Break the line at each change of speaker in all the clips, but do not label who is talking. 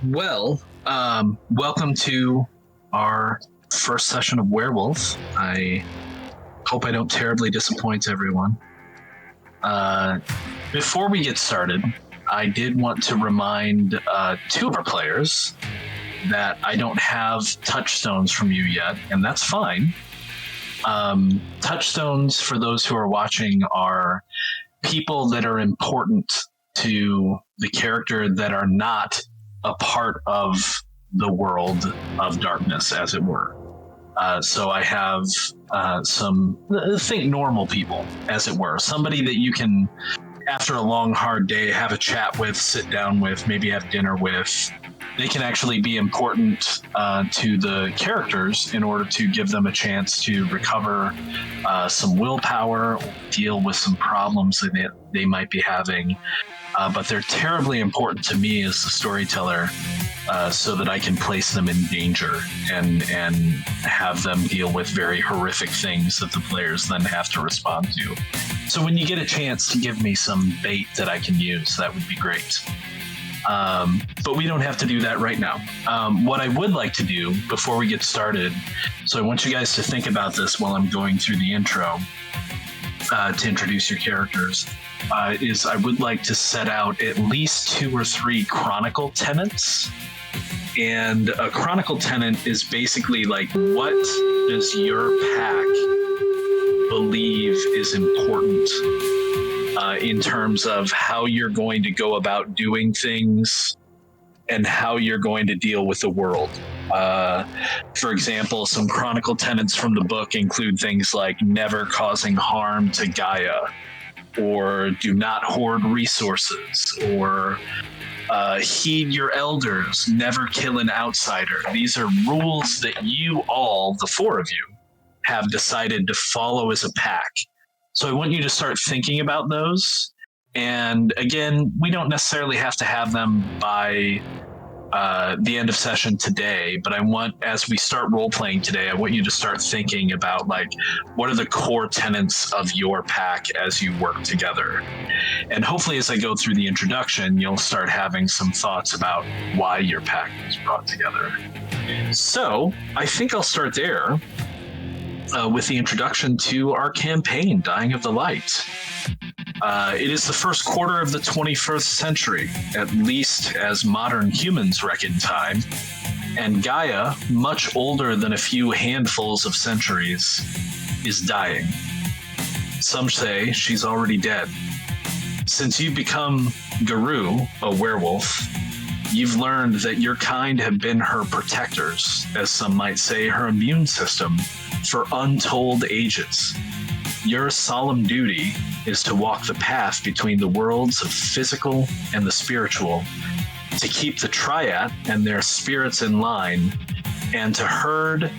Welcome to our first session of Werewolf. I hope I don't terribly disappoint everyone. Before we get started, I did want to remind two of our players that I don't have touchstones from you yet, and that's fine. Touchstones, for those who are watching, are people that are important to the character that are not a part of the world of darkness, as it were. So I have some, think normal people, as it were. Somebody that you can, after a long, hard day, have a chat with, sit down with, maybe have dinner with. They can actually be important to the characters in order to give them a chance to recover some willpower, or deal with some problems that they might be having. But they're terribly important to me as the storyteller, so that I can place them in danger and have them deal with very horrific things that the players then have to respond to. So when you get a chance to give me some bait that I can use, that would be great. But we don't have to do that right now. What I would like to do before we get started, so I want you guys to think about this while I'm going through the intro to introduce your characters, is I would like to set out at least 2 or 3 chronicle tenets. And a chronicle tenet is basically like, what does your pack believe is important in terms of how you're going to go about doing things and how you're going to deal with the world. For example, some chronicle tenets from the book include things like never causing harm to Gaia, or do not hoard resources, or heed your elders, never kill an outsider. These are rules that you all, the 4 of you, have decided to follow as a pack. So I want you to start thinking about those. And again, we don't necessarily have to have them by the end of session today, but I want, as we start role-playing today, I want you to start thinking about, like, what are the core tenets of your pack as you work together? And hopefully as I go through the introduction, you'll start having some thoughts about why your pack was brought together. So I think I'll start there with the introduction to our campaign, Dying of the Light. It is the first quarter of the 21st century, at least as modern humans reckon time, and Gaia, much older than a few handfuls of centuries, is dying. Some say she's already dead. Since you've become Guru, a werewolf, you've learned that your kind have been her protectors, as some might say her immune system, for untold ages. Your solemn duty is to walk the path between the worlds of physical and the spiritual, to keep the triad and their spirits in line, and to herd,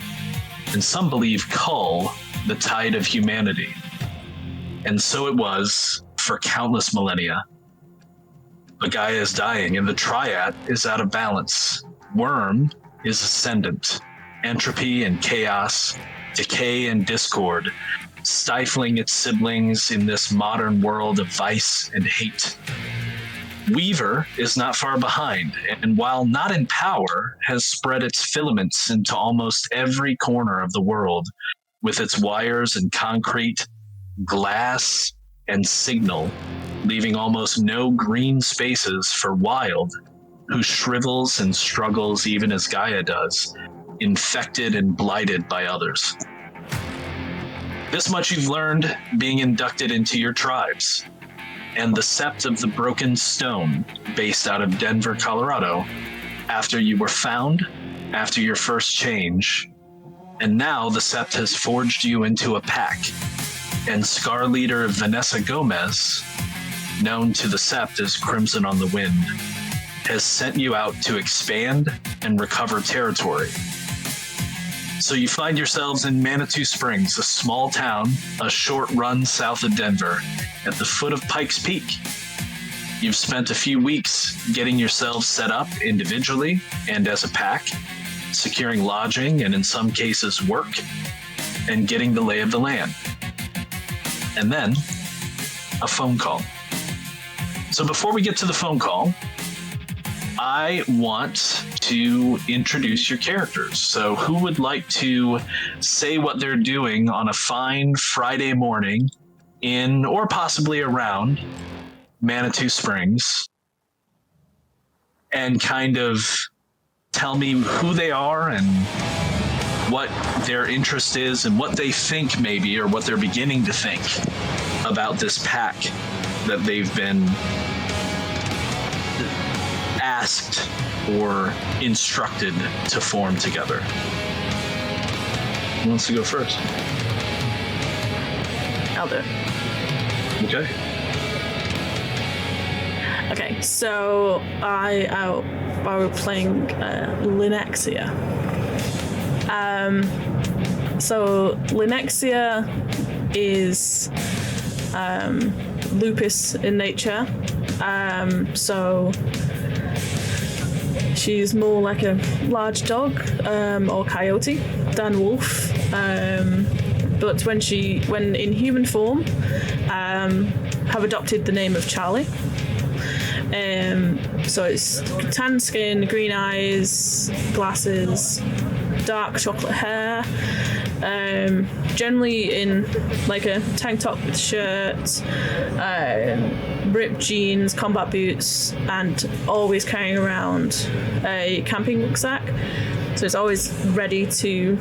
and some believe cull, the tide of humanity. And so it was for countless millennia. But Gaia is dying, and the triad is out of balance. Worm is ascendant. Entropy and chaos, decay and discord, stifling its siblings in this modern world of vice and hate. Weaver is not far behind, and while not in power, has spread its filaments into almost every corner of the world, with its wires and concrete, glass, and signal, leaving almost no green spaces for Wild, who shrivels and struggles even as Gaia does, infected and blighted by others. This much you've learned being inducted into your tribes, and the Sept of the Broken Stone, based out of Denver, Colorado, after you were found, after your first change, and now the Sept has forged you into a pack, and Scar leader Vanessa Gomez, known to the Sept as Crimson on the Wind, has sent you out to expand and recover territory. So you find yourselves in Manitou Springs, a small town, a short run south of Denver, at the foot of Pikes Peak. You've spent a few weeks getting yourselves set up individually and as a pack, securing lodging and in some cases work, and getting the lay of the land. And then, a phone call. So before we get to the phone call, I want to introduce your characters. So, who would like to say what they're doing on a fine Friday morning in or possibly around Manitou Springs and kind of tell me who they are and what their interest is and what they think maybe, or what they're beginning to think about this pack that they've been asked or instructed to form together. Who wants to go first?
I'll do it.
Okay.
Okay, so I was playing Linexia. So Linexia is lupus in nature. So she's more like a large dog or coyote than wolf. But when in human form, have adopted the name of Charlie. So it's tan skin, green eyes, glasses, dark chocolate hair, generally in like a tank top with shirt, ripped jeans, combat boots, and always carrying around a camping rucksack. So it's always ready to,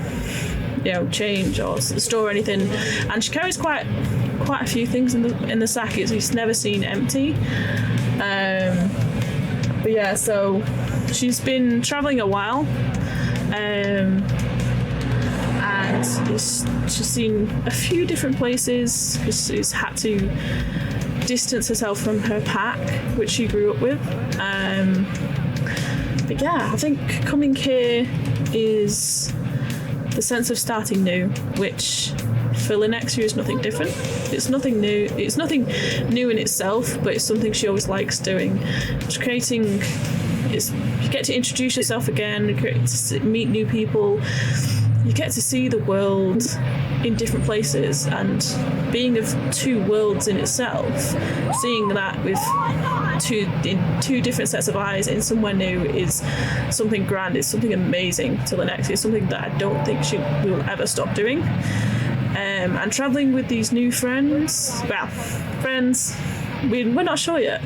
change or store anything. And she carries quite a few things in the sack. It's never seen empty. But yeah, so she's been traveling a while, and she's seen a few different places because she's had to distance herself from her pack, which she grew up with. But yeah, I think coming here is the sense of starting new, which for Linexia is nothing different. It's nothing new. It's nothing new in itself, but it's something she always likes doing. It's creating. You get to introduce yourself again. You get to meet new people. You get to see the world in different places, and being of two worlds in itself, seeing that with two different sets of eyes in somewhere new is something grand. It's something amazing to Linexia. It's something that I don't think she will ever stop doing. And traveling with these new friends, we're not sure yet.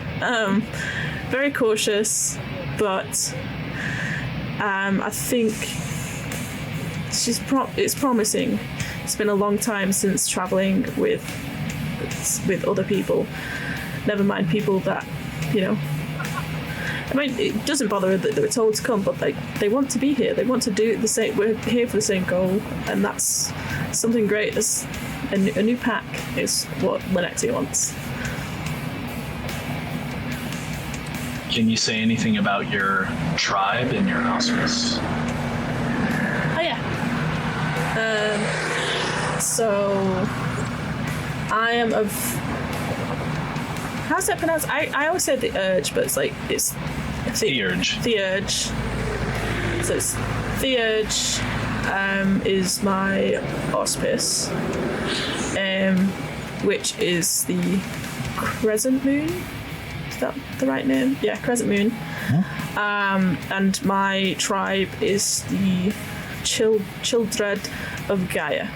Very cautious, but I think it's promising. It's been a long time since traveling with other people. Never mind people that, I mean, it doesn't bother that they were told to come, but they want to be here. They want to do the same. We're here for the same goal, and that's something great. As a new pack is what Linexia wants.
Can you say anything about your tribe and your auspice?
Oh yeah. So I am of. How's that pronounced? I always say the urge, but it's the
urge.
The urge. So it's the urge. Is my auspice, which is the crescent moon. Is that the right name? Yeah, crescent moon. Mm-hmm. And my tribe is the children of Gaia.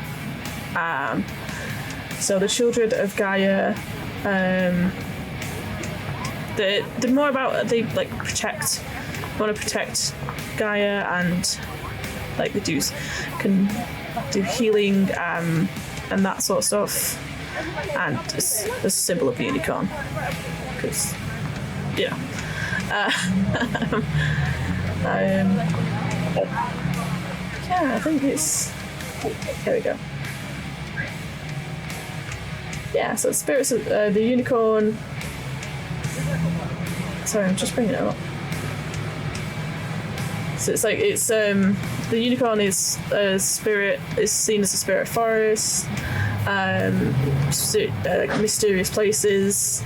So the children of Gaia, they're more about they want to protect Gaia, and like they can do healing and that sort of stuff, and it's a symbol of the unicorn because yeah. I think it's here we go. Yeah, so spirits of the unicorn. Sorry, I'm just bringing it up. So it's the unicorn is a spirit, is seen as a spirit of forest, mysterious places.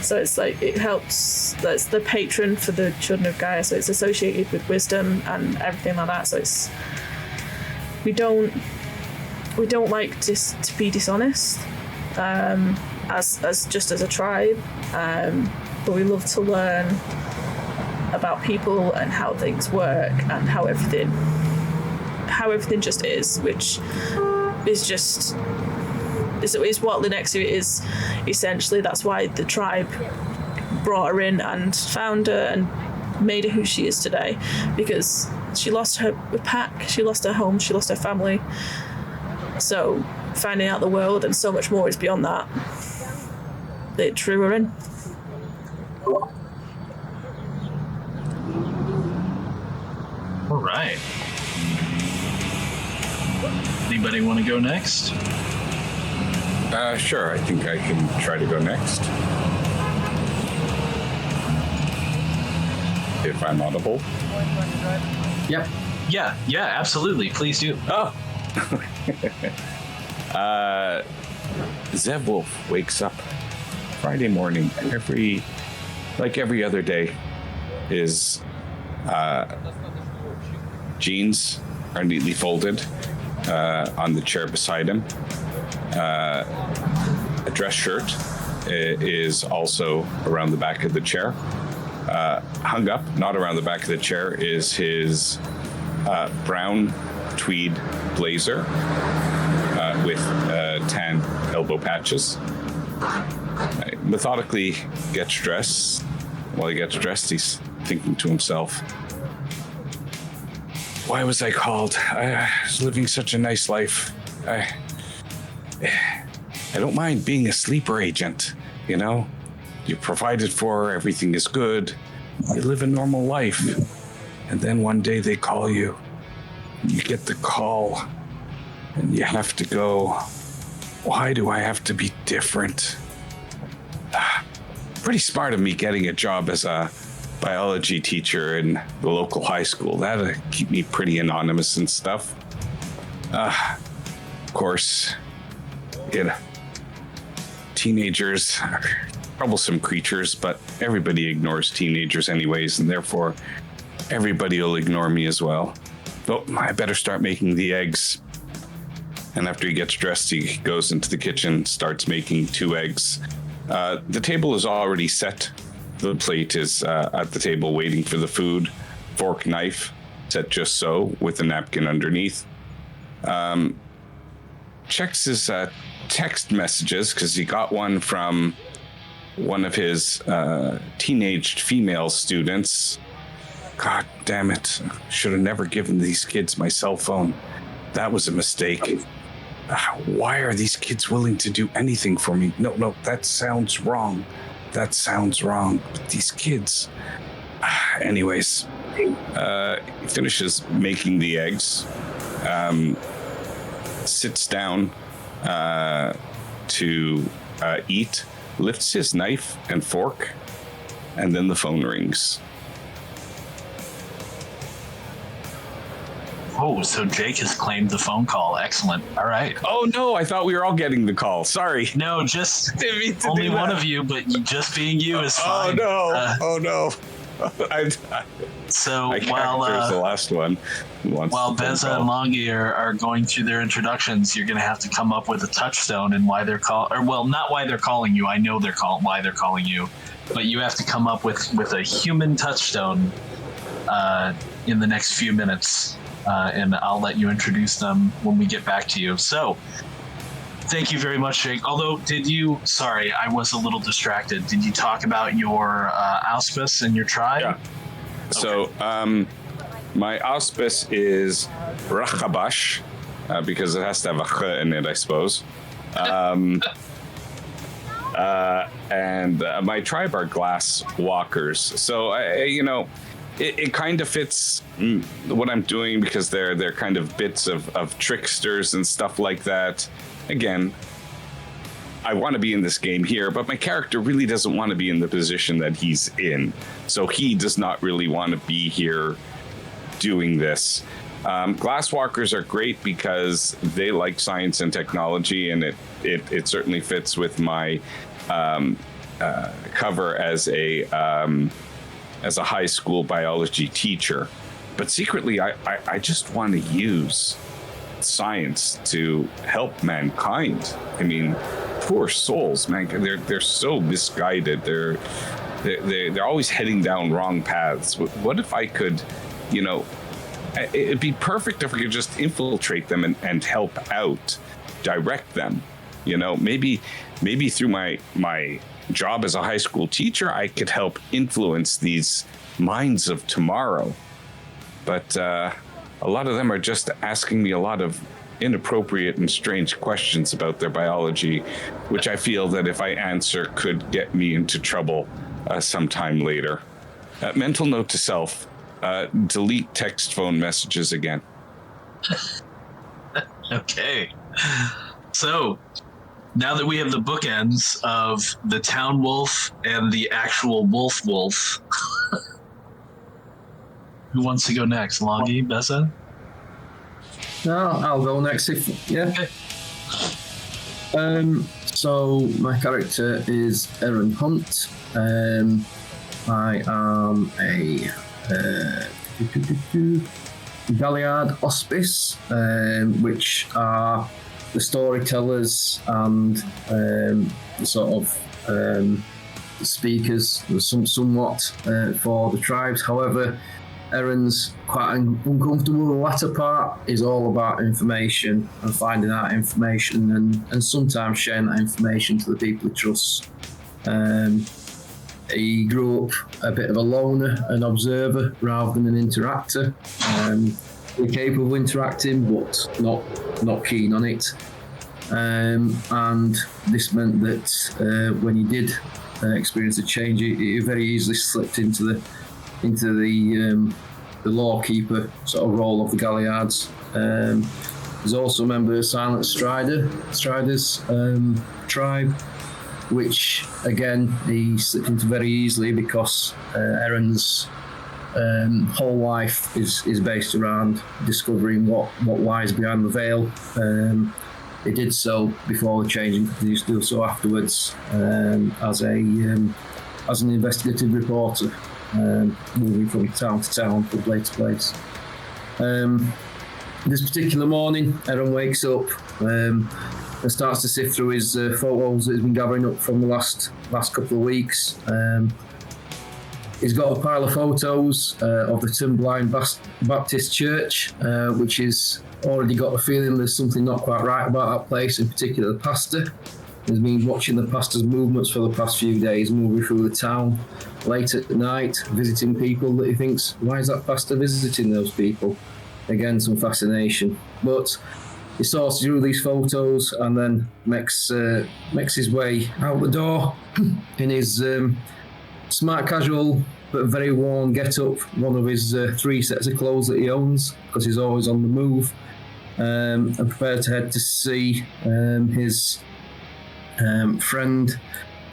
So it's it helps. That's the patron for the children of Gaia. So it's associated with wisdom and everything like that. So we don't like to be dishonest as a tribe. but we love to learn about people and how things work and how everything just is, which is just is what Linexia is essentially. That's why the tribe brought her in and found her and made her who she is today, because she lost her pack, she lost her home, she lost her family. So finding out the world and so much more is beyond that. They drew her in.
All right. Anybody want to go next?
Sure, I think I can try to go next. If I'm audible.
Yep. Yeah, absolutely. Please do.
Oh. Zev Wolf wakes up Friday morning, and every other day, his jeans are neatly folded on the chair beside him. A dress shirt is also around the back of the chair. Hung up, not around the back of the chair, is his brown tweed blazer with tan elbow patches. He methodically gets dressed. While he gets dressed, he's thinking to himself, why was I called? I was living such a nice life. I don't mind being a sleeper agent, you know? You're provided for, everything is good. You live a normal life. And then one day they call you. You get the call and you have to go. Why do I have to be different? Pretty smart of me getting a job as a biology teacher in the local high school. That'll keep me pretty anonymous and stuff. Of course, teenagers are troublesome creatures, but everybody ignores teenagers anyways, and therefore everybody will ignore me as well. Oh, I better start making the eggs. And after he gets dressed, he goes into the kitchen, starts making 2 eggs. The table is already set. The plate is at the table waiting for the food. Fork, knife, set just so, with a napkin underneath. Checks his text messages, because he got one from one of his teenaged female students. God damn it. Should have never given these kids my cell phone. That was a mistake. Why are these kids willing to do anything for me? No, that sounds wrong. But these kids... Anyways, he finishes making the eggs, sits down to eat, lifts his knife and fork, and then the phone rings.
Oh, so Jake has claimed the phone call. Excellent. All right.
Oh, no, I thought we were all getting the call. Sorry.
No, just only one of you, but just being you is fine.
Oh, no.
So
while there's the last one.
While Beza and Longi are going through their introductions, you're going to have to come up with a touchstone and why they're not why they're calling you. I know why they're calling you, but you have to come up with a human touchstone in the next few minutes, and I'll let you introduce them when we get back to you. So. Thank you very much, Jake. Although, sorry, I was a little distracted. Did you talk about your auspice and your tribe?
Yeah. Okay. So, my auspice is Rachabash, because it has to have a ch in it, I suppose. And my tribe are glass walkers. So, it kind of fits what I'm doing, because they're kind of bits of tricksters and stuff like that. Again, I want to be in this game here, but my character really doesn't want to be in the position that he's in. So he does not really want to be here doing this. Glasswalkers are great because they like science and technology, and it certainly fits with my cover as a high school biology teacher. But secretly, I just want to use science to help mankind. I mean, poor souls, man. They're so misguided. they're always heading down wrong paths. What if I could, it'd be perfect if we could just infiltrate them and help out, direct them. Maybe through my job as a high school teacher, I could help influence these minds of tomorrow. But a lot of them are just asking me a lot of inappropriate and strange questions about their biology, which I feel that if I answer could get me into trouble sometime later. Mental note to self, delete text phone messages again.
Okay. So, now that we have the bookends of the town wolf and the actual wolf, who wants to go next? Longy, Bessa?
No, I'll go next
Okay.
So my character is Aaron Hunt. I am a Galliard Hospice, which are the storytellers and the sort of speakers somewhat for the tribes. However, Aaron's quite uncomfortable. The latter part is all about information and finding out information and sometimes sharing that information to the people he trusts. He grew up a bit of a loner, an observer rather than an interactor. He's capable of interacting, but not keen on it. And this meant that when he did experience a change, he very easily slipped into the lawkeeper sort of role of the Galliards. He's also a member of the Silent Striders tribe, which again he slipped into very easily because Aaron's whole life is based around discovering what lies behind the veil. He did so before the change and continues to do so afterwards as an investigative reporter. Moving from town to town, from place to place. This particular morning, Aaron wakes up and starts to sift through his photos that he's been gathering up from the last couple of weeks. He's got a pile of photos of the Turnblind Baptist Church, which is already got a feeling there's something not quite right about that place, in particular the pastor. He's been watching the pastor's movements for the past few days, moving through the town late at night, visiting people that he thinks, why is that pastor visiting those people? Again, some fascination. But he sorts through these photos and then makes his way out the door in his smart casual but very worn get-up, one of his 3 sets of clothes that he owns, because he's always on the move, and prepared to head to see his friend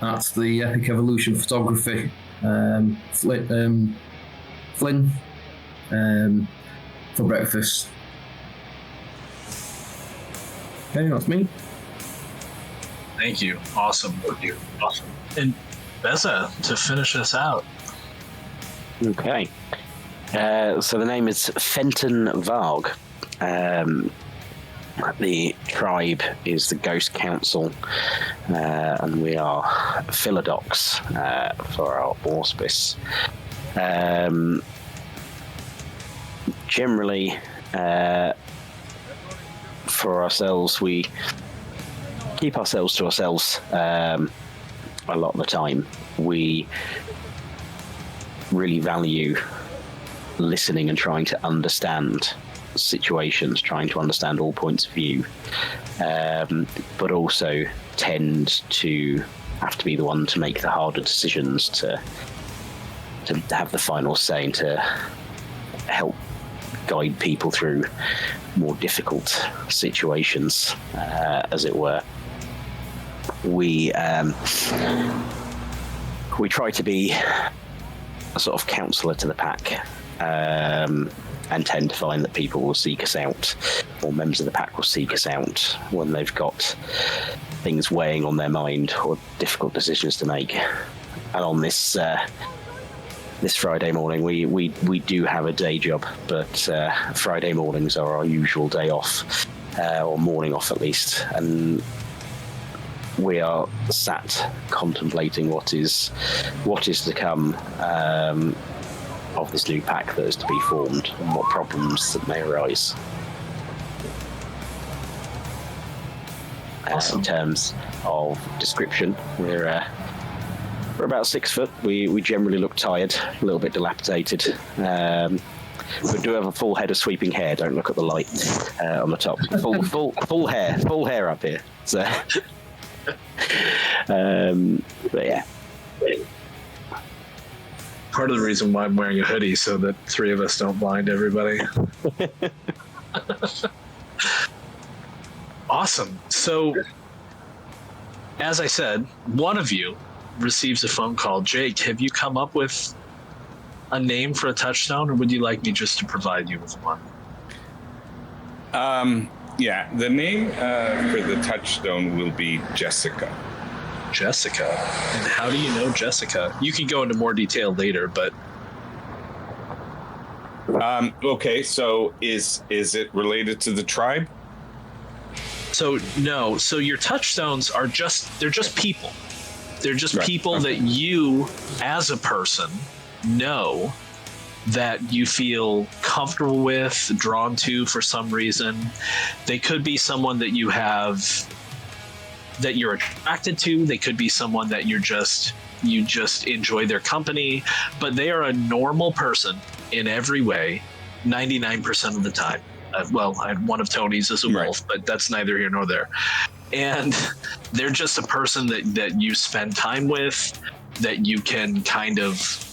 at the Epic Evolution Photography, Flynn, for breakfast. Okay, that's me.
Thank you. Awesome. And Bessa, to finish us out.
Okay. So the name is Fenton Varg. The tribe is the Ghost Council, and we are Philodox for our auspice. Generally, for ourselves, we keep ourselves to ourselves a lot of the time. We really value listening and trying to understand situations, trying to understand all points of view, but also tend to have to be the one to make the harder decisions, to have the final say, and to help guide people through more difficult situations, as it were. We try to be a sort of counsellor to the pack, and tend to find that people will seek us out, or members of the pack will seek us out when they've got things weighing on their mind or difficult decisions to make. And on this Friday morning, we do have a day job, but Friday mornings are our usual day off, or morning off at least. And we are sat contemplating what is to come of this new pack that is to be formed and what problems that may arise.
Awesome.
In terms of description, we're about 6 foot. We generally look tired, a little bit dilapidated. We do have a full head of sweeping hair. Don't look at the light on the top. Full hair up here. So, but yeah.
Part of the reason why I'm wearing a hoodie so that 3 of us don't blind everybody. Awesome. So, as I said, one of you receives a phone call. Jake, have you come up with a name for a touchstone, or would you like me just to provide you with one?
Yeah, the name for the touchstone will be Jessica.
Jessica. And how do you know Jessica? You can go into more detail later, but
Okay, so is it related to the tribe?
so no. So your touchstones are they're just people. They're just
Right.
people
Okay.
that you, as a person, know that you feel comfortable with, drawn to for some reason. They could be someone that you have that you're attracted to. They could be someone that you just enjoy their company, but they are a normal person in every way, 99% of the time. Well, one of Tony's is a
Right.
wolf, but that's neither here nor there. And they're just a person that you spend time with, that you can kind of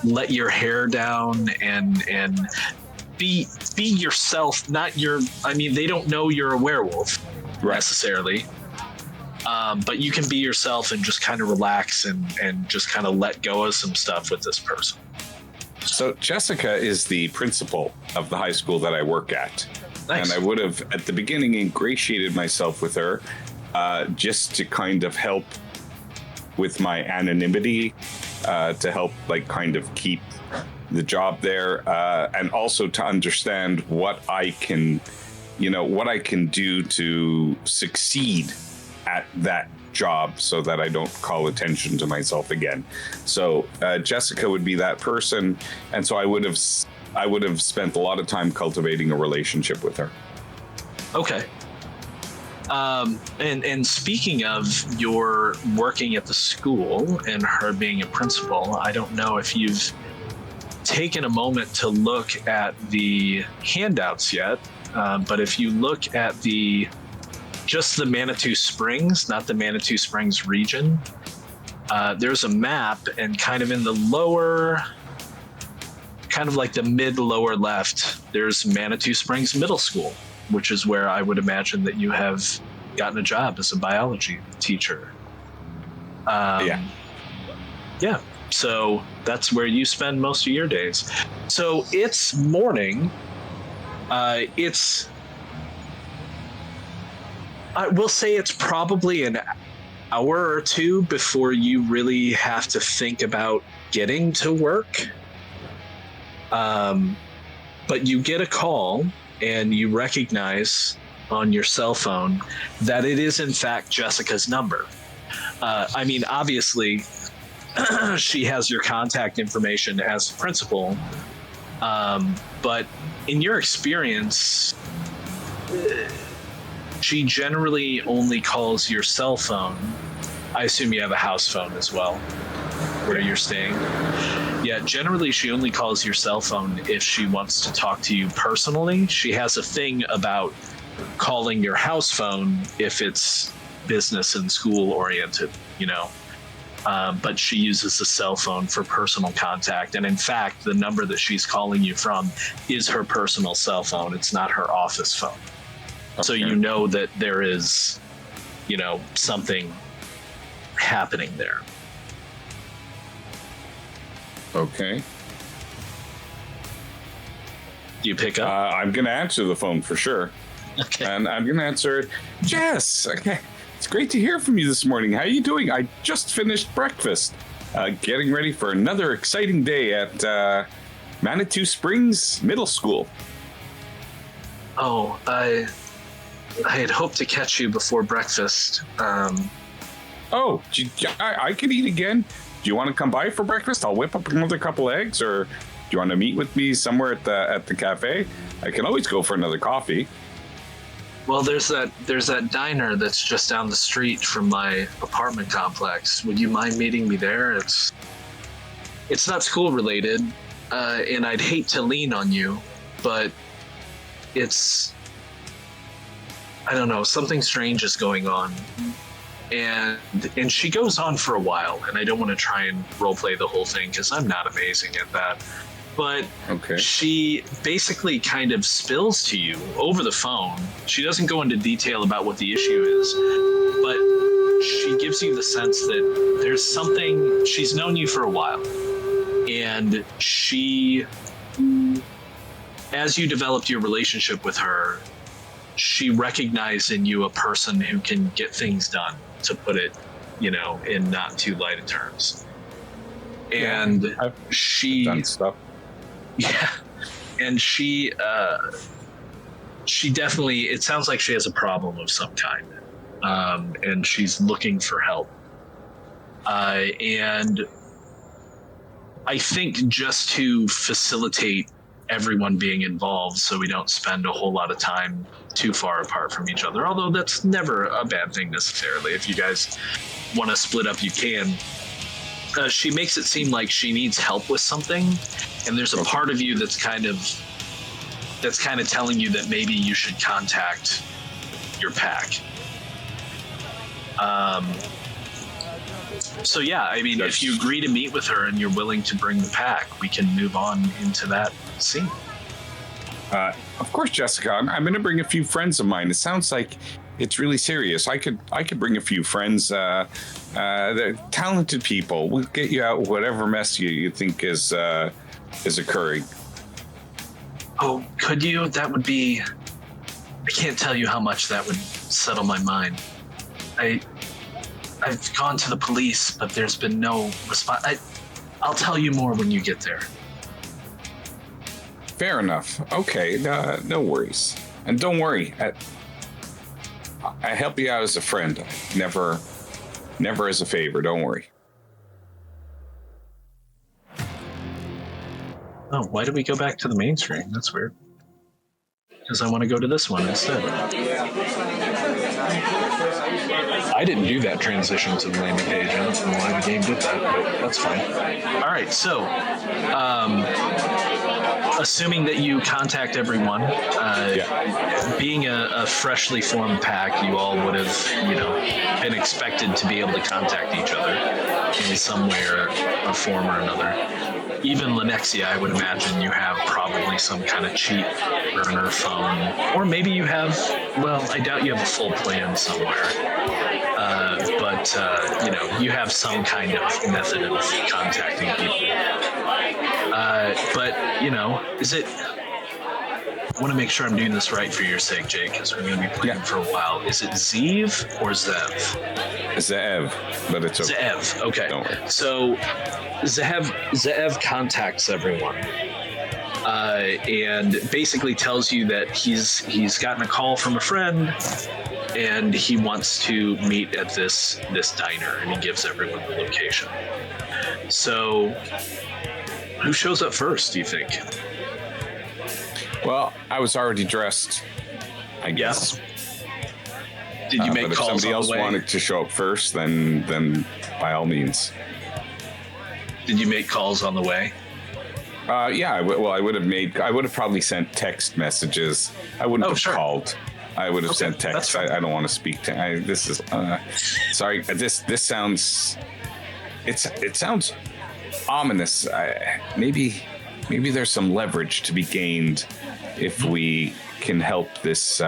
let your hair down and be yourself, not your, I mean, they don't know you're a werewolf necessarily. But you can be yourself and just kind of relax and just kind of let go of some stuff with this person.
So Jessica is the principal of the high school that I work at.
Nice.
And I would have, at the beginning, ingratiated myself with her just to kind of help with my anonymity, to help like kind of keep the job there, and also to understand what I can do to succeed at that job so that I don't call attention to myself again. So Jessica would be that person, and so I would have spent a lot of time cultivating a relationship with her.
Okay. And speaking of your working at the school and her being a principal, I don't know if you've taken a moment to look at the handouts yet, but if you look at just the Manitou Springs, not the Manitou Springs region, there's a map, and kind of in the lower, kind of like the mid-lower left, there's Manitou Springs Middle School, which is where I would imagine that you have gotten a job as a biology teacher. Yeah. So that's where you spend most of your days. So it's morning. I will say it's probably an hour or two before you really have to think about getting to work. But you get a call and you recognize on your cell phone that it is in fact Jessica's number. I mean, obviously, she has your contact information as principal, but in your experience, she generally only calls your cell phone. I assume you have a house phone as well, where you're staying. Yeah, generally she only calls your cell phone if she wants to talk to you personally. She has a thing about calling your house phone if it's business and school oriented, but she uses the cell phone for personal contact. And in fact, the number that she's calling you from is her personal cell phone. It's not her office phone. Okay. So you know that there is, something happening there.
Okay.
Do you pick up?
I'm going to answer the phone for sure.
Okay.
And I'm going to answer, Jess, okay. It's great to hear from you this morning. How are you doing? I just finished breakfast. Getting ready for another exciting day at Manitou Springs Middle School.
Oh, I had hoped to catch you before breakfast.
Oh, I could eat again. Do you want to come by for breakfast? I'll whip up another couple eggs, or do you want to meet with me somewhere at the cafe? I can always go for another coffee.
Well, there's that diner that's just down the street from my apartment complex. Would you mind meeting me there? It's not school related, and I'd hate to lean on you, but it's, I don't know, something strange is going on. And she goes on for a while, and I don't want to try and roleplay the whole thing because I'm not amazing at that. But she basically kind of spills to you over the phone. She doesn't go into detail about what the issue is, but she gives you the sense that there's something. She's known you for a while, and she, as you developed your relationship with her, she recognized in you a person who can get things done, to put it, in not too light of terms. And
I've
she
done stuff.
Yeah, and she definitely, it sounds like she has a problem of some kind, and she's looking for help. And I think just to facilitate everyone being involved so we don't spend a whole lot of time too far apart from each other, although that's never a bad thing necessarily. If you guys want to split up, you can. She makes it seem like she needs help with something, and there's a part of you that's kind of telling you that maybe you should contact your pack. So yeah, I mean, if you agree to meet with her and you're willing to bring the pack, we can move on into that scene.
Of course, Jessica. I'm going to bring a few friends of mine. It sounds like it's really serious. I could bring a few friends. They're talented people. We'll get you out whatever mess you think is occurring.
Oh, could you? That would be. I can't tell you how much that would settle my mind. I've gone to the police, but there's been no response. I'll tell you more when you get there.
Fair enough. Okay, no worries. And don't worry, I help you out as a friend. Never as a favor. Don't worry.
Oh, why did we go back to the main screen? That's weird. Because I want to go to this one instead. I didn't do that transition to the landing page. I don't know why the game did that, but that's fine. All right, so assuming that you contact everyone, being a freshly formed pack, you all would have, been expected to be able to contact each other in some way or a form or another. Even Lenexia, I would imagine you have probably some kind of cheap burner phone, or maybe you have, well, I doubt you have a full plan somewhere. But you have some kind of method of contacting people. Is it, I want to make sure I'm doing this right for your sake, Jake, because we're going to be playing for a while. Is it Zeev or Zev?
Zev, but it's okay.
Zev, okay.
Don't worry.
So Zev contacts everyone. And basically tells you that he's gotten a call from a friend and he wants to meet at this diner, and he gives everyone the location. So who shows up first, do you think?
Well, I was already dressed, I guess.
Yeah. Did you make
but
calls
if somebody else
on the way?
wanted to show up first, then by all means.
Did you make calls on the way?
I would have probably sent text messages. I wouldn't have called. I would have sent text. I don't want to speak to. This is sorry. This sounds. It sounds ominous. Maybe there's some leverage to be gained if we can help this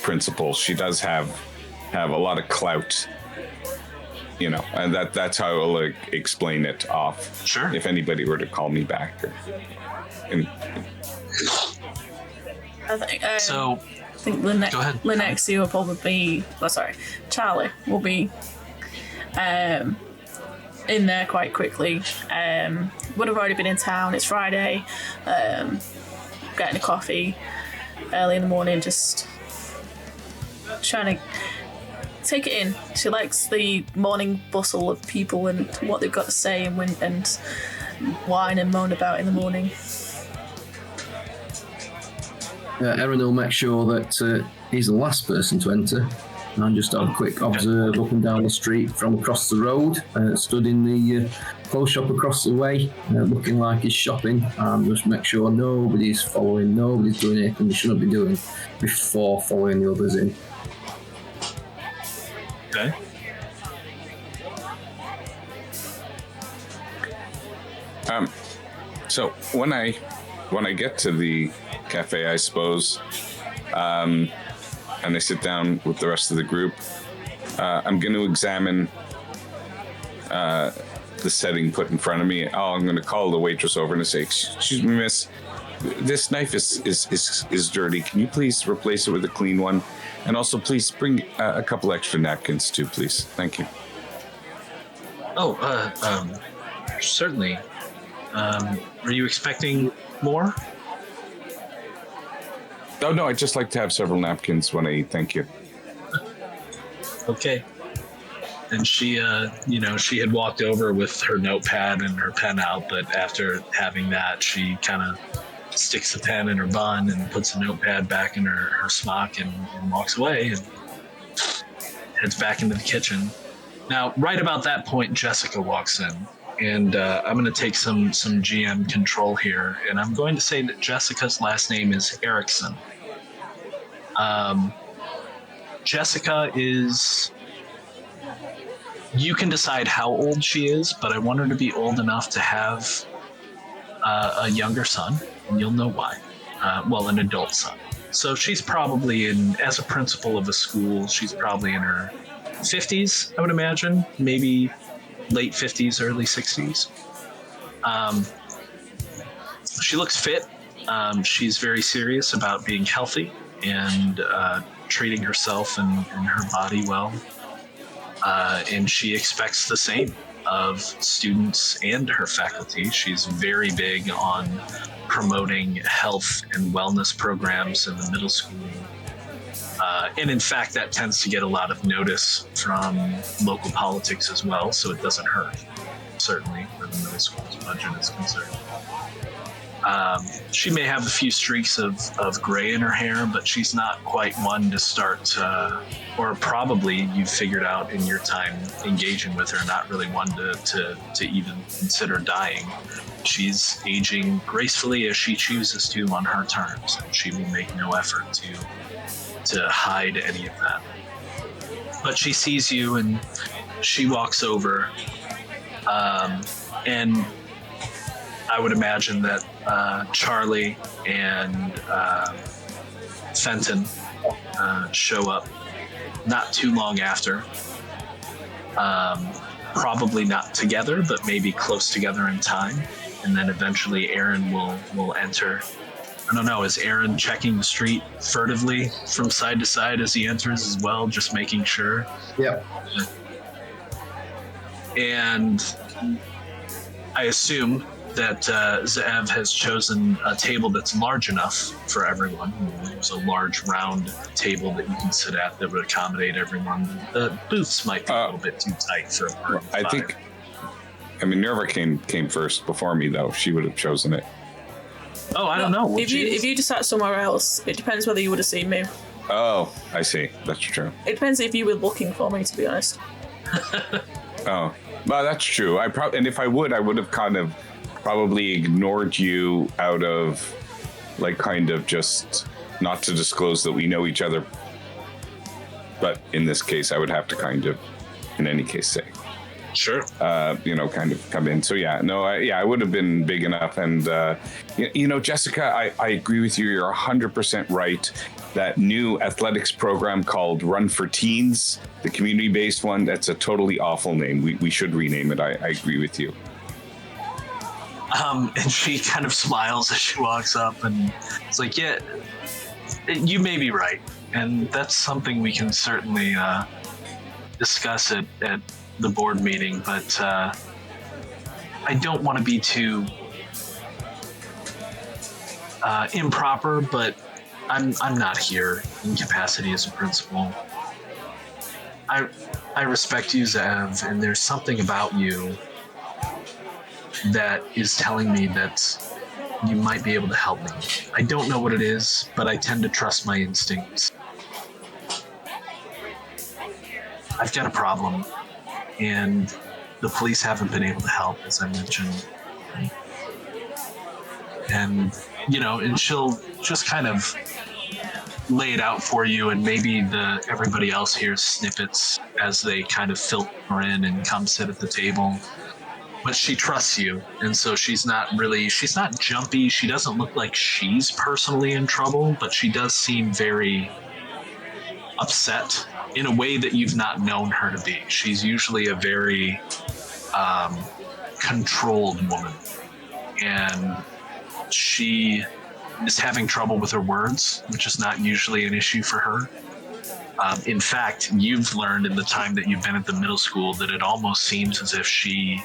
principal. She does have a lot of clout. And that's how I will explain it off.
Sure.
If anybody were to call me back.
I think,
So,
I think
go ahead.
Lenexia will probably be, Charlie will be in there quite quickly. Would have already been in town. It's Friday. Getting a coffee early in the morning, just trying to take it in. She likes the morning bustle of people and what they've got to say and whine and moan about in the morning.
Erin will make sure that he's the last person to enter, and just have a quick observe up and down the street from across the road, stood in the clothes shop across the way, looking like he's shopping, and just make sure nobody's following, nobody's doing anything they shouldn't be doing before following the others in.
Okay.
So when I get to the cafe, I suppose, and I sit down with the rest of the group, I'm going to examine the setting put in front of me. I'm going to call the waitress over and say, "Excuse me, miss, this knife is dirty. Can you please replace it with a clean one? And also, please bring a couple extra napkins too, please. Thank you."
Oh, certainly. Were you expecting more?
Oh, no, I'd just like to have several napkins when I eat. Thank you.
Okay. And she, she had walked over with her notepad and her pen out, but after having that, she kind of sticks the pen in her bun and puts the notepad back in her smock and walks away and heads back into the kitchen. Now, right about that point, Jessica walks in. And I'm going to take some GM control here, and I'm going to say that Jessica's last name is Erickson. Jessica is... You can decide how old she is, but I want her to be old enough to have a younger son, and you'll know why. An adult son. So she's probably as a principal of a school, she's probably in her 50s, I would imagine, maybe late 50s, early 60s. She looks fit. She's very serious about being healthy and treating herself and her body well. And she expects the same of students and her faculty. She's very big on promoting health and wellness programs in the middle school. And in fact, that tends to get a lot of notice from local politics as well, so it doesn't hurt, certainly, where the middle school's budget is concerned. She may have a few streaks of gray in her hair, but she's not quite one to start, or probably you've figured out in your time engaging with her, not really one to even consider dying. She's aging gracefully as she chooses to on her terms, and she will make no effort to hide any of that. But she sees you and she walks over, and I would imagine that Charlie and Fenton show up not too long after. Probably not together, but maybe close together in time. And then eventually Aaron will enter. I don't know, is Aaron checking the street furtively from side to side as he enters as well, just making sure?
Yeah.
And I assume that Zev has chosen a table that's large enough for everyone. There's a large round table that you can sit at that would accommodate everyone. The booths might be a little bit too tight for a group of
I
five.
think, Minerva came first before me, though. She would have chosen it.
Oh, I don't know.
If you just sat somewhere else, it depends whether you would have seen me.
Oh, I see. That's true.
It depends if you were looking for me, to be honest.
Oh, well, that's true. And if I would have kind of probably ignored you out of, like, kind of just not to disclose that we know each other. But in this case, I would have to kind of, in any case, say.
Sure.
Kind of come in. So I would have been big enough. And, Jessica, I agree with you. You're 100% right. That new athletics program called Run for Teens, the community-based one, that's a totally awful name. We should rename it. I agree with you.
And she kind of smiles as she walks up and it's like, yeah, you may be right. And that's something we can certainly discuss at the board meeting, but I don't want to be too improper, but I'm not here in capacity as a principal. I respect you, Zev, and there's something about you that is telling me that you might be able to help me. I don't know what it is, but I tend to trust my instincts. I've got a problem, and the police haven't been able to help, as I mentioned. And, and she'll just kind of lay it out for you, and maybe everybody else hears snippets as they kind of filter in and come sit at the table. But she trusts you, and so she's not jumpy. She doesn't look like she's personally in trouble, but she does seem very upset in a way that you've not known her to be. She's usually a very controlled woman, and she is having trouble with her words, which is not usually an issue for her. In fact, you've learned in the time that you've been at the middle school that it almost seems as if she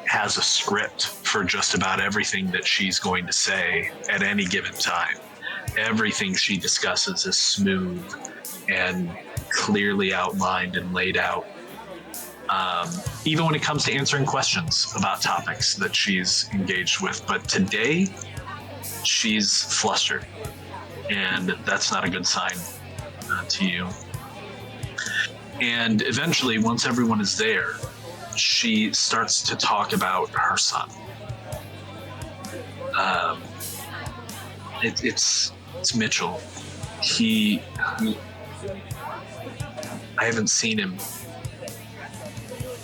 has a script for just about everything that she's going to say at any given time. Everything she discusses is smooth and clearly outlined and laid out. Even when it comes to answering questions about topics that she's engaged with. But today, she's flustered, and that's not a good sign to you. And eventually, once everyone is there, she starts to talk about her son. It's Mitchell. I haven't seen him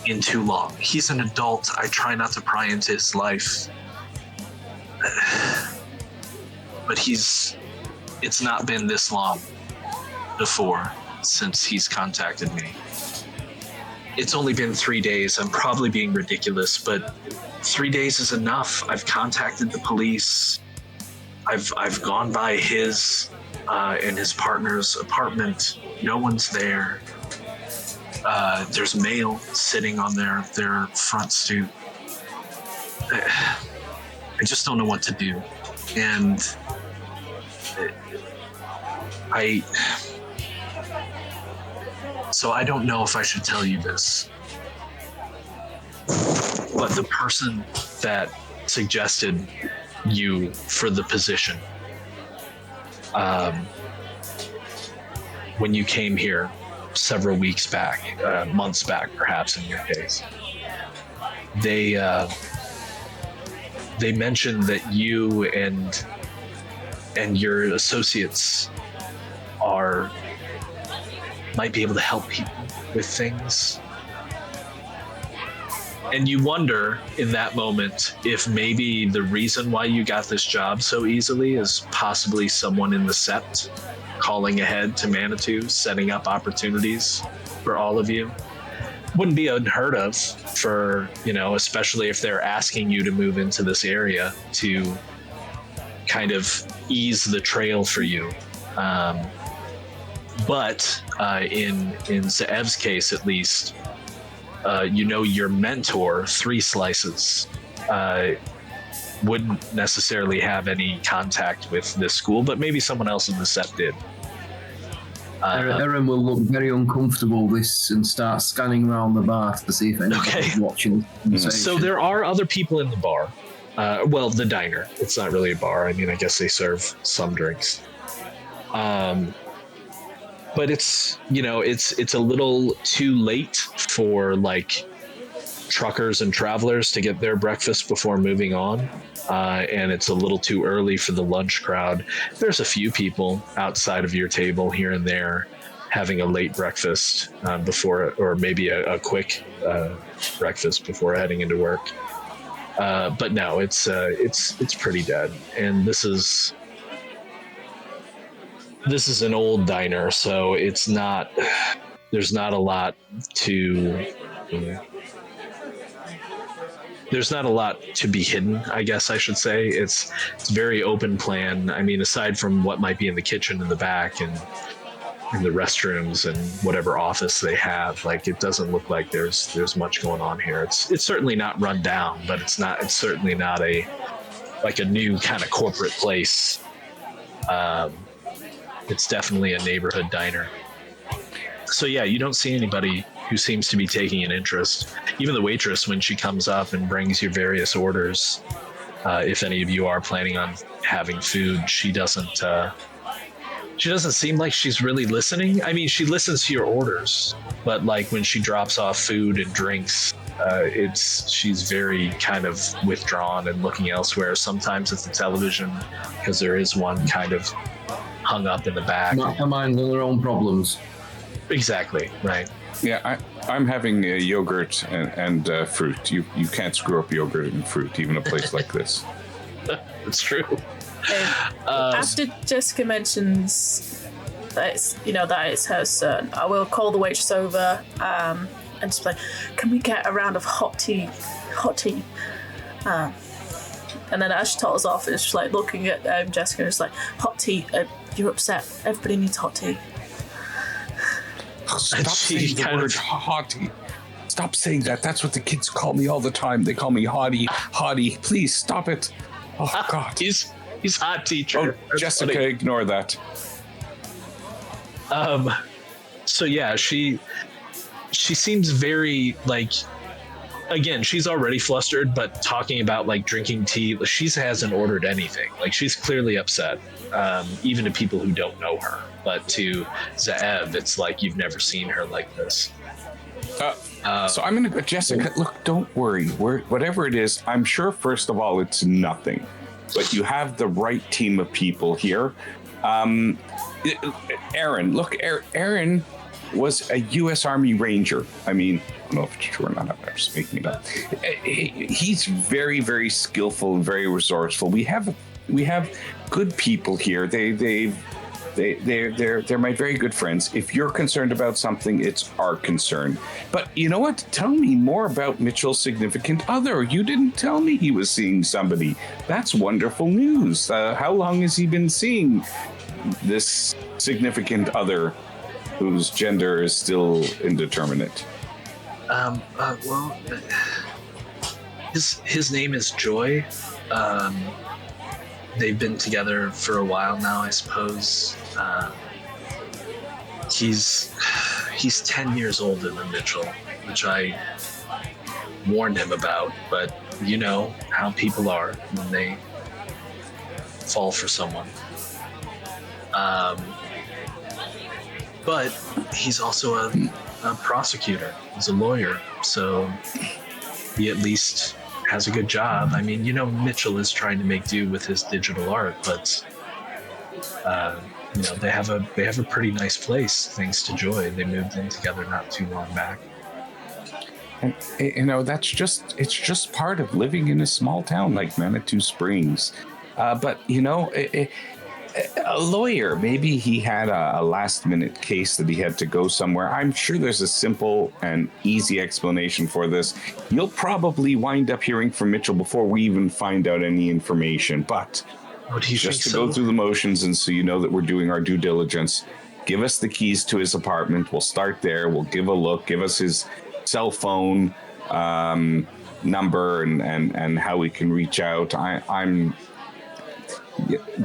in too long. He's an adult. I try not to pry into his life. But it's not been this long before since he's contacted me. It's only been 3 days. I'm probably being ridiculous, but 3 days is enough. I've contacted the police. I've gone by his and his partner's apartment. No one's there. There's mail sitting on their front stoop. I just don't know what to do. And so I don't know if I should tell you this, but the person that suggested you for the position, when you came here several weeks back, months back, perhaps in your case, they mentioned that you and your associates might be able to help people with things. And you wonder in that moment if maybe the reason why you got this job so easily is possibly someone in the Sept calling ahead to Manitou, setting up opportunities for all of you. Wouldn't be unheard of for, especially if they're asking you to move into this area to kind of ease the trail for you. But in Zeev's case, at least, your mentor, Three Slices, wouldn't necessarily have any contact with this school, but maybe someone else in the set did.
Erin will look very uncomfortable and start scanning around the bar to see if anyone's watching.
So there are other people in the bar. The diner. It's not really a bar. I mean, I guess they serve some drinks. But it's a little too late for like truckers and travelers to get their breakfast before moving on. And it's a little too early for the lunch crowd. There's a few people outside of your table here and there having a late breakfast before, or maybe a quick breakfast before heading into work. But no, it's pretty dead. And this is an old diner, so there's not a lot to be hidden, I guess I should say. It's very open plan. I mean, aside from what might be in the kitchen in the back and in the restrooms and whatever office they have, like, it doesn't look like there's much going on here. It's certainly not run down, but it's certainly not a new kind of corporate place. It's definitely a neighborhood diner. So yeah, you don't see anybody who seems to be taking an interest. Even the waitress, when she comes up and brings your various orders, if any of you are planning on having food, she doesn't seem like she's really listening. I mean, she listens to your orders, but like when she drops off food and drinks, she's very kind of withdrawn and looking elsewhere. Sometimes it's the television, because there is one kind of hung up in the back.
Her mind on their own problems.
Exactly, right.
Yeah, I'm having yogurt and fruit. You can't screw up yogurt and fruit, even a place like this.
It's true.
After Jessica mentions that it's her son, I will call the waitress over and just like, can we get a round of hot tea? And then as she toddles off, it's just like looking at Jessica and it's like, hot tea, you're upset. Everybody needs hot tea.
Stop saying the word hottie. Stop saying that. That's what the kids call me all the time. They call me hottie. Please stop it. Oh, God.
He's hot teacher.
Oh,
That's
Jessica,
funny.
ignore that.
So yeah, she seems very like, again, she's already flustered, but talking about like drinking tea, she hasn't ordered anything. Like, she's clearly upset, even to people who don't know her. But to Zeev, it's like you've never seen her like this.
So I'm going to go, Jessica, look, don't worry. Whatever it is, I'm sure, first of all, it's nothing. But you have the right team of people here. Aaron, look, Aaron was a U.S. Army Ranger. I mean, I don't know if it's true or not. I'm just making it up. He's very, very skillful and very resourceful. We have good people here. They're my very good friends. If you're concerned about something, it's our concern. But you know what? Tell me more about Mitchell's significant other. You didn't tell me he was seeing somebody. That's wonderful news. How long has he been seeing this significant other whose gender is still indeterminate?
Well, his name is Joy. They've been together for a while now, I suppose. He's 10 years older than Mitchell, which I warned him about, but you know how people are when they fall for someone. But he's also a prosecutor. He's a lawyer, so he at least has a good job. I mean, you know, Mitchell is trying to make do with his digital art, but you know, they have a pretty nice place thanks to Joy. They moved in together not too long back.
And you know, it's just part of living in a small town like Manitou Springs. But you know, a lawyer, maybe he had a last minute case that he had to go somewhere. I'm sure there's a simple and easy explanation for this. You'll probably wind up hearing from Mitchell before we even find out any information. But just to go through the motions and so you know that we're doing our due diligence, give us the keys to his apartment. We'll start there. We'll give a look. Give us his cell phone number and how we can reach out. I'm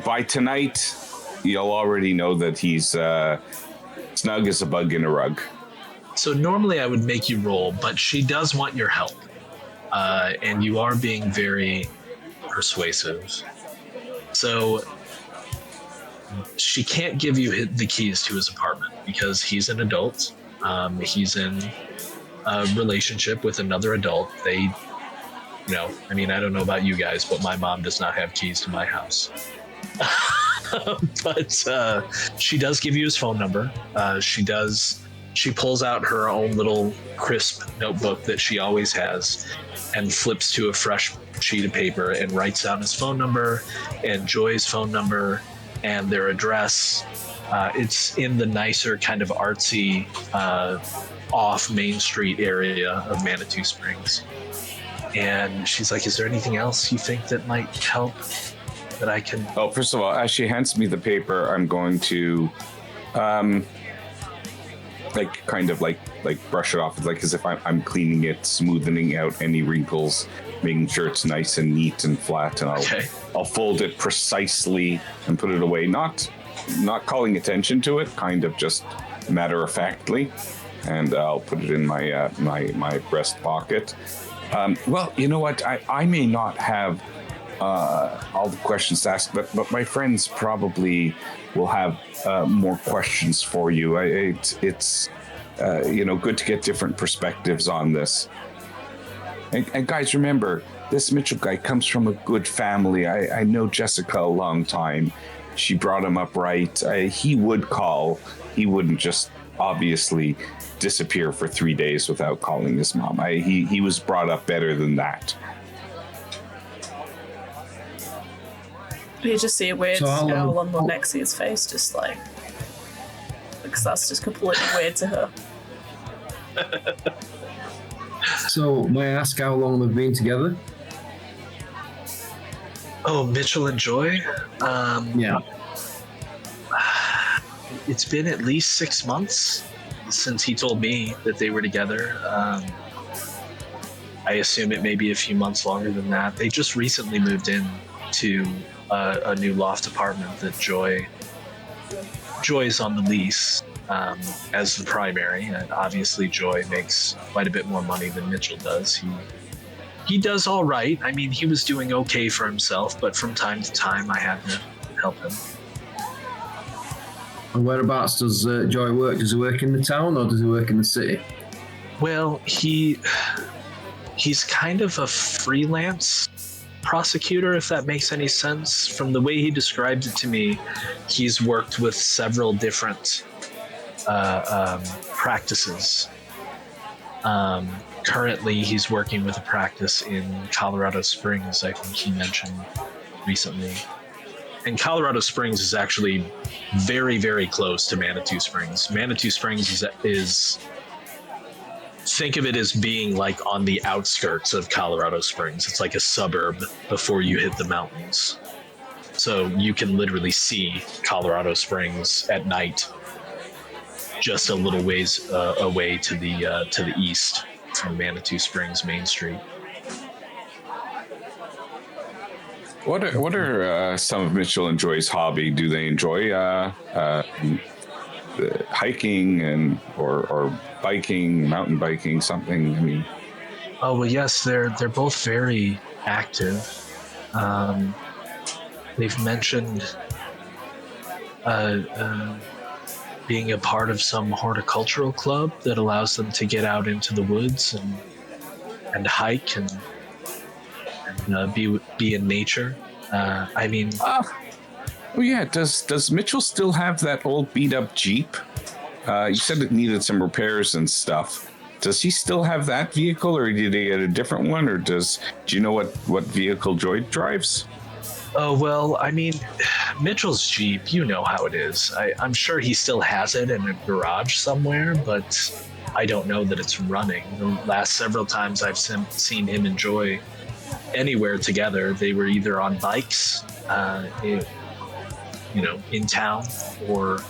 by tonight, you'll already know that he's snug as a bug in a rug.
So normally I would make you roll, but she does want your help. And you are being very persuasive. So she can't give you the keys to his apartment because he's an adult. He's in a relationship with another adult. They, you know, I mean, I don't know about you guys, but my mom does not have keys to my house. But she does give you his phone number. She pulls out her own little crisp notebook that she always has and flips to a fresh sheet of paper and writes down his phone number and Joy's phone number and their address. It's in the nicer kind of artsy off Main Street area of Manitou Springs. And she's like, is there anything else you think that might help that I can...
Oh, first of all, as she hands me the paper, I'm going to kind of brush it off, like as if I'm cleaning it, smoothing out any wrinkles, making sure it's nice and neat and flat, and I'll fold it precisely and put it away, not calling attention to it, kind of just matter-of-factly, and I'll put it in my my breast pocket. Well, you know what? I may not have all the questions to ask, but my friends probably will have more questions for you. It's good to get different perspectives on this. And guys, remember, this Mitchell guy comes from a good family. I know Jessica a long time. She brought him up right. He would call. He wouldn't just obviously disappear for 3 days without calling his mom. He was brought up better than that.
You just see a weird
So
scowl on Lexia's face, just like, because that's just completely weird to her.
So, may I ask how long they've been together?
Oh, Mitchell and Joy?
Yeah.
It's been at least 6 months since he told me that they were together. I assume it may be a few months longer than that. They just recently moved in to a new loft apartment that Joy's on the lease as the primary, and obviously Joy makes quite a bit more money than Mitchell does. He does all right. I mean, he was doing okay for himself, but from time to time I had to help him.
And whereabouts does Joy work? Does he work in the town or does he work in the city?
Well, he's kind of a freelance prosecutor, if that makes any sense. From the way he described it to me, he's worked with several different practices. Currently, he's working with a practice in Colorado Springs, I think he mentioned recently. And Colorado Springs is actually very, very close to Manitou Springs. Manitou Springs is think of it as being like on the outskirts of Colorado Springs. It's like a suburb before you hit the mountains. So you can literally see Colorado Springs at night, just a little ways away to the east from Manitou Springs Main Street.
What are some of Mitchell and Joy's hobby? Do they enjoy hiking and or biking, mountain biking, something? I mean,
oh well, yes, they're both very active. They've mentioned being a part of some horticultural club that allows them to get out into the woods and hike and be in nature. I mean,
oh yeah. Does Mitchell still have that old beat up Jeep? You said it needed some repairs and stuff. Does he still have that vehicle, or did he get a different one, or do you know what vehicle Joy drives?
Oh, well, I mean, Mitchell's Jeep, you know how it is. I'm sure he still has it in a garage somewhere, but I don't know that it's running. The last several times I've seen him and Joy anywhere together, they were either on bikes, in town, or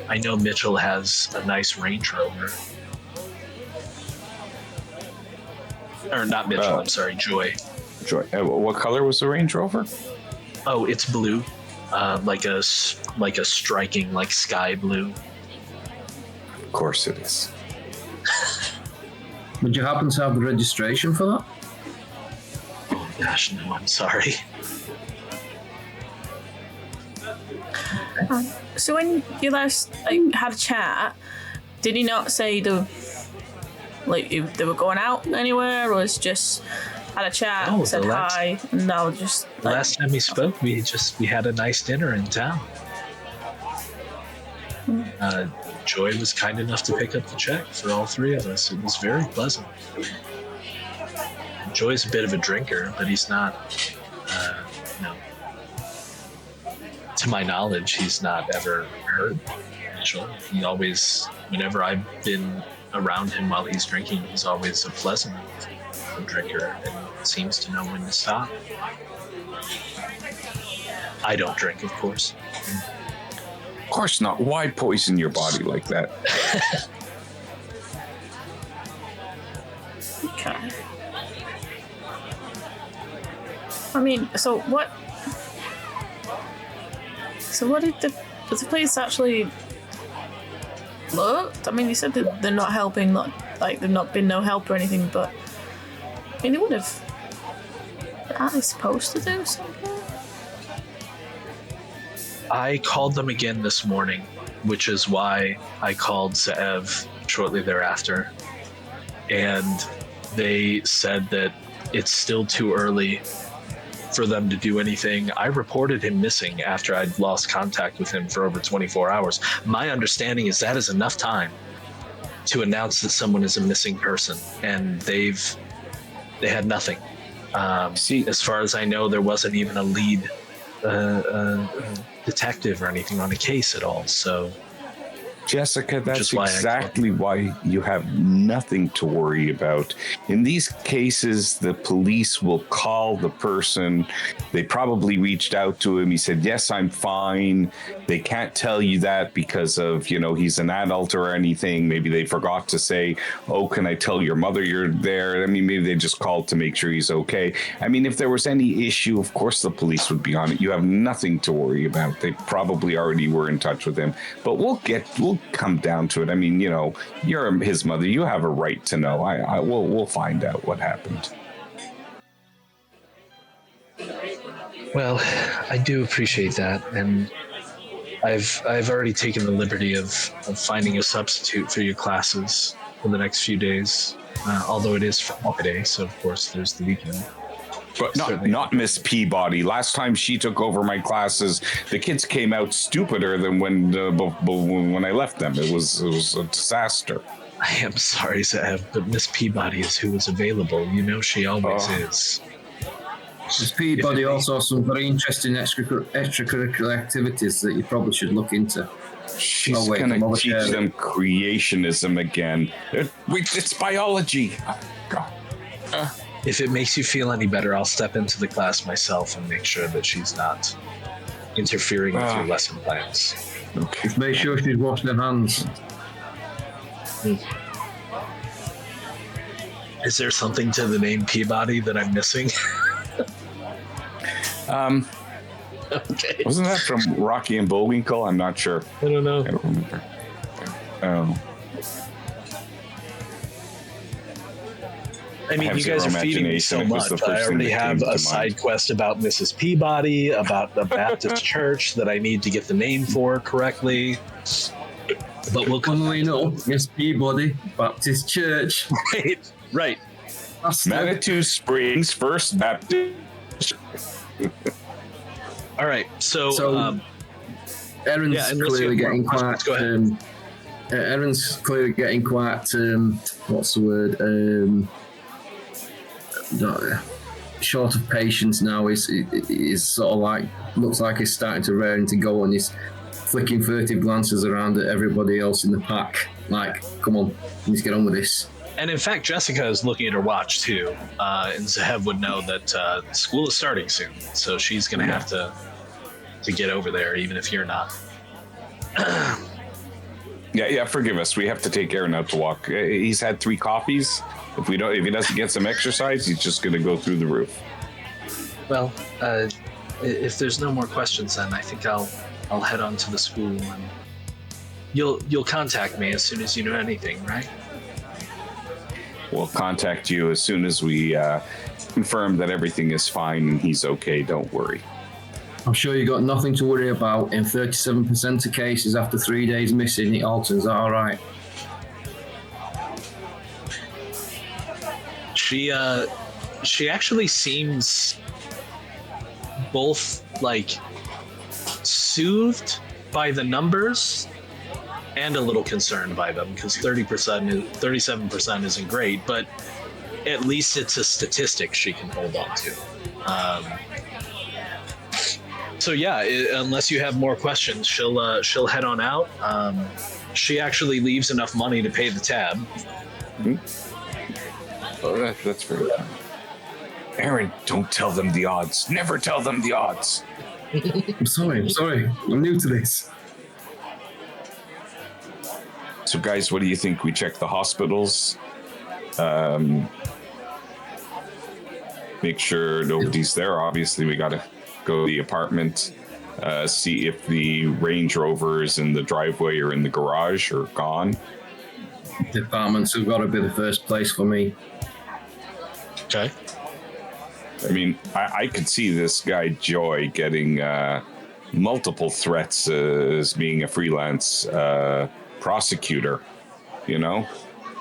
I know Mitchell has a nice Range Rover. Or not Mitchell, I'm sorry, Joy.
Joy. What color was the Range Rover?
Oh, it's blue, like a striking, like sky blue.
Of course it is.
Would you happen to have the registration for that?
Oh gosh, no, I'm sorry.
So when you last had a chat, did he not say if they were going out anywhere, or was just had a chat, said hi, and now just
the last time we spoke, we had a nice dinner in town. Joy was kind enough to pick up the check for all three of us. It was very pleasant. Joy's a bit of a drinker, but he's not. To my knowledge, he's not ever hurt Mitchell. He always, whenever I've been around him while he's drinking, he's always a pleasant drinker and seems to know when to stop. I don't drink, of course.
Of course not. Why poison your body like that?
Okay. I mean, so what did the police actually looked. I mean, you said that they're not helping, not like they've not been no help or anything, but I mean, they would have. Aren't they supposed to do something?
I called them again this morning, which is why I called Zeev shortly thereafter. And they said that it's still too early for them to do anything. I reported him missing after I'd lost contact with him for over 24 hours. My understanding is that is enough time to announce that someone is a missing person, and they had nothing. As far as I know, there wasn't even a lead detective or anything on the case at all. So,
Jessica, that's exactly why you have nothing to worry about. In these cases, the police will call the person. They probably reached out to him. He said, yes, I'm fine. They can't tell you that because of, you know, he's an adult or anything. Maybe they forgot to say, oh, can I tell your mother you're there? I mean, maybe they just called to make sure he's okay. I mean, if there was any issue, of course the police would be on it. You have nothing to worry about. They probably already were in touch with him. But we'll come down to it. I mean, you know, you're his mother. You have a right to know. We'll find out what happened.
Well, I do appreciate that, and I've already taken the liberty of finding a substitute for your classes for the next few days. Although it is Friday, so of course there's the weekend.
But not Miss Peabody. Last time she took over my classes, the kids came out stupider than when I left them. It was a disaster.
I am sorry, Zev, but Miss Peabody is who is available. You know she always is.
Miss Peabody also has some very interesting extracurricular activities that you probably should look into.
She's going to teach them creationism again. It's biology. Oh, God.
If it makes you feel any better, I'll step into the class myself and make sure that she's not interfering with your lesson plans.
Okay.
Just make sure she's washing her hands.
Is there something to the name Peabody that I'm missing? Okay.
Wasn't that from Rocky and Bullwinkle? I'm not sure.
I don't know.
I don't remember. Oh.
I mean, you guys are feeding me so much. I already have a side quest about Mrs. Peabody, about the Baptist church that I need to get the name for correctly. But we'll come.
We know Miss Peabody, Baptist Church.
Right.
Manitou Springs First Baptist.
All right. So
Erin's clearly getting quite. Erin's clearly getting quite. What's the word? Short of patience now. Is sort of like looks like he's starting to rear to go, and he's flicking furtive glances around at everybody else in the pack. Like, come on, let's get on with this.
And in fact, Jessica is looking at her watch too, and Zeev would know that school is starting soon, so she's going to have to get over there, even if you're not.
Yeah. Forgive us. We have to take Aaron out to walk. He's had 3 coffees. If he doesn't get some exercise, he's just going to go through the roof.
Well, if there's no more questions, then I think I'll head on to the school, and you'll contact me as soon as you know anything, right?
We'll contact you as soon as we confirm that everything is fine and he's okay. Don't worry.
I'm sure you got nothing to worry about. In 37% of cases, after 3 days missing, it all turns out all right.
She actually seems both like soothed by the numbers and a little concerned by them, because 37% isn't great, but at least it's a statistic she can hold on to. So yeah, unless you have more questions, she'll head on out. She actually leaves enough money to pay the tab.
Mm-hmm. Oh, that's very good. Aaron, don't tell them the odds. Never tell them the odds.
I'm sorry. I'm new to this.
So, guys, what do you think? We check the hospitals, make sure nobody's there. Obviously, we got to go to the apartment. see if the Range Rovers in the driveway or in the garage are gone.
The apartments have got to be the first place for me.
Okay.
I mean, I could see this guy Joy getting multiple threats as being a freelance prosecutor. You know,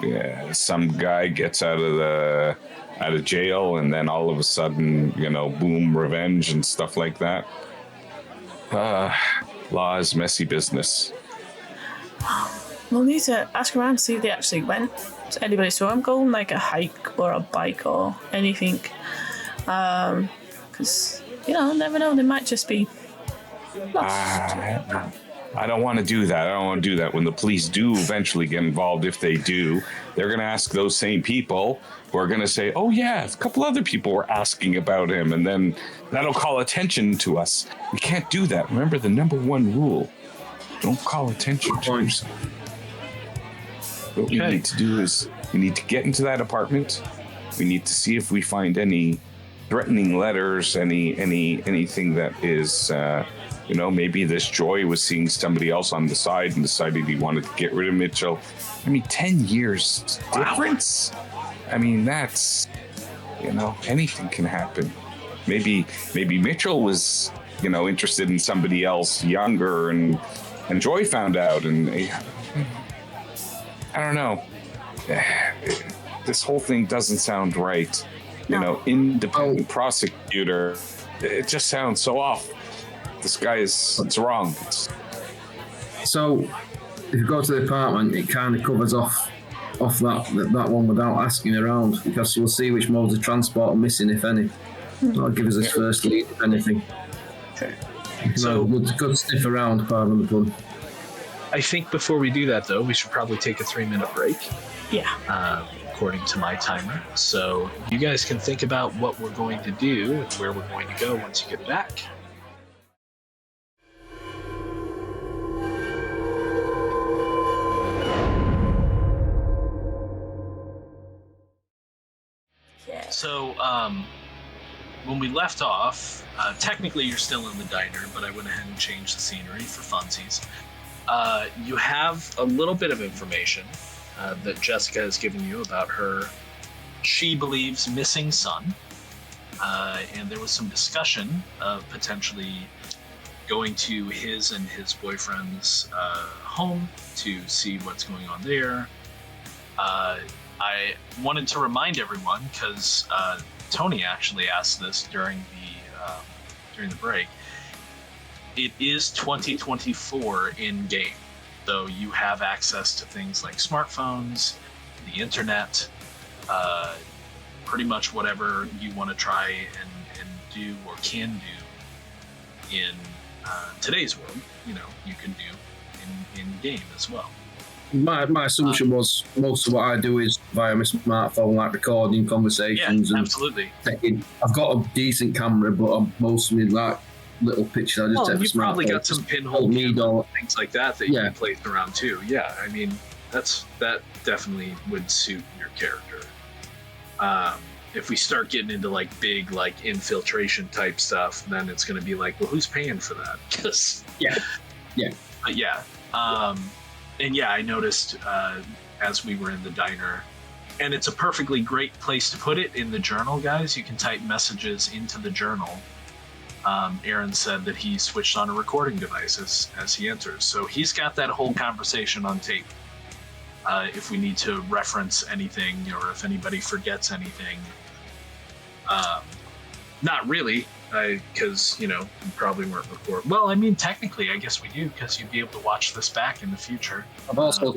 yeah, some guy gets out of jail, and then all of a sudden, you know, boom, revenge and stuff like that. Law is messy business.
We'll need to ask around to see if they actually went to anybody. So I'm going like a hike or a bike or anything. Because, you know, never know, they might just be lost.
I don't want to do that. I don't want to do that. When the police do eventually get involved, if they do, they're going to ask those same people who are going to say, oh, yeah, a couple other people were asking about him. And then that'll call attention to us. We can't do that. Remember the number one rule. Don't call attention to yourself. What we need to do is we need to get into that apartment. We need to see if we find any threatening letters, anything that is, you know, maybe this Joy was seeing somebody else on the side and decided he wanted to get rid of Mitchell. I mean, 10 years difference? I mean, that's, you know, anything can happen. Maybe Mitchell was, you know, interested in somebody else younger and Joy found out, and I don't know. This whole thing doesn't sound right. You know, independent prosecutor. It just sounds so off. This guy it's wrong.
So, if you go to the apartment, it kind of covers off that one without asking around, because you'll see which modes of transport are missing, if any. That'll give us his first lead, if anything.
Okay.
So good sniff around, pardon the pun.
I think before we do that, though, we should probably take a 3-minute break.
Yeah.
According to my timer. So you guys can think about what we're going to do and where we're going to go once you get back.
Yeah.
So when we left off, technically you're still in the diner, but I went ahead and changed the scenery for funsies. You have a little bit of information that Jessica has given you about her, she believes, missing son. And there was some discussion of potentially going to his and his boyfriend's home to see what's going on there. I wanted to remind everyone, because Tony actually asked this during the break. It is 2024 in game, so you have access to things like smartphones, the internet, pretty much whatever you want to try and do or can do in today's world. You know, you can do in game as well.
My assumption was most of what I do is via my smartphone, like recording conversations.
Yeah,
and
absolutely.
I've got a decent camera, but I'm mostly like little pictures. I just take
you probably got some pinhole cameras, things like that you can place around too. Yeah, I mean that definitely would suit your character. If we start getting into like big like infiltration type stuff, then it's going to be like, well, who's paying for that? Because but yeah. And yeah, I noticed as we were in the diner, and it's a perfectly great place to put it in the journal, guys. You can type messages into the journal. Aaron said that he switched on a recording device as he enters. So he's got that whole conversation on tape. If we need to reference anything or if anybody forgets anything. Not really, because, you know, you probably weren't recording. Well, I mean, technically, I guess we do, because you'd be able to watch this back in the future.
I've also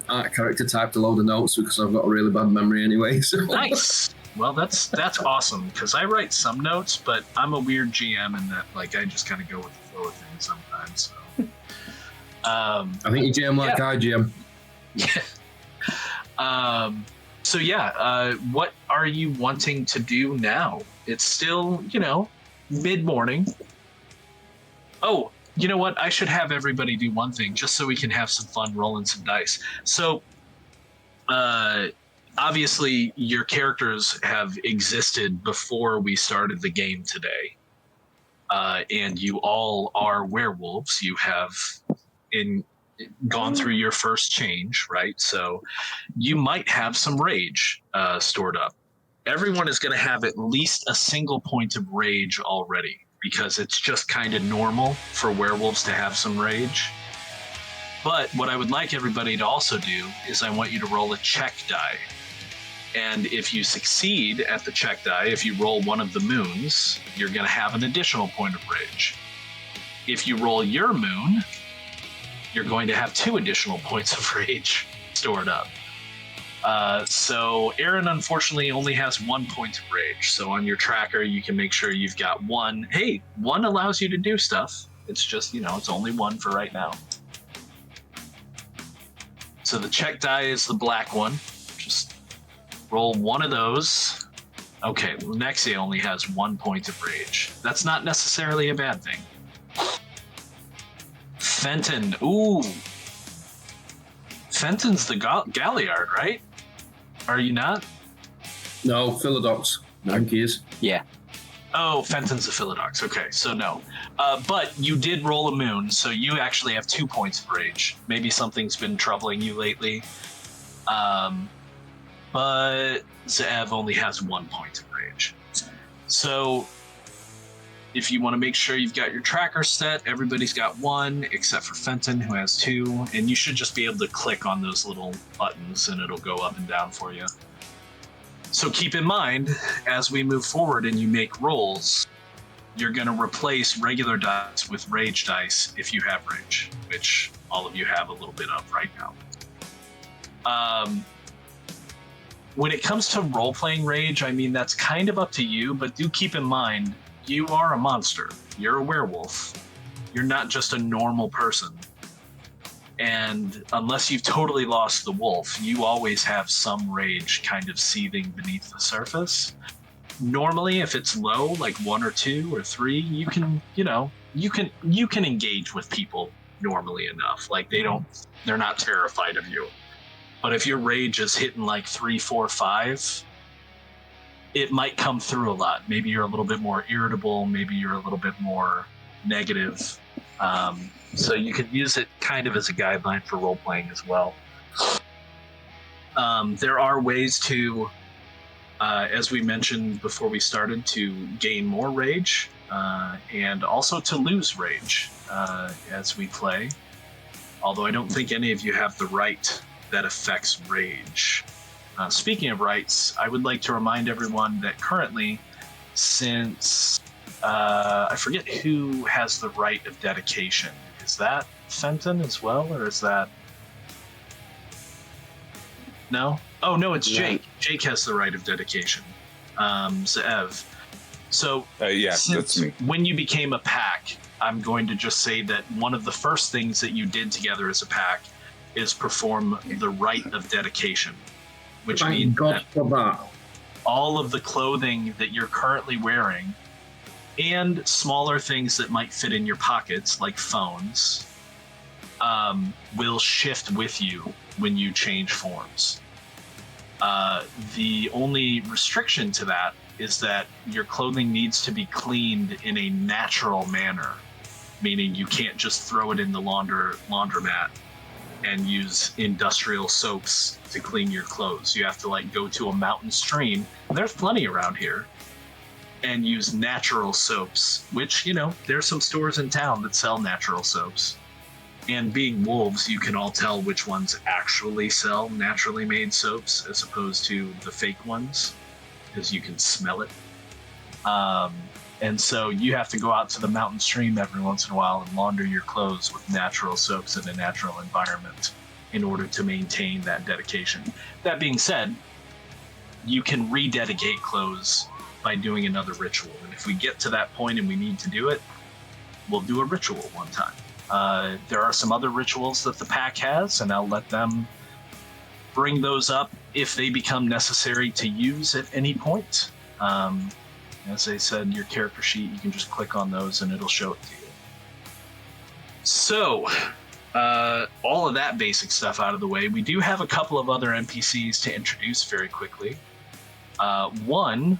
art character typed a load of notes because I've got a really bad memory anyway. So.
Nice. Well, that's awesome, because I write some notes, but I'm a weird GM in that, like, I just kind of go with the flow of things sometimes. So,
I think you GM like I GM.
Yeah. So yeah, what are you wanting to do now? It's still, you know, mid-morning. Oh, you know what? I should have everybody do one thing just so we can have some fun rolling some dice. So, obviously, your characters have existed before we started the game today. and you all are werewolves. You have gone through your first change, right? So you might have some rage stored up. Everyone is going to have at least a single point of rage already, because it's just kind of normal for werewolves to have some rage. But what I would like everybody to also do is I want you to roll a check die. And if you succeed at the check die, if you roll one of the moons, you're going to have an additional point of rage. If you roll your moon, you're going to have 2 additional points of rage stored up. So Aaron, unfortunately, only has 1 point of rage. So on your tracker, you can make sure you've got 1. Hey, 1 allows you to do stuff. It's just, it's only 1 for right now. So the check die is the black one. Just roll 1 of those. Okay, Nexia only has 1 point of rage. That's not necessarily a bad thing. Fenton, ooh. Fenton's the Galliard, right? Are you not?
No, Philodox. I think he is.
Yeah.
Oh, Fenton's the Philodox. Okay, so no. But you did roll a moon, so you actually have 2 points of rage. Maybe something's been troubling you lately. But Zev only has 1 point of rage. So if you want to make sure you've got your tracker set, everybody's got 1 except for Fenton, who has 2, and you should just be able to click on those little buttons and it'll go up and down for you. So keep in mind, as we move forward and you make rolls, you're going to replace regular dice with rage dice if you have rage, which all of you have a little bit of right now. When it comes to role-playing rage, I mean, that's kind of up to you, but do keep in mind, you are a monster. You're a werewolf. You're not just a normal person. And unless you've totally lost the wolf, you always have some rage kind of seething beneath the surface. Normally, if it's low, like 1 or 2 or 3, you can engage with people normally enough. Like they're not terrified of you. But if your rage is hitting like 3, 4, 5, it might come through a lot. Maybe you're a little bit more irritable. Maybe you're a little bit more negative. So you can use it kind of as a guideline for role playing as well. There are ways to, as we mentioned before we started, to gain more rage and also to lose rage as we play. Although I don't think any of you have the right that affects rage. Speaking of rights, I would like to remind everyone that currently, since I forget who has the right of dedication. Is that Fenton as well, or is that... No? Oh, no, it's Jake. Jake has the right of dedication. Zev. So,
that's me.
When you became a pack, I'm going to just say that one of the first things that you did together as a pack is perform the rite of dedication, which means that all of the clothing that you're currently wearing and smaller things that might fit in your pockets, like phones, will shift with you when you change forms. The only restriction to that is that your clothing needs to be cleaned in a natural manner, meaning you can't just throw it in the laundromat and use industrial soaps to clean your clothes. You have to go to a mountain stream, and there's plenty around here, and use natural soaps, which, there's some stores in town that sell natural soaps. And being wolves, you can all tell which ones actually sell naturally made soaps as opposed to the fake ones, because you can smell it. And so you have to go out to the mountain stream every once in a while and launder your clothes with natural soaps in a natural environment in order to maintain that dedication. That being said, you can rededicate clothes by doing another ritual. And if we get to that point and we need to do it, we'll do a ritual one time. There are some other rituals that the pack has, and I'll let them bring those up if they become necessary to use at any point. As I said, your character sheet, you can just click on those and it'll show it to you. So, all of that basic stuff out of the way, we do have a couple of other NPCs to introduce very quickly. One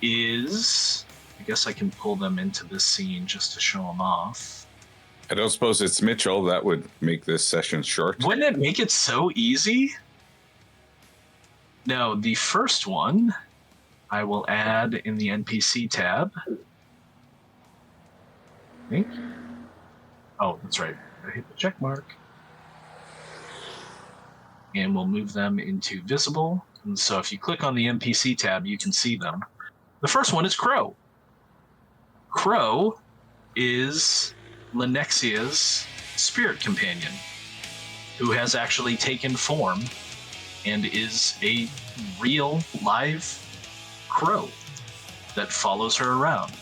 is I guess I can pull them into this scene just to show them off.
I don't suppose it's Mitchell. That would make this session short.
Wouldn't it make it so easy? No, the first one I will add in the NPC tab. I think. Oh, that's right. I hit the check mark. And we'll move them into visible. And so if you click on the NPC tab, you can see them. The first one is Crow. Crow is Linexia's spirit companion, who has actually taken form and is a real live crow that follows her around.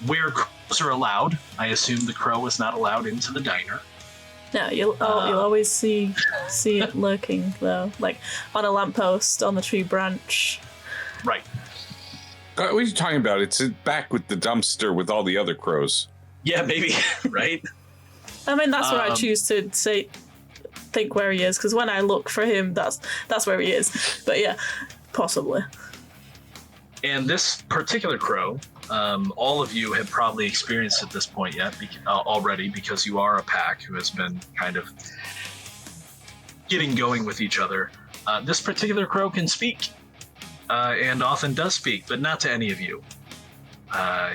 Where crows are allowed, I assume the crow is not allowed into the diner.
No, you'll always see it lurking though, like on a lamppost, on the tree branch.
Right.
What are you talking about? It's back with the dumpster with all the other crows.
Yeah, maybe. Right.
I mean, that's where I choose to think where he is, because when I look for him, that's where he is. But yeah, possibly.
And this particular crow, all of you have probably experienced at this point yet already, because you are a pack who has been kind of getting going with each other. This particular crow can speak, and often does speak, but not to any of you.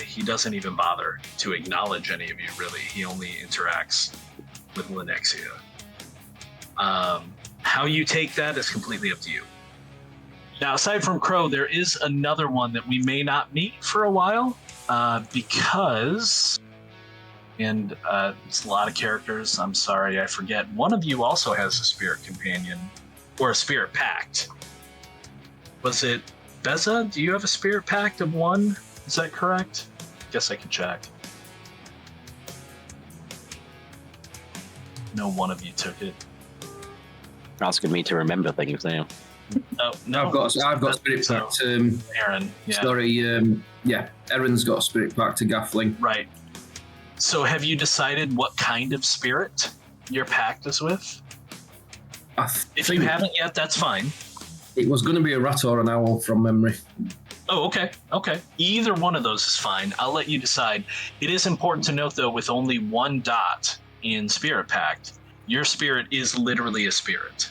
He doesn't even bother to acknowledge any of you, really. He only interacts with Linexia. How you take that is completely up to you. Now, aside from Crow, there is another one that we may not meet for a while, because, and it's a lot of characters, I'm sorry, I forget. One of you also has a spirit companion, or a spirit pact. Was it Beza? Do you have a spirit pact of one? Is that correct? Guess I can check. No, one of you took it.
Asking me to remember things now.
No,
I've got spirit pact.
Aaron. Yeah.
Sorry, Aaron's got a spirit pact to Gaffling.
Right. So have you decided what kind of spirit your pact is with? If you haven't yet, that's fine.
It was going to be a rat or an owl from memory.
Oh, okay. Either one of those is fine. I'll let you decide. It is important to note, though, with only one dot in Spirit Pact, your spirit is literally a spirit.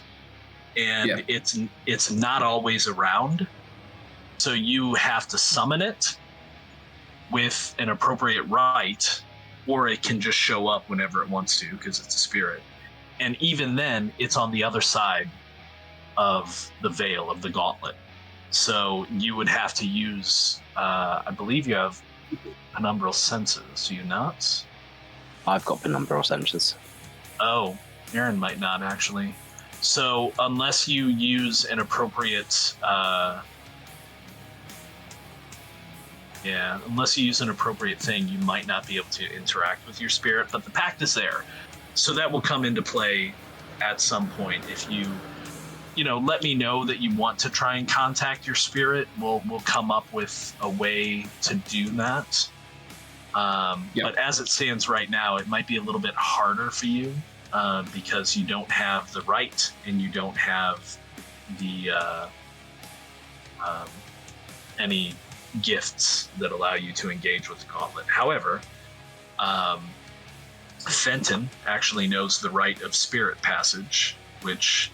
And it's not always around. So you have to summon it with an appropriate rite, or it can just show up whenever it wants to, because it's a spirit. And even then, it's on the other side of the veil of the gauntlet. So you would have to use, I believe you have penumbral senses, do you not?
I've got penumbral senses.
Oh, Aaron might not actually. So unless you use an appropriate, unless you use an appropriate thing, you might not be able to interact with your spirit, but the pact is there. So that will come into play at some point. If you let me know that you want to try and contact your spirit, we'll come up with a way to do that. But as it stands right now, it might be a little bit harder for you because you don't have the right and you don't have the any gifts that allow you to engage with the gauntlet. However, Fenton actually knows the rite of spirit passage, which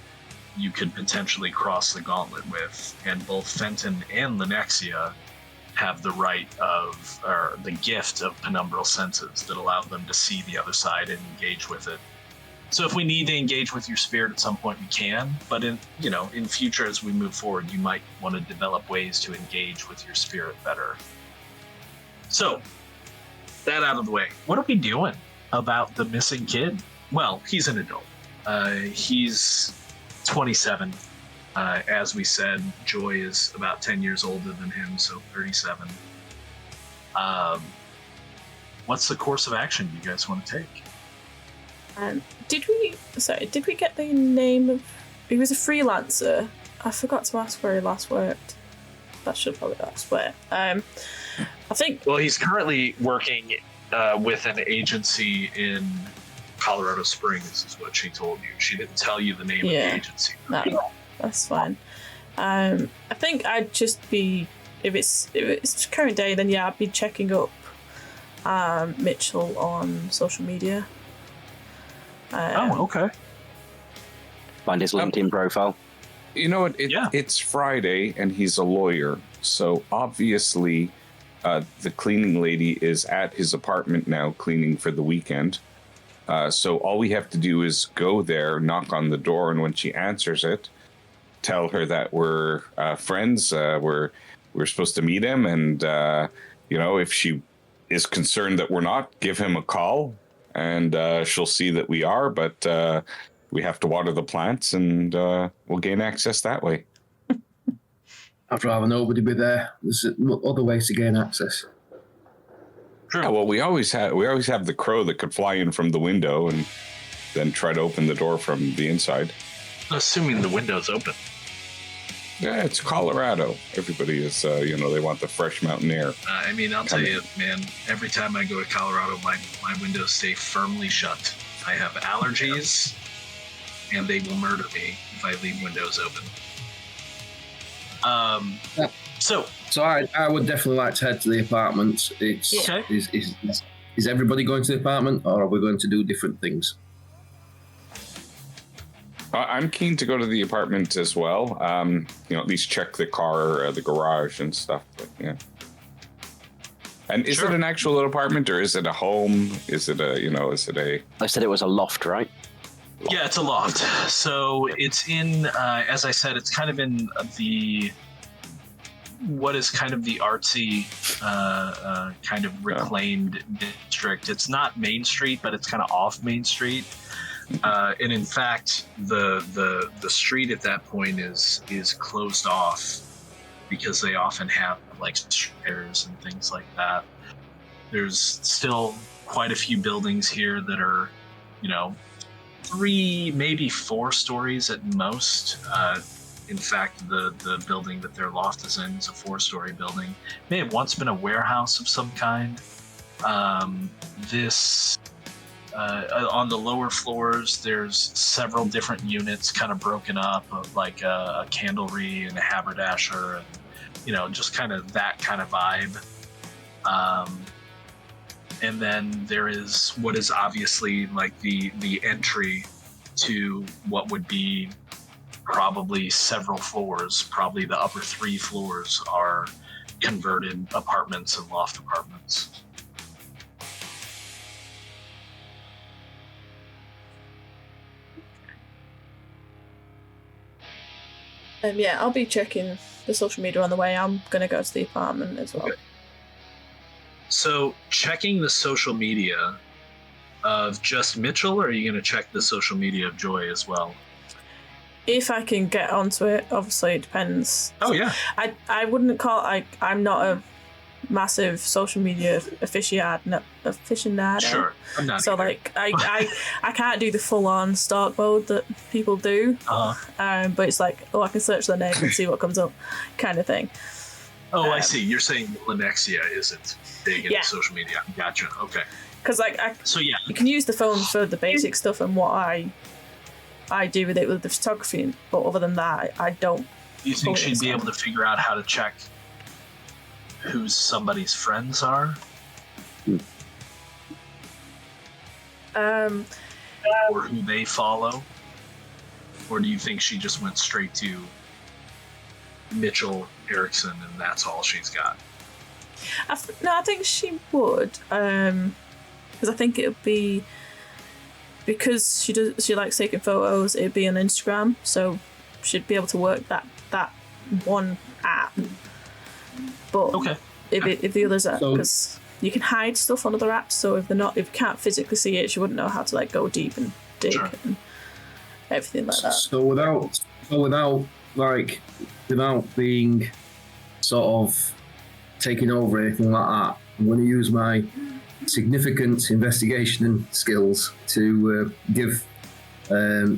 you could potentially cross the gauntlet with, and both Fenton and Linexia have the right of, or the gift of penumbral senses that allow them to see the other side and engage with it. So if we need to engage with your spirit at some point, we can, but in future as we move forward, you might want to develop ways to engage with your spirit better. So, that out of the way, what are we doing about the missing kid? Well, he's an adult. He's 27. As we said, Joy is about 10 years older than him, so 37. What's the course of action you guys want to take?
Did we get the name of... He was a freelancer. I forgot to ask where he last worked. That should probably ask where. I think...
Well, he's currently working with an agency in Colorado Springs, is what she told you. She didn't tell you the name of the agency.
No, that's fine. I think I'd just be if it's current day, then yeah, I'd be checking up Mitchell on social media.
Okay.
Find his LinkedIn profile.
You know what? It's Friday, and he's a lawyer, so obviously, the cleaning lady is at his apartment now, cleaning for the weekend. So all we have to do is go there, knock on the door, and when she answers it, tell her that we're friends. We're supposed to meet him, and if she is concerned that we're not, give him a call, and she'll see that we are. But we have to water the plants, and we'll gain access that way.
I'd rather nobody be there. There's other ways to gain access.
True.
Yeah, well, we always have the crow that could fly in from the window and then try to open the door from the inside.
Assuming the window's open.
Yeah, it's Colorado. Everybody is, they want the fresh mountain air.
I'll tell you, man, every time I go to Colorado, my windows stay firmly shut. I have allergies, and they will murder me if I leave windows open. So
I would definitely like to head to the apartment. It's
okay.
Is everybody going to the apartment, or are we going to do different things?
I'm keen to go to the apartment as well. At least check the car, the garage, and stuff. But, yeah. And is it an actual apartment, or is it a home? Is it a?
I said it was a loft, right?
Yeah, it's a loft. So it's in, as I said, it's kind of in what is kind of the artsy, kind of reclaimed district. It's not Main Street, but it's kind of off Main Street. And in fact, the street at that point is closed off because they often have like stairs and things like that. There's still quite a few buildings here that are, 3, maybe 4 stories at most. In fact, the building that their loft is in is a 4-story building. It may have once been a warehouse of some kind. On the lower floors, there's several different units kind of broken up of like a candlery and a haberdasher and, just kind of that kind of vibe. And then there is what is obviously like the entry to what would be probably several floors. Probably the upper 3 floors are converted apartments and loft apartments.
I'll be checking the social media on the way. I'm going to go to the apartment as well.
Okay. So, checking the social media of just Mitchell, or are you going to check the social media of Joy as well?
If I can get onto it, obviously it depends.
Oh, yeah.
I wouldn't call... I'm not a massive social media aficionado.
Sure. I'm not
so,
either.
I can't do the full-on stalk mode that people do.
Uh-huh.
But it's like, I can search their name and see what comes up kind of thing.
Oh, I see. You're saying Lenexia isn't big into social media. Gotcha. Okay.
Because you can use the phone for the basic stuff and what I do with it with the photography, but other than that, I don't.
Do you think she'd be able to figure out how to check who somebody's friends are? Or who they follow? Or do you think she just went straight to Mitchell Erickson and that's all she's got?
I think she would, because I think it would be, because she likes taking photos, it'd be on Instagram, so she'd be able to work that one app. But if the others are, because you can hide stuff on other apps, so if you can't physically see it, she wouldn't know how to go deep and dig and everything like that.
So without being sort of taking over anything like that, I'm going to use my significant investigation skills to give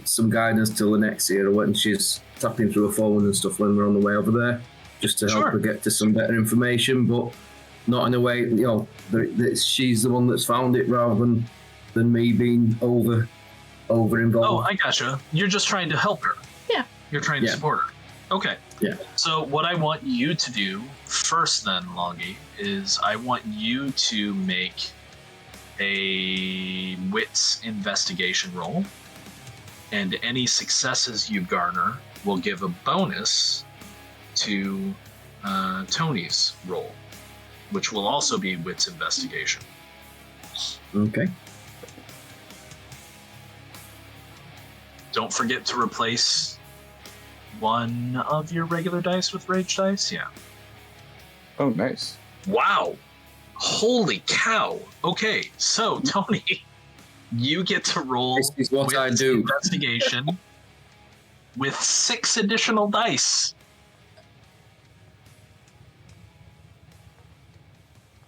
some guidance to Lenexia when she's tapping through her phone and stuff when we're on the way over there, just to help her get to some better information, but not in a way, that she's the one that's found it rather than me being over involved.
Oh, I gotcha. You're just trying to help her.
Yeah.
You're trying to support her. Okay.
Yeah.
So what I want you to do first then, Longy, is I want you to make a wits investigation roll. And any successes you garner will give a bonus to Tony's roll, which will also be wits investigation.
Okay.
Don't forget to replace one of your regular dice with rage dice. Yeah.
Oh, nice.
Wow. Holy cow. Okay, so Tony, you get to roll
This is what I
wits
do.
investigation with 6 additional dice.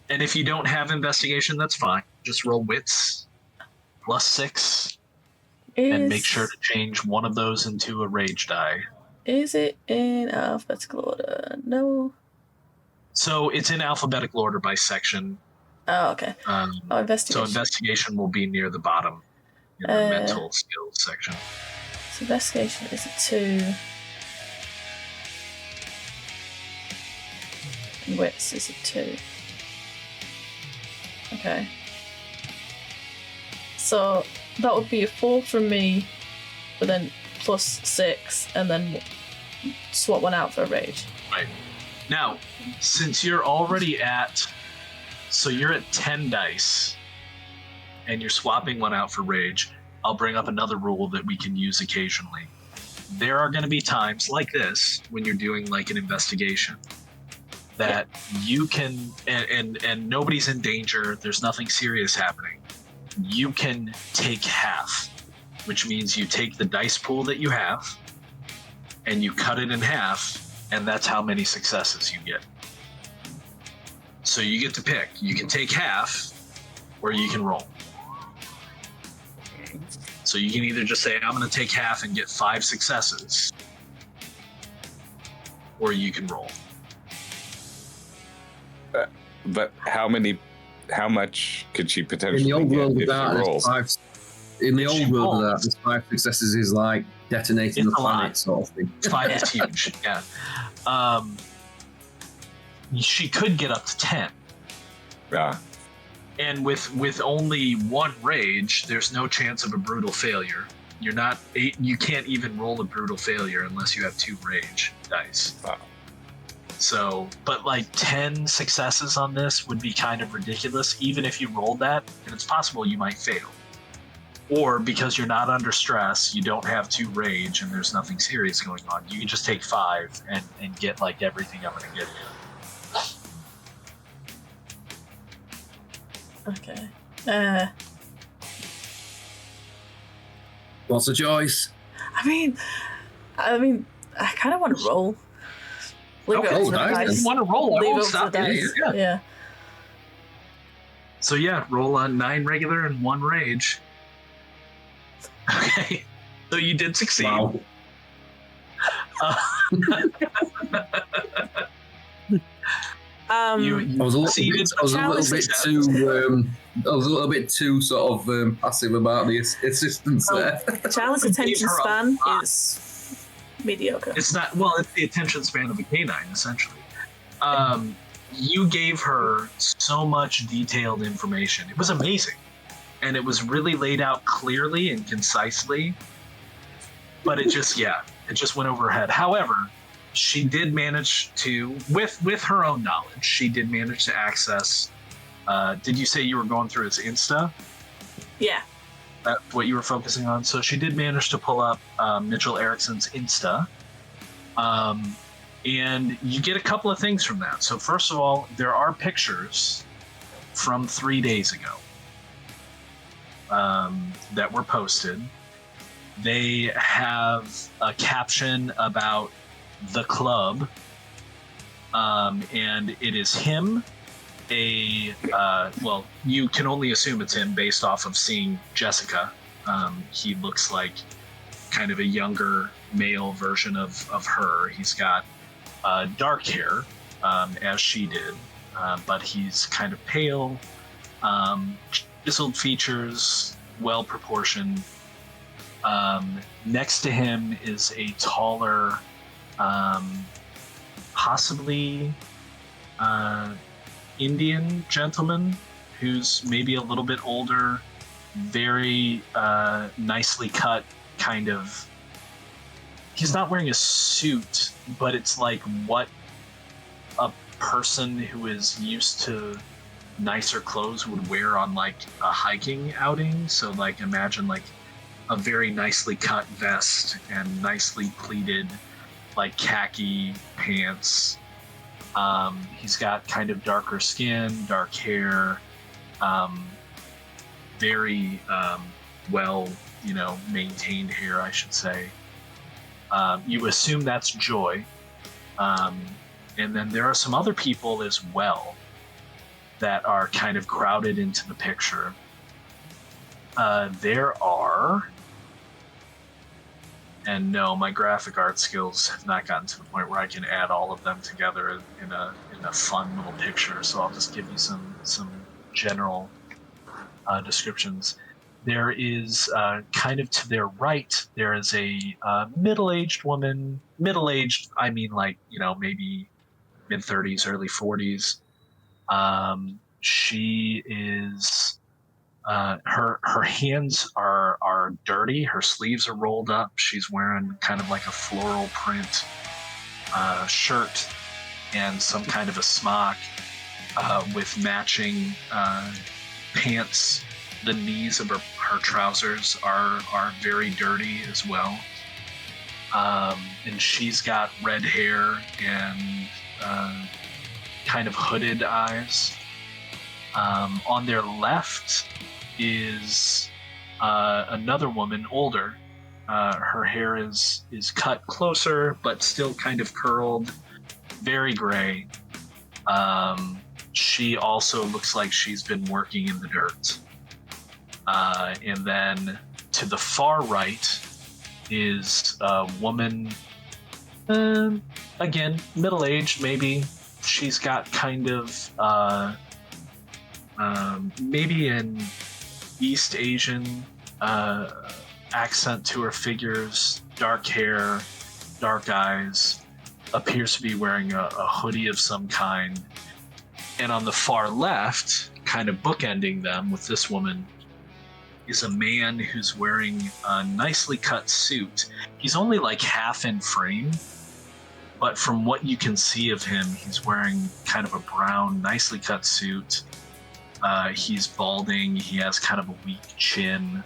And if you don't have investigation, that's fine. Just roll wits plus 6 and make sure to change one of those into a rage die.
Is it in alphabetical order? No.
So it's in alphabetical order by section.
Oh, okay. Investigation.
So investigation will be near the bottom in the mental skills section.
So investigation is a 2. And wits is a 2. Okay. So that would be a 4 from me, but then plus 6, and then swap one out for a rage.
Right. Now, since you're already so you're at 10 dice, and you're swapping one out for rage, I'll bring up another rule that we can use occasionally. There are going to be times like this, when you're doing like an investigation, that you can, and nobody's in danger, there's nothing serious happening. You can take half, which means you take the dice pool that you have, and you cut it in half, and that's how many successes you get. So you get to pick. You can take half, or you can roll. So you can either just say, I'm going to take half and get 5 successes, or you can roll.
But how much could she
In
potentially
the old
get
world
if
of that,
she rolls?
There's 5 successes is like detonating
It's
the
a lot.
planet sort of thing.
5 is huge, yeah. She could get up to 10.
Yeah.
And with only 1 rage, there's no chance of a brutal failure. You can't even roll a brutal failure unless you have 2 rage dice.
Wow.
So, but like 10 successes on this would be kind of ridiculous, even if you rolled that, and it's possible you might fail. Or because you're not under stress, you don't have 2 rage and there's nothing serious going on, you can just take 5 and get like everything I'm gonna give you.
Okay.
What's the choice?
I mean, I kind of want to roll. Leave it
Okay,
up to the
nice.
dice.
You want to roll? I
Leave
won't
it up
stop
to the
you.
dice.
Yeah.
Yeah.
So yeah, roll on 9 regular and 1 rage. Okay, so you did succeed.
Wow.
You
I was a
succeeded.
little bit too sort of passive about the assistance there.
Charlie's attention
her a
span
lot.
is mediocre.
It's not, well, it's the attention span of a canine, essentially. You gave her so much detailed information. It was amazing. And it was really laid out clearly and concisely. But it just went over her head. However, she did manage to, with her own knowledge, she did manage to access, did you say you were going through his Insta?
Yeah.
That's what you were focusing on. So she did manage to pull up Mitchell Erickson's Insta. And you get a couple of things from that. So first of all, there are pictures from 3 days ago that were posted. They have a caption about the club, and it is him. Well, you can only assume it's him based off of seeing Jessica. He looks like kind of a younger male version of her. He's got dark hair, as she did, but he's kind of pale, chiseled features, well proportioned. Next to him is a taller possibly Indian gentleman who's maybe a little bit older, very nicely cut, kind of. He's not wearing a suit, but it's like what a person who is used to nicer clothes would wear on like a hiking outing. So like imagine like a very nicely cut vest and nicely pleated like khaki pants. He's got kind of darker skin, dark hair, very well, maintained hair, I should say. You assume that's Joy. And then there are some other people as well that are kind of crowded into the picture. There are, and no, my graphic art skills have not gotten to the point where I can add all of them together in a fun little picture. So I'll just give you some general descriptions. There is kind of to their right, there is a middle-aged woman. Middle-aged, I mean like, maybe mid-30s, early 40s. She is, her hands are dirty. Her sleeves are rolled up. She's wearing kind of like a floral print shirt and some kind of a smock with matching pants. The knees of her trousers are very dirty as well. And she's got red hair and kind of hooded eyes. On their left is another woman, older. Her hair is cut closer, but still kind of curled, very gray. She also looks like she's been working in the dirt. And then to the far right is a woman, again, middle-aged maybe. She's got kind of maybe an East Asian accent to her figures, dark hair, dark eyes, appears to be wearing a hoodie of some kind. And on the far left, kind of bookending them with this woman, is a man who's wearing a nicely cut suit. He's only like half in frame, but from what you can see of him, he's wearing kind of a brown, nicely cut suit. He's balding. He has kind of a weak chin,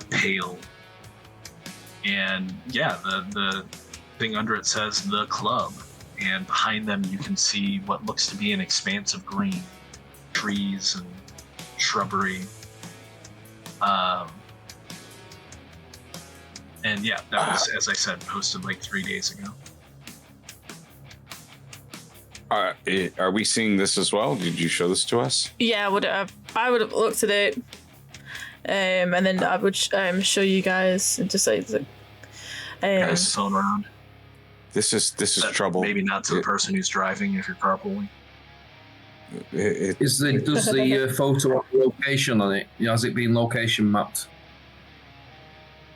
pale. And yeah, the thing under it says The Club. And behind them, you can see what looks to be an expanse of green, trees and shrubbery. And yeah, that was, as I said, posted like 3 days ago.
Are we seeing this as well? Did you show this to us?
Yeah, I would have looked at it, and then I would show you guys and just say,
Guys, phone around.
This is trouble.
Maybe not to the person who's driving if you're carpooling.
Does the photo have location on it? Has it been location mapped?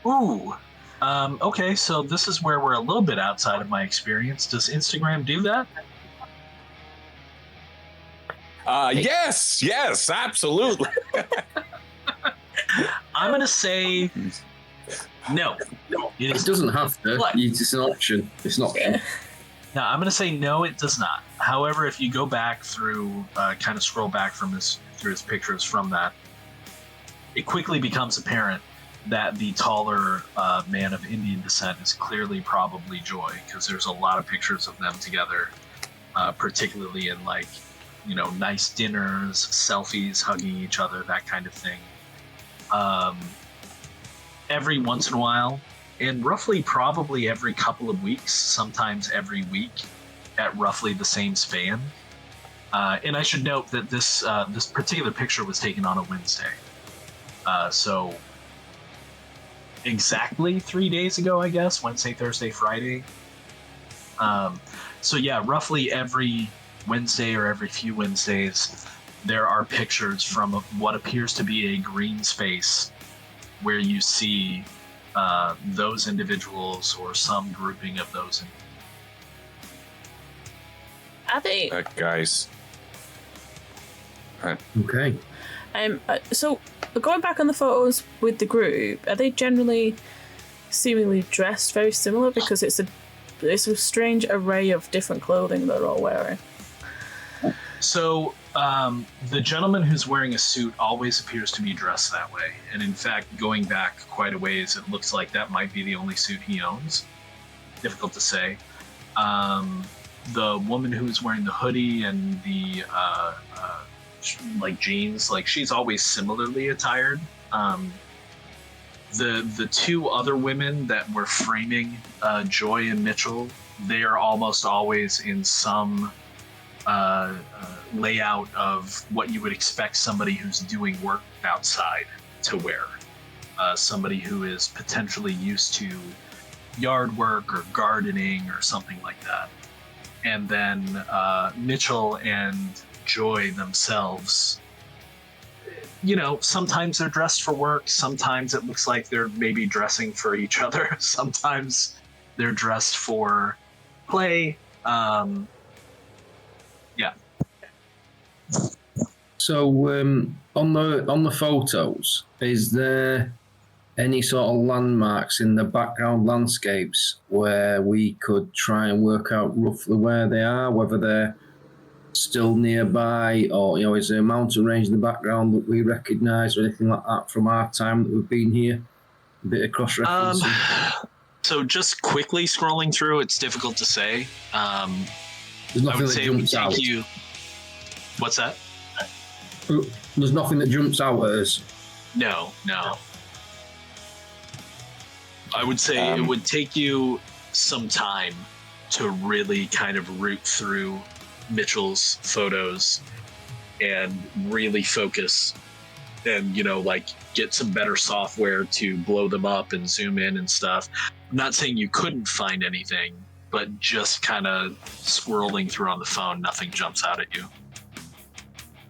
Ooh. Okay, so this is where we're a little bit outside of my experience. Does Instagram do that?
Yes, absolutely.
I'm gonna say no.
It doesn't have to. It's an option. It's an option.
No, I'm gonna say no. It does not. However, if you go back through, kind of scroll back through his pictures from that, it quickly becomes apparent that the taller man of Indian descent is clearly probably Joy, because there's a lot of pictures of them together, particularly in like, nice dinners, selfies, hugging each other, that kind of thing. Every once in a while, and roughly probably every couple of weeks, sometimes every week, at roughly the same span. And I should note that this particular picture was taken on a Wednesday. So exactly 3 days ago, I guess, Wednesday, Thursday, Friday. So yeah, roughly every Wednesday or every few Wednesdays, there are pictures from what appears to be a green space where you see those individuals or some grouping of those individuals.
Are they?
Guys.
Okay.
So going back on the photos with the group, are they generally seemingly dressed very similar? Because it's a strange array of different clothing they're all wearing.
So the gentleman who's wearing a suit always appears to be dressed that way. And in fact, going back quite a ways, it looks like that might be the only suit he owns. Difficult to say. The woman who's wearing the hoodie and the like jeans, like she's always similarly attired. The two other women that were framing Joy and Mitchell, they are almost always in some layout of what you would expect somebody who's doing work outside to wear. Somebody who is potentially used to yard work or gardening or something like that. And then Mitchell and Joy themselves, you know, sometimes they're dressed for work, sometimes it looks like they're maybe dressing for each other, sometimes they're dressed for play. Yeah.
So on the photos, is there any sort of landmarks in the background landscapes where we could try and work out roughly where they are, whether they're still nearby, or, you know, is there a mountain range in the background that we recognise or anything like that from our time that we've been here? A bit of cross-referencing.
So just quickly scrolling through, it's difficult to say.
There's nothing
I would
that
say it would
jumps
take
out.
you. What's that?
There's nothing that jumps out at us.
No. I would say it would take you some time to really kind of root through Mitchell's photos and really focus and, you know, like get some better software to blow them up and zoom in and stuff. I'm not saying you couldn't find anything, but just kind of scrolling through on the phone, nothing jumps out at you.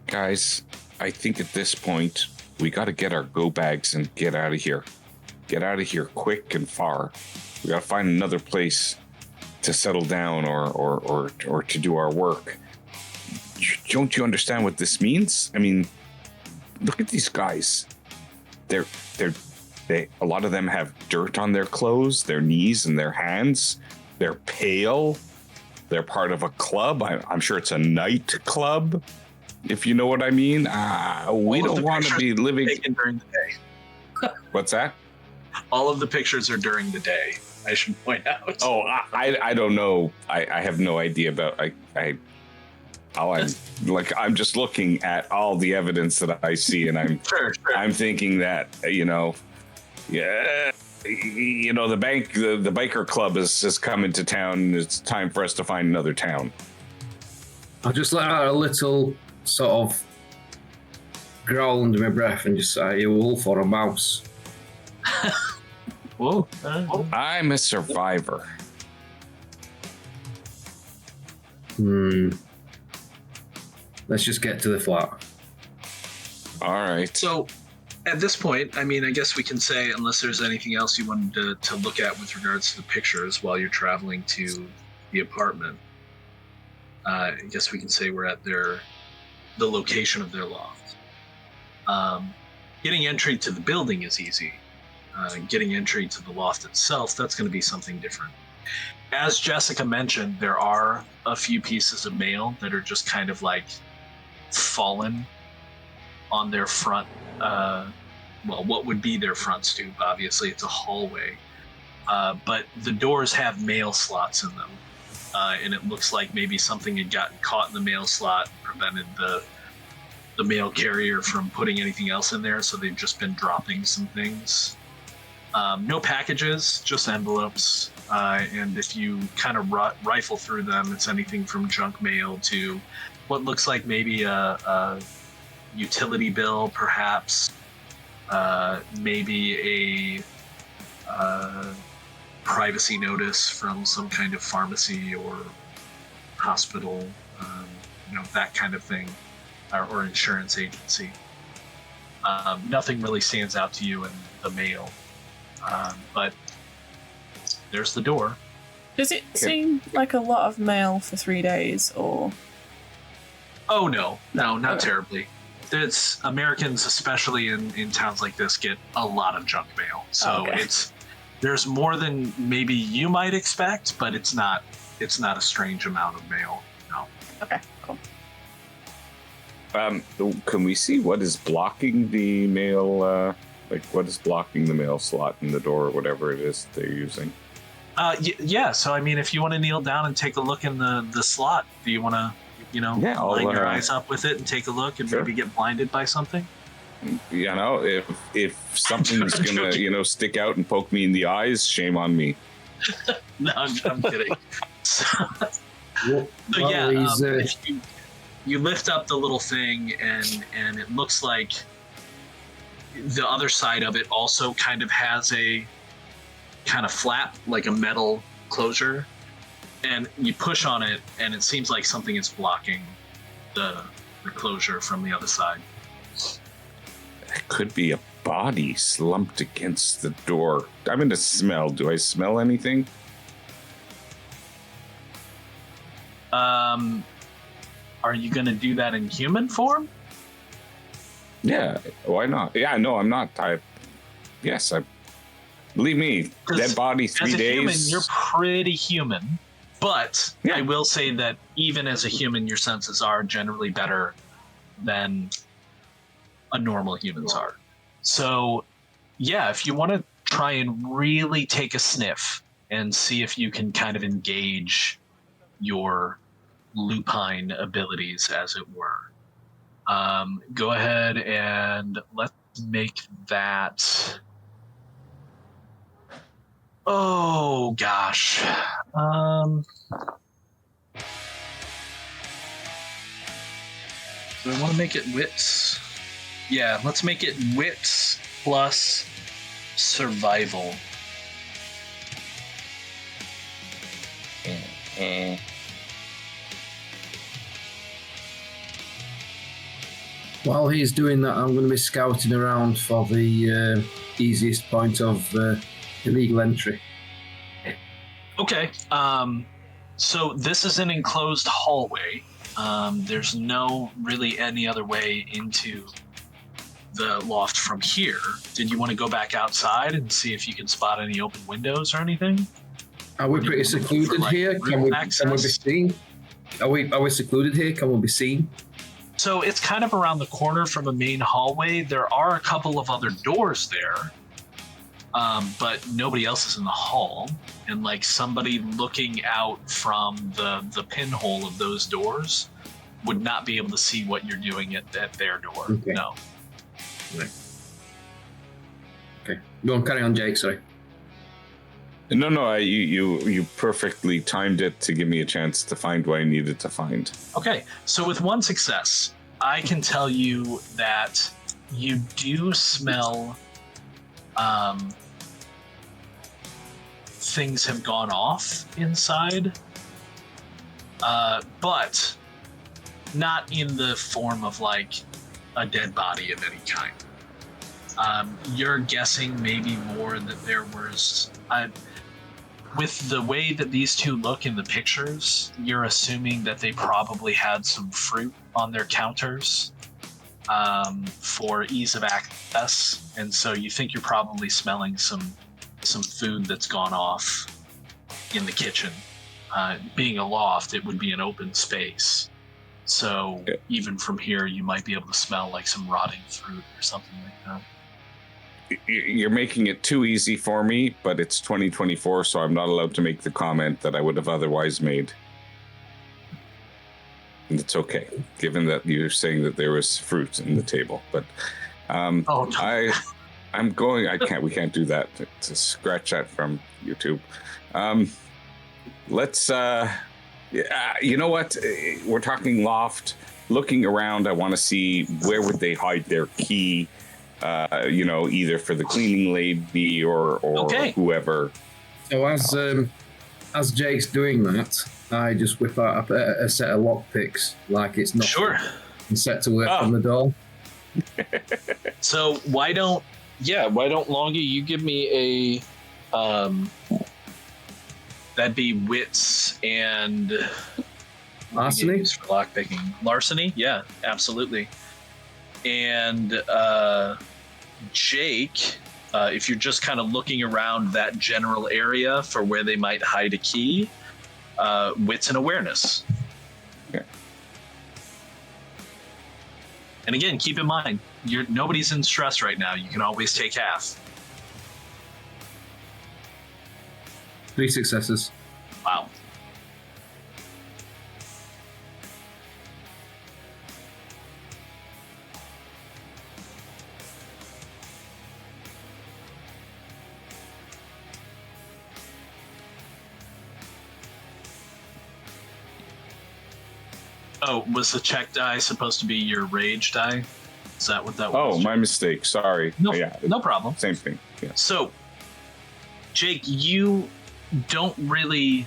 Guys, I think at this point, we got to get our go bags and get out of here. Get out of here quick and far. We got to find another place to settle down or to do our work. Don't you understand what this means? I mean, look at these guys. They a lot of them have dirt on their clothes, their knees and their hands. They're pale. They're part of a club. I'm sure it's a night club, if you know what I mean. We don't want to be living
taken during the day.
What's that?
All of the pictures are during the day, I should point out.
Oh, I don't know. I have no idea about. I'm just looking at all the evidence that I see, and I'm
Sure.
I'm thinking that, you know, yeah, you know, the biker club has come into town, and it's time for us to find another town.
I'll just let out a little sort of growl under my breath and just say, "Are you a wolf or a mouse?"
Whoa.
I'm a survivor.
Let's just get to the flat.
All right.
So at this point, I mean, I guess we can say, unless there's anything else you wanted to look at with regards to the pictures while you're traveling to the apartment, I guess we can say we're at the location of their loft. Getting entry to the building is easy. Getting entry to the loft itself, that's going to be something different. As Jessica mentioned, there are a few pieces of mail that are just kind of like fallen on their front, what would be their front stoop. Obviously, it's a hallway, but the doors have mail slots in them, and it looks like maybe something had gotten caught in the mail slot and prevented the mail carrier from putting anything else in there, so they've just been dropping some things. No packages, just envelopes, and if you kind of rifle through them, it's anything from junk mail to what looks like maybe a utility bill, perhaps, maybe a privacy notice from some kind of pharmacy or hospital, that kind of thing, or insurance agency. Nothing really stands out to you in the mail. But there's the door.
Does it seem like a lot of mail for 3 days, or?
Oh no, not terribly. It's Americans, especially in towns like this, get a lot of junk mail. So there's more than maybe you might expect, but it's not a strange amount of mail. No.
Okay, cool.
Can we see what is blocking the mail? What is blocking the mail slot in the door, or whatever it is they're using?
Yeah. So I mean, if you want to kneel down and take a look in the slot, do you want to, line your eyes up with it and take a look and maybe get blinded by something?
If something's gonna stick out and poke me in the eyes, shame on me.
No, I'm kidding. If you lift up the little thing and it looks like the other side of it also kind of has a kind of flap, like a metal closure, and you push on it and it seems like something is blocking the closure from the other side.
It could be a body slumped against the door. I'm going to smell. Do I smell anything?
Are you going to do that in human form?
Yeah, why not? Yeah, no, I'm not. Believe me, dead body, 3 days.
As a human, you're pretty human. But I will say that even as a human, your senses are generally better than a normal humans are. So, yeah, if you want to try and really take a sniff and see if you can kind of engage your lupine abilities, as it were, go ahead and let's make that. Oh gosh. Do I want to make it wits? Yeah, let's make it wits plus survival.
While he's doing that, I'm going to be scouting around for the easiest point of illegal entry.
Okay. So this is an enclosed hallway. There's no really any other way into the loft from here. Did you want to go back outside and see if you can spot any open windows or anything?
Are we pretty secluded here? Can we be seen? Are we secluded here? Can we be seen?
So it's kind of around the corner from a main hallway. There are a couple of other doors there, but nobody else is in the hall. And like somebody looking out from the pinhole of those doors would not be able to see what you're doing at their door.
Okay.
No.
Right. Okay. Go on, carry on, Jake. Sorry.
No. You perfectly timed it to give me a chance to find what I needed to find.
Okay, so with one success, I can tell you that you do smell things have gone off inside, but not in the form of like a dead body of any kind. You're guessing maybe more that there was... with the way that these two look in the pictures, you're assuming that they probably had some fruit on their counters for ease of access, and so you think you're probably smelling some food that's gone off in the kitchen. Being a loft, it would be an open space, so even from here, you might be able to smell like some rotting fruit or something like that.
You're making it too easy for me, but it's 2024, so I'm not allowed to make the comment that I would have otherwise made. And it's okay, given that you're saying that there was fruit in the table. But we can't do that. To scratch that from YouTube. Let's, you know what? We're talking loft. Looking around, I want to see where would they hide their key. Either for the cleaning lady or whoever.
So as Jake's doing that, I just whip out a set of lockpicks like it's not and set to work on the door.
So why don't Longy, you give me a That'd be wits and
Larceny?
for lockpicking. Larceny, yeah, absolutely. And Jake, if you're just kind of looking around that general area for where they might hide a key, wits and awareness.
Okay.
And again, keep in mind, nobody's in stress right now. You can always take half.
3 successes.
Wow. Oh, was the check die supposed to be your rage die? Is that what that was?
Oh, my mistake. Sorry.
No,
Yeah,
no problem.
same thing. Yeah.
So, Jake, you don't really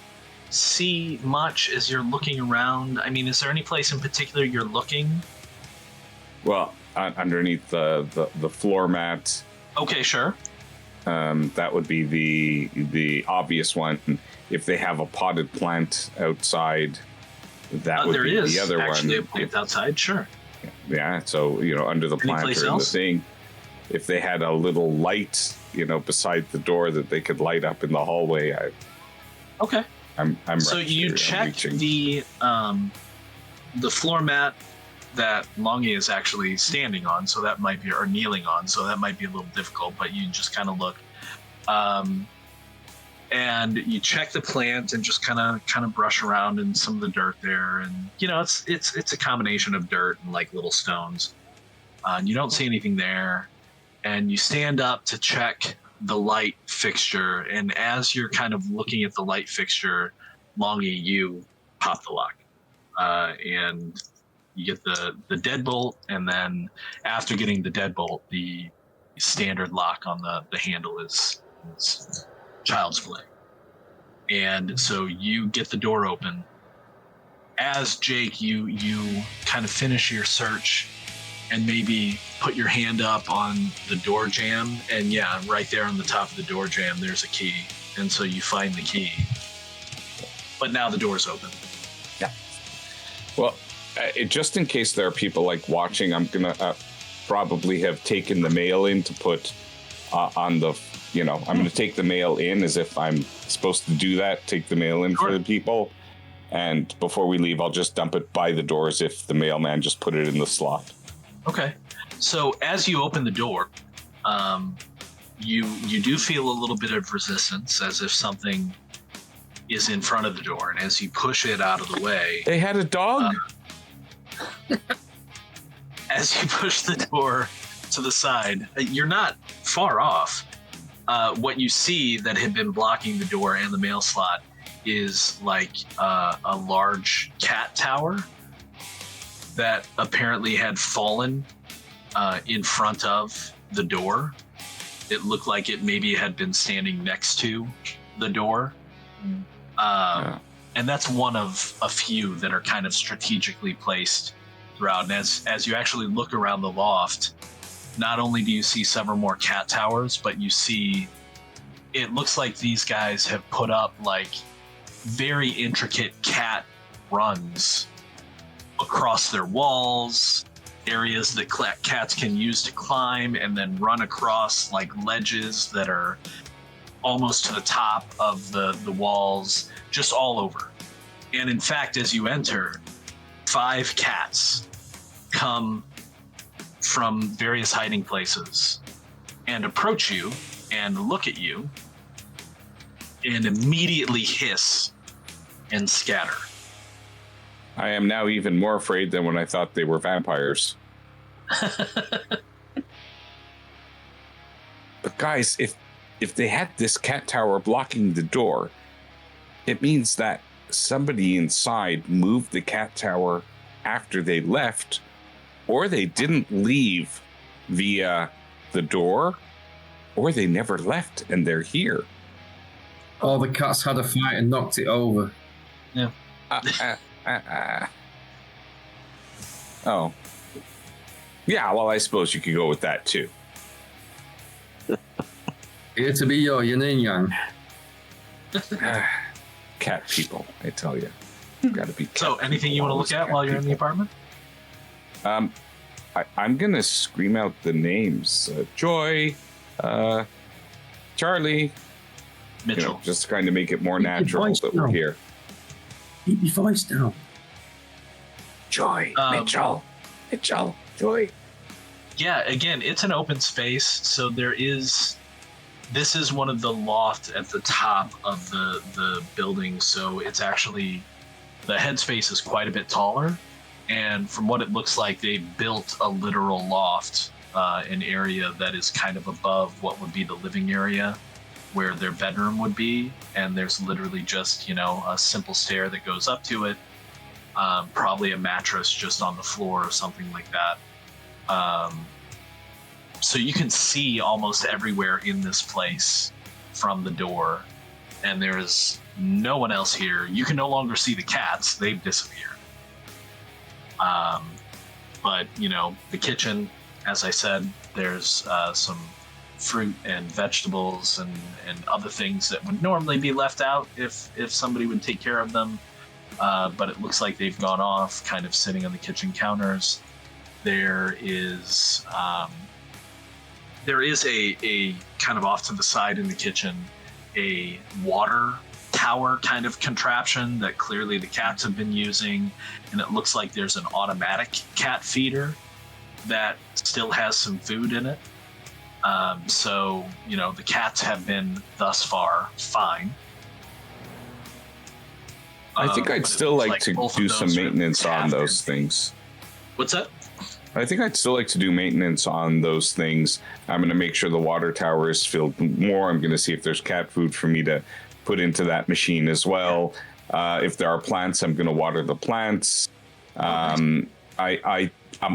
see much as you're looking around. I mean, is there any place in particular you're looking?
Well, underneath the floor mat,
Okay, sure.
that would be the obvious one. If they have a potted plant outside, that would
There
be
is
the other
actually
one.
a plant outside, sure.
Yeah, so under the plant
place
or in the
else?
thing, if they had a little light, beside the door that they could light up in the hallway,
Okay.
I'm
So
right
you
here. I'm
check
reaching.
the floor mat that Longy is actually standing on, so that might be, or kneeling on, so that might be a little difficult, but you just kind of look. And you check the plant and just kind of brush around in some of the dirt there, and it's a combination of dirt and like little stones. And you don't see anything there, and you stand up to check the light fixture, and as you're kind of looking at the light fixture, Longy, you pop the lock, and you get the deadbolt, and then after getting the deadbolt, the standard lock on the handle is child's play. And so you get the door open. As Jake, you kind of finish your search and maybe put your hand up on the door jamb, and yeah, right there on the top of the door jamb, there's a key. And so you find the key. But now the door's open.
Yeah. Well, just in case there are people watching, I'm gonna probably have taken the mail in to put on the. I'm going to take the mail in as if I'm supposed to do that. Take the mail in for the people, and before we leave, I'll just dump it by the door as if the mailman just put it in the slot.
Okay. So as you open the door, you do feel a little bit of resistance, as if something is in front of the door, and as you push it out of the way,
They had a dog.
as you push the door to the side, you're not far off. What you see that had been blocking the door and the mail slot is like a large cat tower that apparently had fallen in front of the door. It looked like it maybe had been standing next to the door. And that's one of a few that are kind of strategically placed throughout. And as you actually look around the loft, not only do you see several more cat towers, but you see, it looks like these guys have put up like very intricate cat runs across their walls, areas that cats can use to climb, and then run across like ledges that are almost to the top of the walls, just all over. And in fact, as you enter, 5 cats come from various hiding places and approach you and look at you and immediately hiss and scatter.
I am now even more afraid than when I thought they were vampires. But guys, if they had this cat tower blocking the door, it means that somebody inside moved the cat tower after they left, or they didn't leave via the door, or they never left and they're here.
Or the cats had a fight and knocked it over.
Yeah.
Oh. Yeah, well, I suppose you could go with that too.
Here to be your yin and yang.
cat people, I tell you. Gotta be.
So, anything you want to look at while you're in the apartment?
I'm gonna scream out the names: Joy, Charlie,
Mitchell.
just to kind of make it more natural that we're here.
Keep your voice down.
Joy, Mitchell, Joy.
Yeah, again, it's an open space, so this is one of the loft at the top of the building, so it's actually, the headspace is quite a bit taller, and from what it looks like, they built a literal loft, an area that is kind of above what would be the living area, where their bedroom would be, and there's literally just, a simple stair that goes up to it, probably a mattress just on the floor or something like that. So you can see almost everywhere in this place from the door, and there's no one else here. You can no longer see the cats. They've disappeared. But, the kitchen, as I said, there's some fruit and vegetables and other things that would normally be left out if somebody would take care of them. But it looks like they've gone off, kind of sitting on the kitchen counters. There is a kind of off to the side in the kitchen, a water tower kind of contraption that clearly the cats have been using, and it looks like there's an automatic cat feeder that still has some food in it. So, the cats have been thus far fine.
I think I'd still like to do some maintenance on those things.
What's that?
I think I'd still like to do maintenance on those things. I'm going to make sure the water tower is filled more. I'm going to see if there's cat food for me to put into that machine as well. If there are plants, I'm going to water the plants. I'm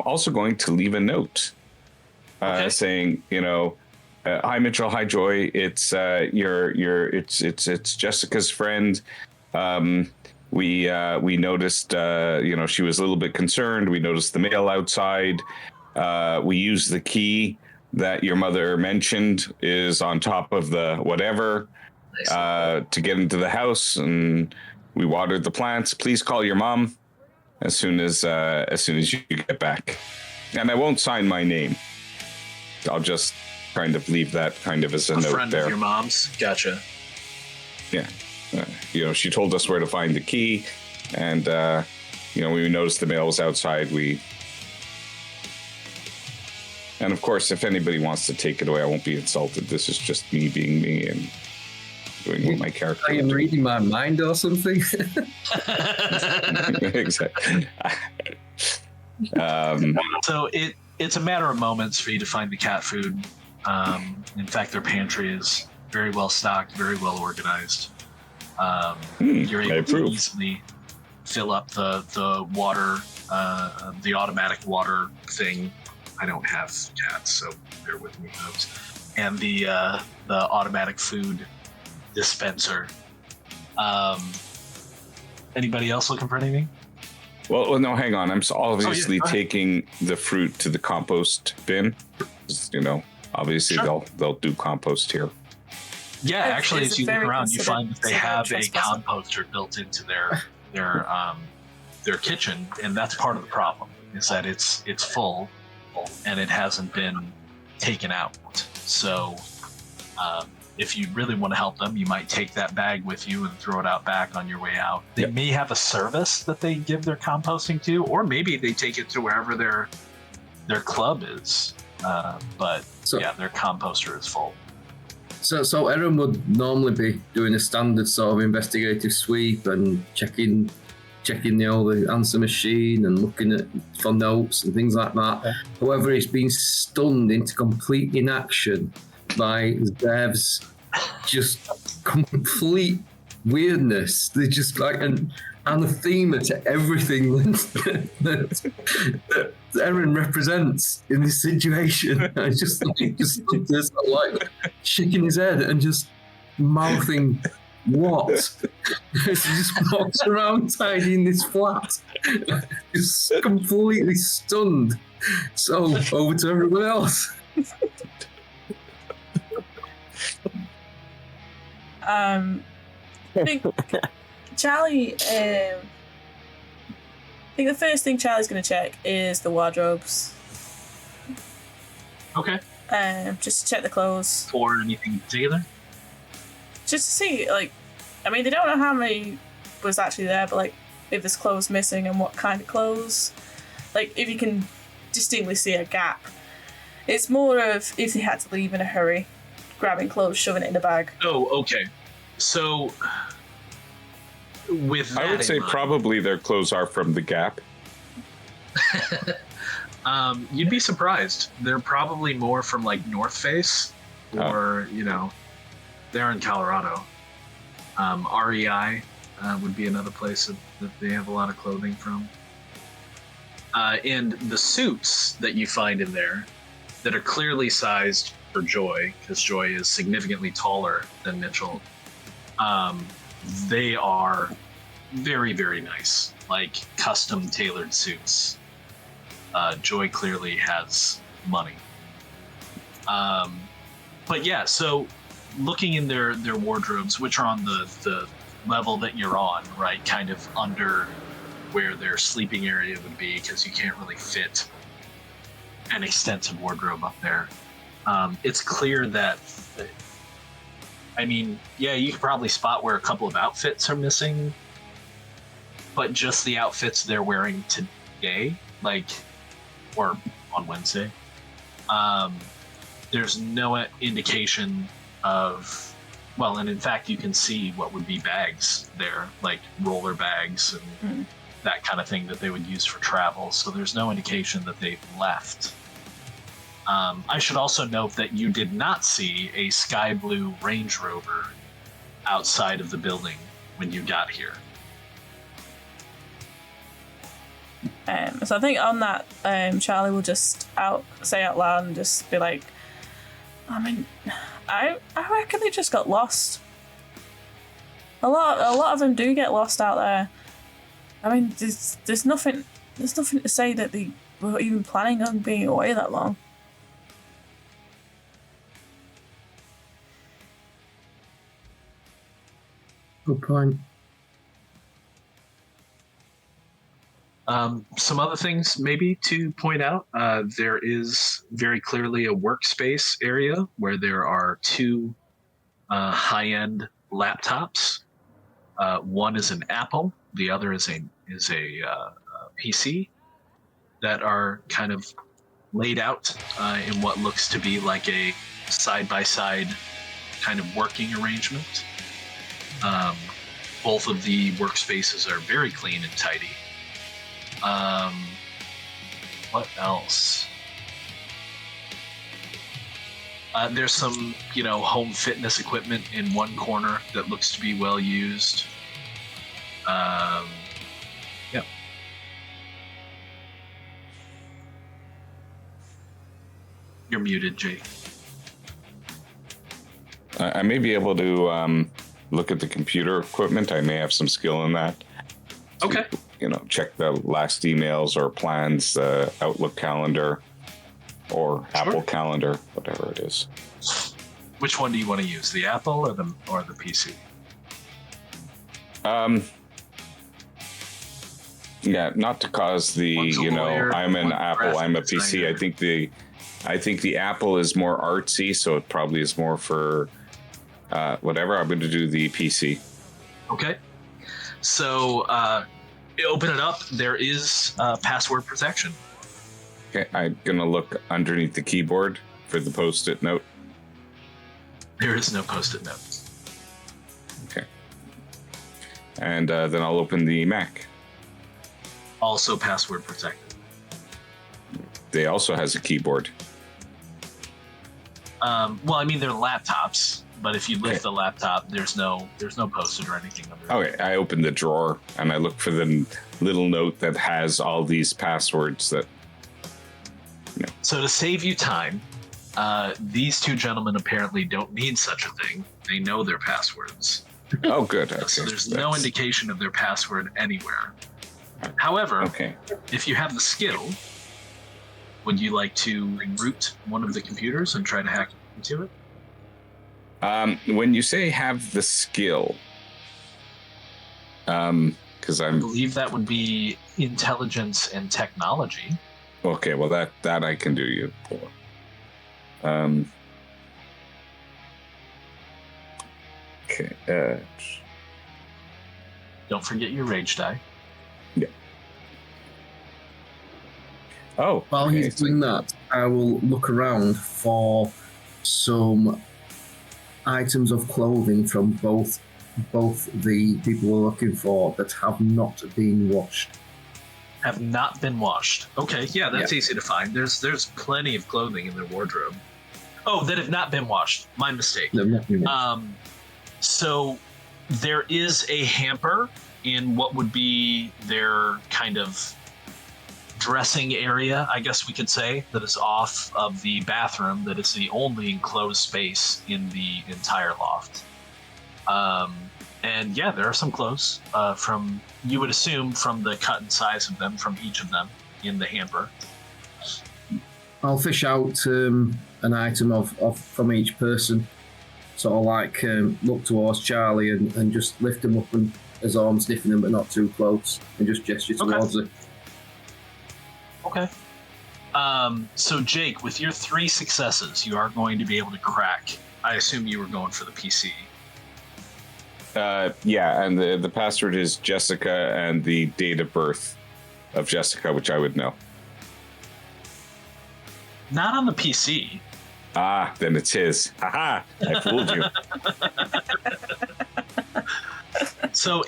also going to leave a note saying, hi Mitchell, hi Joy. It's it's Jessica's friend. We noticed, she was a little bit concerned. We noticed the mail outside. We used the key that your mother mentioned is on top of the whatever to get into the house, and we watered the plants. Please call your mom as soon as you get back. And I won't sign my name. I'll just kind of leave that kind of as a note
friend
there.
Of your mom's, gotcha.
Yeah. She told us where to find the key, and we noticed the mail was outside. And of course, if anybody wants to take it away, I won't be insulted. This is just me being me and doing what my character.
I am reading my mind or something.
Exactly.
So it's a matter of moments for you to find the cat food. In fact, their pantry is very well stocked, very well organized. You're able to easily fill up the water, the automatic water thing. I don't have cats, so bear with me, folks. And the automatic food dispenser. Anybody else looking for anything?
Well, no, hang on. I'm obviously taking the fruit to the compost bin. Obviously
Sure.
they'll do compost here.
Yeah, actually, as you look around, you find that they have a
trespassing.
composter built into their kitchen, and that's part of the problem. Is that it's full, and it hasn't been taken out. So, if you really want to help them, you might take that bag with you and throw it out back on your way out. They may have a service that they give their composting to, or maybe they take it to wherever their club is. But their composter is full.
So Erin would normally be doing a standard sort of investigative sweep and checking the answer machine and looking for notes and things like that. Yeah. However, he's been stunned into complete inaction by Zev's just complete weirdness. They're just like an anathema to everything that Erin represents in this situation. I just like shaking his head and just mouthing what? He just walks around tidying this flat, just completely stunned. So over to everyone else.
I think Charlie, I think the first thing Charlie's going to check is the wardrobes.
Okay.
Just to check the clothes.
For anything in particular?
Just to see, like, I mean, they don't know how many was actually there, but, like, if there's clothes missing and what kind of clothes. Like, if you can distinctly see a gap. It's more of if they had to leave in a hurry, grabbing clothes, shoving it in a bag.
Oh, okay. So, with that
I would say
mind,
probably their clothes are from the Gap.
you'd be surprised. They're probably more from like North Face, or they're in Colorado. REI would be another place that they have a lot of clothing from. And the suits that you find in there that are clearly sized for Joy, because Joy is significantly taller than Mitchell, they are very, very nice, like custom tailored suits. Joy clearly has money. But yeah, so looking in their wardrobes, which are on the level that you're on, right, kind of under where their sleeping area would be, because you can't really fit an extensive wardrobe up there. It's clear that, I mean, yeah, you could probably spot where a couple of outfits are missing, but just the outfits they're wearing today, like, or on Wednesday, there's no indication of, well, and in fact, you can see what would be bags there, like roller bags and that kind of thing that they would use for travel. So there's no indication that they've left. I should also note that you did not see a sky blue Range Rover outside of the building when you got here.
So I think on that, Charlie will just say out loud and just be like, I mean, I reckon they just got lost. A lot of them do get lost out there. I mean, there's nothing to say that they were even planning on being away that long.
Good point.
Some other things maybe to point out, there is very clearly a workspace area where there are two high-end laptops. One is an Apple, the other is a PC that are kind of laid out in what looks to be like a side-by-side kind of working arrangement. Both of the workspaces are very clean and tidy. What else? There's some, home fitness equipment in one corner that looks to be well used. Yeah. You're muted, Jake.
I may be able to look at the computer equipment. I may have some skill in that.
Okay.
Check the last emails or plans, Outlook calendar, or Apple calendar, whatever it is.
Which one do you want to use, the Apple or the PC?
Yeah, not to cause the
lawyer,
I'm an Apple, I'm a
graphic
PC.
designer.
I think the Apple is more artsy, so it probably is more for whatever. I'm going to do the PC.
Okay. So you open it up. There is password protection.
Okay, I'm going to look underneath the keyboard for the Post-it note.
There is no Post-it note.
Okay. And then I'll open the Mac.
Also password protected.
They also has a keyboard.
Well, I mean, they're laptops, but if you lift the laptop, there's no Post-it or anything under it.
Okay, I open the drawer and I look for the little note that has all these passwords that.
So to save you time, these two gentlemen apparently don't need such a thing. They know their passwords.
Oh, good. Okay.
So there's no indication of their password anywhere. However, if you have the skill, would you like to root one of the computers and try to hack into it?
When you say have the skill, Because
I believe that would be intelligence and technology.
Okay, well that I can do you for. Okay.
Don't forget your rage die.
Yeah. Oh.
While he's doing that, I will look around for some items of clothing from both the people we're looking for that have not been washed.
Have not been washed. Okay, yeah, that's easy to find. There's plenty of clothing in their wardrobe. Oh, that have not been washed. My mistake. So there is a hamper in what would be their kind of dressing area, I guess we could say, that is off of the bathroom, that is the only enclosed space in the entire loft. And yeah, there are some clothes from, you would assume, from the cut and size of them, from each of them in the hamper.
I'll fish out an item of from each person, sort of like look towards Charlie and just lift him up and his arms stiffen him, but not too close, and just gesture towards it.
Okay. So Jake, with your 3 successes, you are going to be able to crack. I assume you were going for the PC.
Yeah, and the password is Jessica and the date of birth of Jessica, which I would know.
Not on the PC.
Ah, then it's his. Haha, I fooled you.
So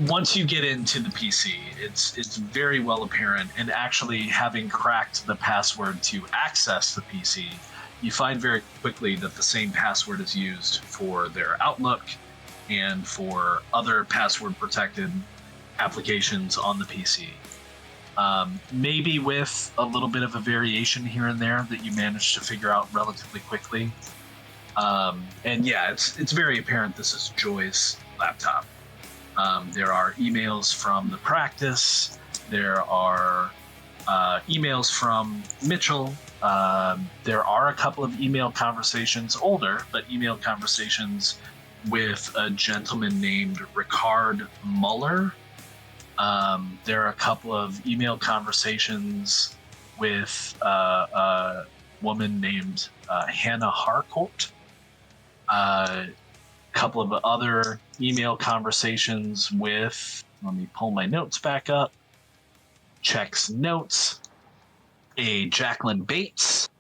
once you get into the PC, it's very well apparent, and actually having cracked the password to access the PC, you find very quickly that the same password is used for their Outlook and for other password protected applications on the PC. Maybe with a little bit of a variation here and there that you managed to figure out relatively quickly. And yeah, it's very apparent this is Joy's laptop. There are emails from the practice. There are emails from Mitchell. There are a couple of email conversations, older, but email conversations with a gentleman named Ricard Muller. There are a couple of email conversations with a woman named Hannah Harcourt. A couple of other email conversations with, let me pull my notes back up, checks notes, a Jacqueline Bates,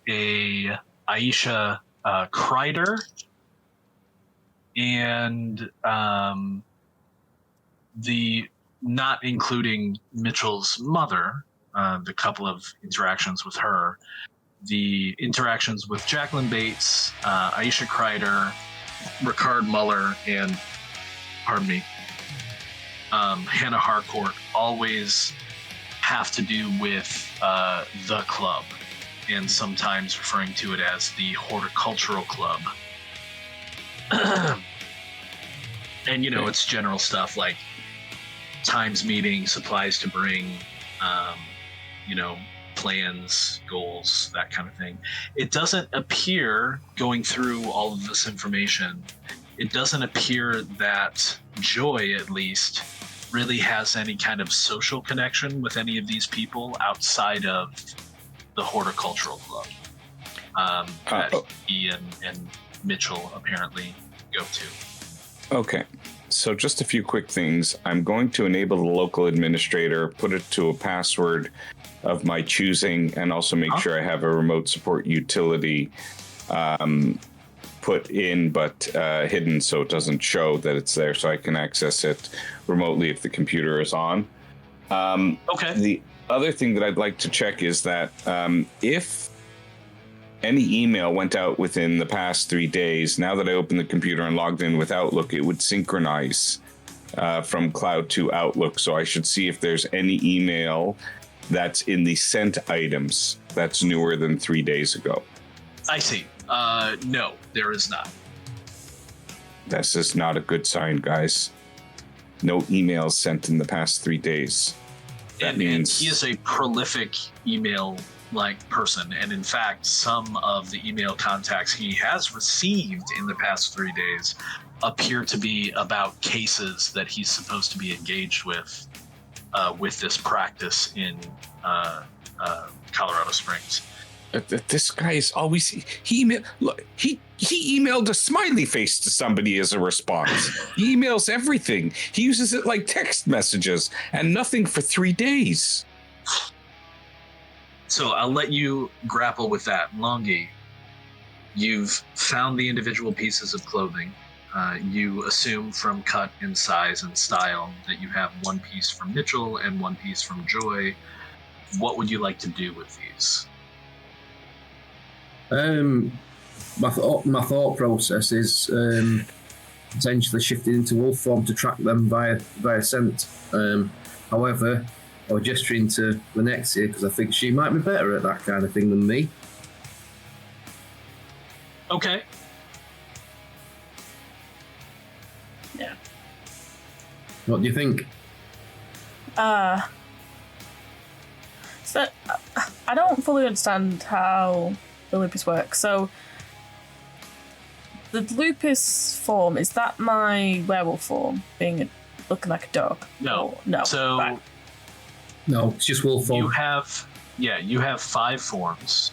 a Aisha Kreider, and the, not including Mitchell's mother, the couple of interactions with her, the interactions with Jacqueline Bates, Aisha Kreider, Ricard Muller, and, pardon me, Hannah Harcourt always have to do with the club, and sometimes referring to it as the Horticultural Club. And, you know, it's general stuff like times meeting, supplies to bring, you know, plans, goals, that kind of thing. It doesn't appear, going through all of this information, it doesn't appear that Joy, at least, really has any kind of social connection with any of these people outside of the Horticultural Club that he and Mitchell apparently go to.
Okay. So just a few quick things. I'm going to enable the local administrator, put it to a password of my choosing, and also make sure I have a remote support utility put in but hidden so it doesn't show that it's there, so I can access it remotely if the computer is on.
Okay.
The other thing that I'd like to check is that if any email went out within the past 3 days, now that I opened the computer and logged in with Outlook, it would synchronize from Cloud to Outlook. So I should see if there's any email that's in the sent items that's newer than 3 days ago.
I see. No, there is not.
This is not a good sign, guys. No emails sent in the past 3 days. That means...
And he is a prolific email-like person, and in fact, some of the email contacts he has received in the past 3 days appear to be about cases that he's supposed to be engaged with this practice in Colorado Springs.
This guy is always he emailed a smiley face to somebody as a response. He emails everything. He uses it like text messages and nothing for 3 days.
So I'll let you grapple with that. Longi, you've found the individual pieces of clothing. You assume from cut and size and style that you have one piece from Mitchell and one piece from Joy. What would you like to do with these?
My thought process is potentially shifting into wolf form to track them via scent. However, I was gesturing to Lenexia because I think she might be better at that kind of thing than me.
Okay.
Yeah.
What do you think?
So I don't fully understand how the lupus works. So the lupus form, is that my werewolf form, looking like a dog?
No.
No.
So
right.
No, it's just wolf form.
You have 5 forms.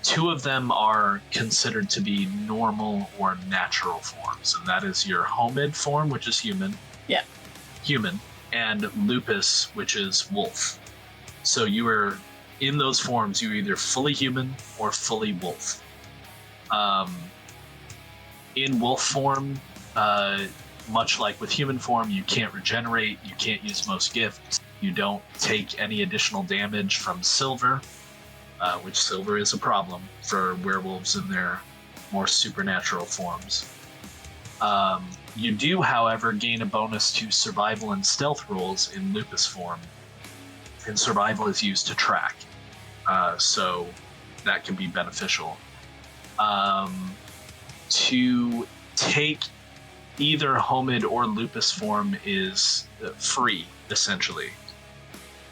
2 of them are considered to be normal or natural forms, and that is your homid form, which is human.
Yeah.
Human, and lupus, which is wolf. So you are in those forms. You're either fully human or fully wolf. In wolf form, much like with human form, you can't regenerate. You can't use most gifts. You don't take any additional damage from silver. Which silver is a problem for werewolves in their more supernatural forms. You do, however, gain a bonus to survival and stealth rolls in lupus form, and survival is used to track, so that can be beneficial. To take either homid or lupus form is free, essentially.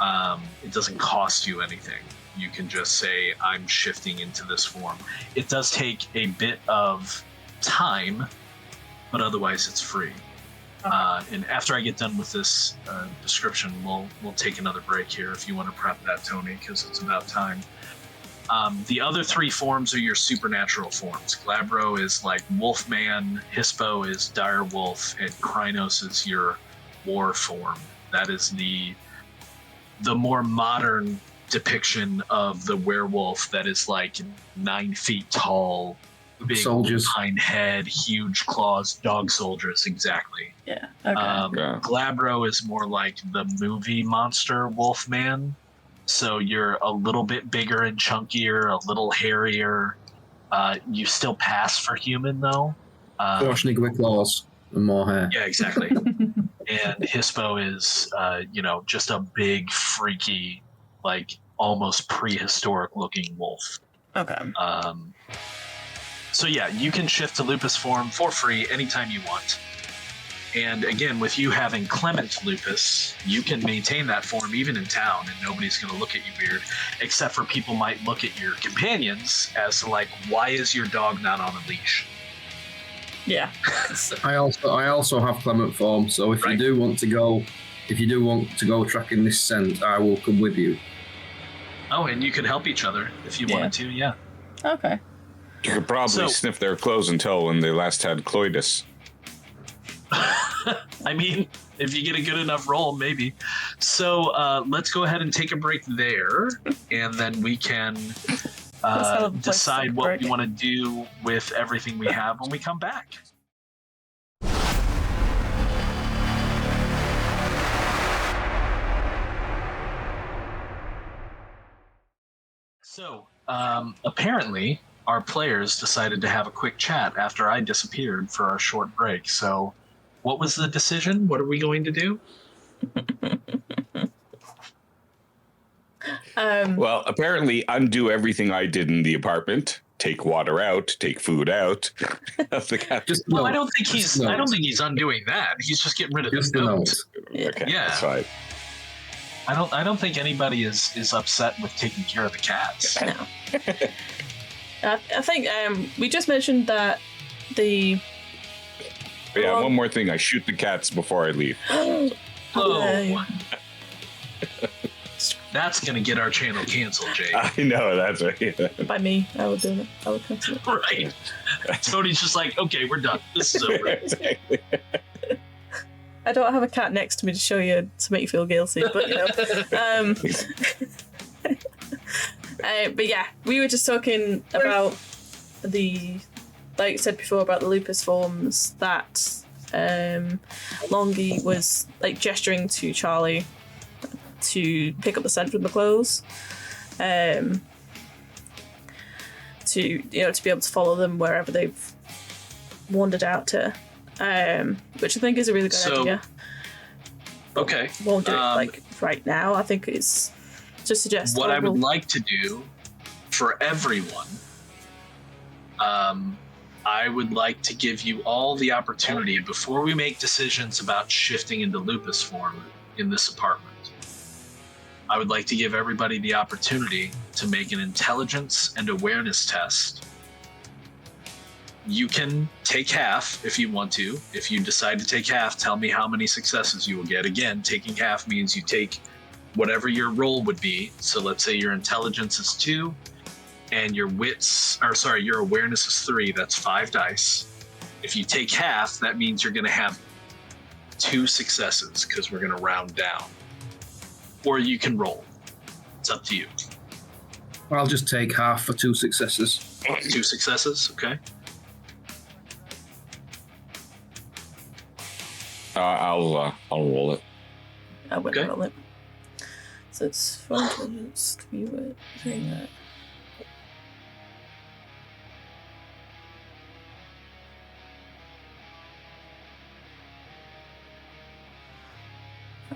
It doesn't cost you anything. You can just say, I'm shifting into this form. It does take a bit of time, but otherwise it's free. Okay. And after I get done with this description, we'll take another break here if you want to prep that, Tony, because it's about time. The other 3 forms are your supernatural forms. Glabro is like Wolfman, Hispo is Dire Wolf, and Krynos is your war form. That is the more modern depiction of the werewolf that is like 9 feet tall, big
soldiers,
pine head, huge claws, dog soldiers, exactly.
Yeah. Okay.
Glabro is more like the movie monster Wolfman. So you're a little bit bigger and chunkier, a little hairier. You still pass for human though.
Fortunately with claws and more hair.
Yeah, exactly. And Hispo is, just a big, freaky, like almost prehistoric looking wolf.
Okay.
So yeah, you can shift to lupus form for free anytime you want. And again, with you having Clement lupus, you can maintain that form even in town and nobody's going to look at you weird, except for people might look at your companions as to like, why is your dog not on a leash?
Yeah.
I also have Clement form, so if you do want to go tracking this scent, I will come with you.
Oh, and you could help each other if you wanted to, yeah.
Okay.
You could probably sniff their clothes and tell when they last had coitus.
I mean, if you get a good enough roll, maybe. So let's go ahead and take a break there, and then we can decide what we want to do with everything we have when we come back. So, apparently, our players decided to have a quick chat after I disappeared for our short break. So, what was the decision? What are we going to do?
Well, apparently undo everything I did in the apartment. Take water out, take food out.
I don't think he's undoing that. He's just getting rid of the notes.
Okay,
yeah.
That's fine.
I don't think anybody is upset with taking care of the cats.
No. I think we just mentioned that the
Yeah, one more thing. I shoot the cats before I leave.
Oh. That's going to get our channel canceled, Jay.
I know, that's right.
by me, I would do it. I would cancel it.
Right. Tony's just like, okay, we're done. This is over.
Exactly.
I don't have a cat next to me to show you to make you feel guilty, but you know. But yeah, we were just talking about like I said before, about the lupus forms that Longy was like gesturing to Charlie to pick up the scent from the clothes, to be able to follow them wherever they've wandered out to, which I think is a really good idea.
Okay.
Won't do it like right now. I think it's just suggest
what I would like to do for everyone. I would like to give you all the opportunity before we make decisions about shifting into lupus form in this apartment. I would like to give everybody the opportunity to make an intelligence and awareness test. You can take half if you want to. If you decide to take half, tell me how many successes you will get. Again, taking half means you take whatever your roll would be. So let's say your intelligence is 2 and your your awareness is 3. That's 5 dice. If you take half, that means you're going to have 2 successes because we're going to round down. Or you can roll. It's up to you.
I'll just take half for 2 successes.
2 successes, okay.
I'll roll it.
I wouldn't
Okay.
roll it. So it's 4 intelligence. You were saying that.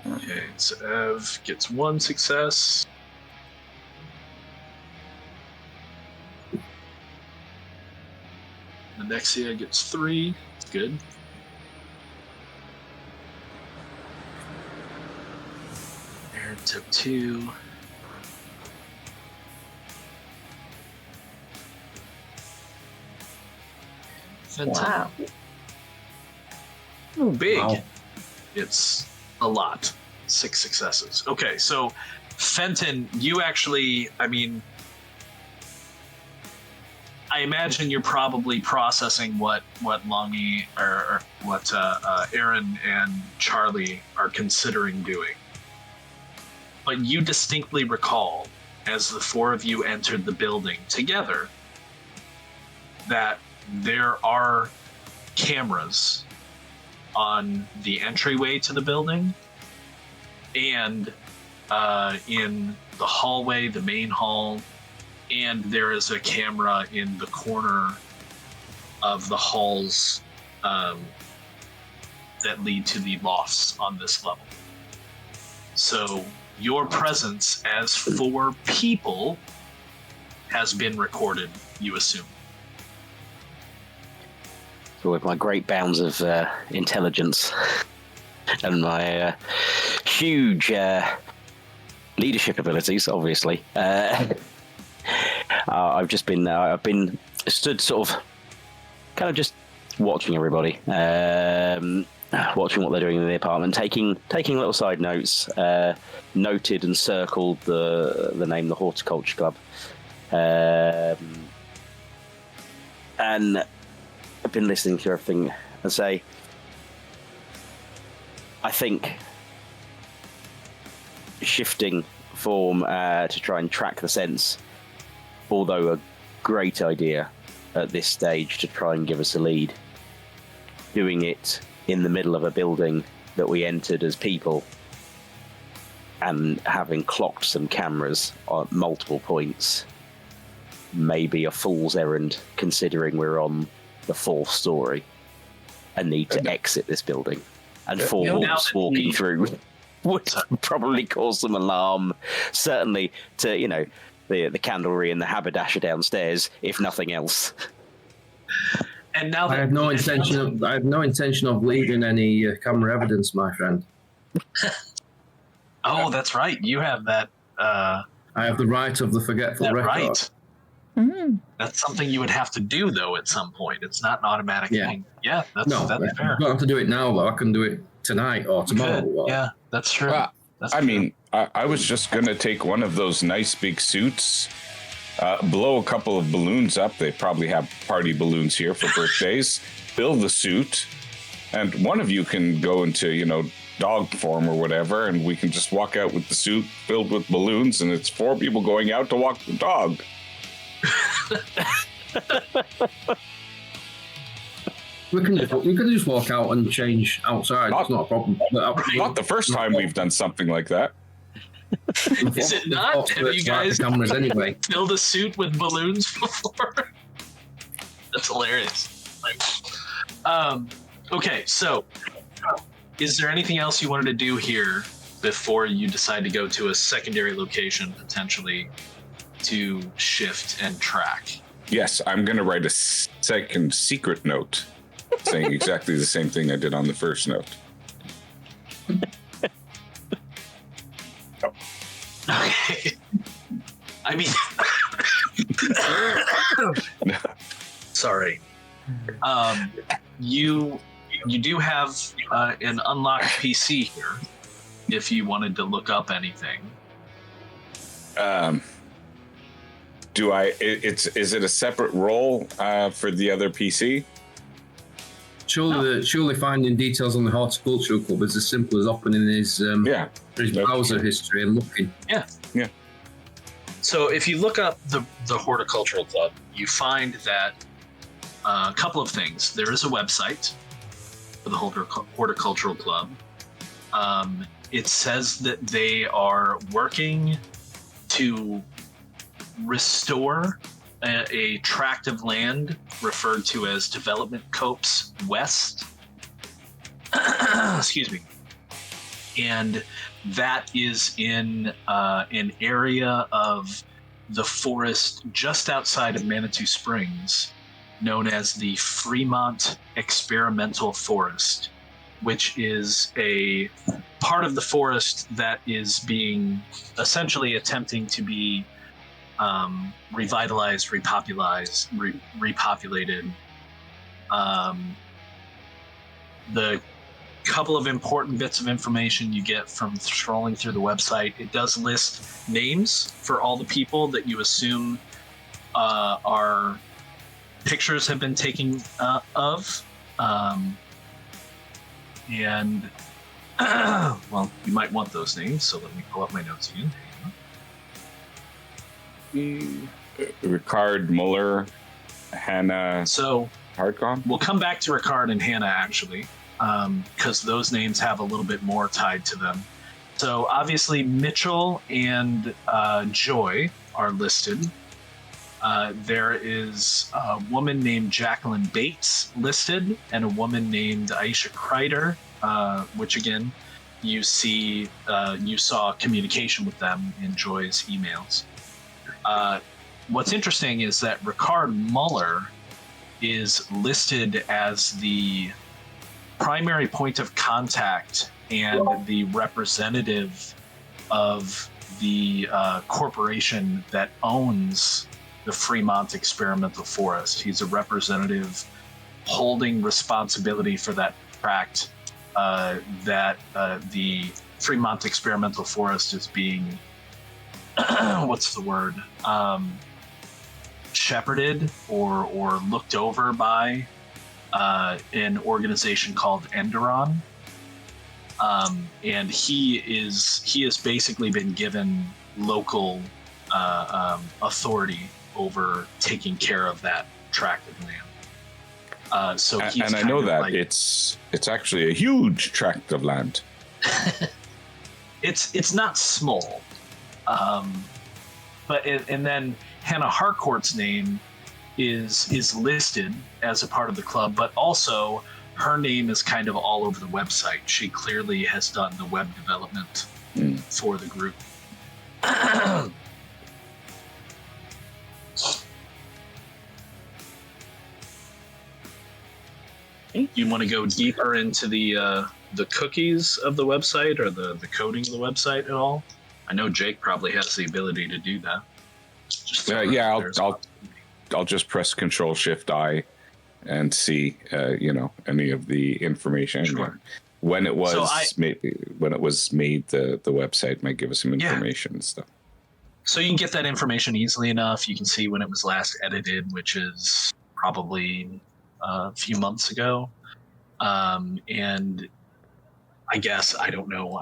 Okay, so Ev gets 1 success. Alexia gets 3. That's good. Aaron took 2. Fenton.
Wow.
Ooh, big.
Wow.
It's a lot. 6 successes. Okay, so Fenton, you actually, I imagine you're probably processing what Longy or what Aaron and Charlie are considering doing. But you distinctly recall, as the 4 of you entered the building together, that there are cameras on the entryway to the building and in the hallway, the main hall, and there is a camera in the corner of the halls that lead to the lofts on this level. So your presence as 4 people has been recorded, you assume.
So with my great bounds of intelligence and my huge leadership abilities, obviously, I've been stood sort of kind of just watching everybody, watching what they're doing in the apartment, taking little side notes, noted and circled the name, the Horticulture Club, and I've been listening to everything and say, I think shifting form to try and track the sense, although a great idea at this stage to try and give us a lead, doing it in the middle of a building that we entered as people and having clocked some cameras at multiple points may be a fool's errand, considering we're on the 4th story and need to exit this building, and 4 wolves walking through would probably cause some alarm, certainly to the candlery and the haberdasher downstairs, if nothing else.
And now
I have no intention of leaving any camera evidence, my friend.
Oh, that's right. You have that.
I have the right of the forgetful
That
record.
right. That's something you would have to do, though, at some point. It's not an automatic thing. Yeah, that's fair.
I don't have to do it now, though. I can do it tonight or tomorrow.
Yeah, that's true.
Well,
that's
I
true.
mean, I was just going to take one of those nice big suits, blow a couple of balloons up. They probably have party balloons here for birthdays. Build the suit, and one of you can go into, dog form or whatever, and we can just walk out with the suit filled with balloons, and it's 4 people going out to walk the dog.
We can just walk out and change outside. It's not a problem.
Not the first time we've done something like that.
Is it not? Have you guys
cameras anyway?
filled a suit with balloons before? That's hilarious. Okay, so is there anything else you wanted to do here before you decide to go to a secondary location, potentially, to shift and track?
Yes, I'm going to write a second secret note saying exactly the same thing I did on the first note.
Okay. I mean, sorry. You do have an unlocked PC here if you wanted to look up anything.
Is it a separate role for the other PC?
Surely finding details on the horticultural club is as simple as opening his browser history and looking.
Yeah. So if you look up the horticultural club, you find that a couple of things. There is a website for the horticultural club. It says that they are working to restore a tract of land referred to as Development Copse West. Excuse me. And that is in an area of the forest just outside of Manitou Springs known as the Fremont Experimental Forest, which is a part of the forest that is being essentially attempting to be revitalized, repopulated. The couple of important bits of information you get from scrolling through the website, it does list names for all the people that you assume are pictures have been taken of. And well, you might want those names, so let me pull up my notes again.
Ricard, Muller, Hannah.
So
Hardcom?
We'll come back to Ricard and Hannah actually, because those names have a little bit more tied to them. So obviously Mitchell and Joy are listed. There is a woman named Jacqueline Bates listed, and a woman named Aisha Kreider, which again, you saw communication with them in Joy's emails. What's interesting is that Ricard Muller is listed as the primary point of contact and the representative of the corporation that owns the Fremont Experimental Forest. He's a representative holding responsibility for that tract that the Fremont Experimental Forest is being what's the word? Shepherded or looked over by an organization called Enderon. And he has basically been given local authority over taking care of that tract of land. So he's
and I know that it's actually a huge tract of land.
It's not small. But then Hannah Harcourt's name is listed as a part of the club, but also her name is kind of all over the website. She clearly has done the web development for the group. You want to go deeper into the cookies of the website or the coding of the website at all? I know Jake probably has the ability to do that.
Yeah, I'll I'll just press Control-Shift-I and see any of the information.
Sure.
When it was
So
made, the website might give us some information and stuff.
So you can get that information easily enough. You can see when it was last edited, which is probably a few months ago. And I guess I don't know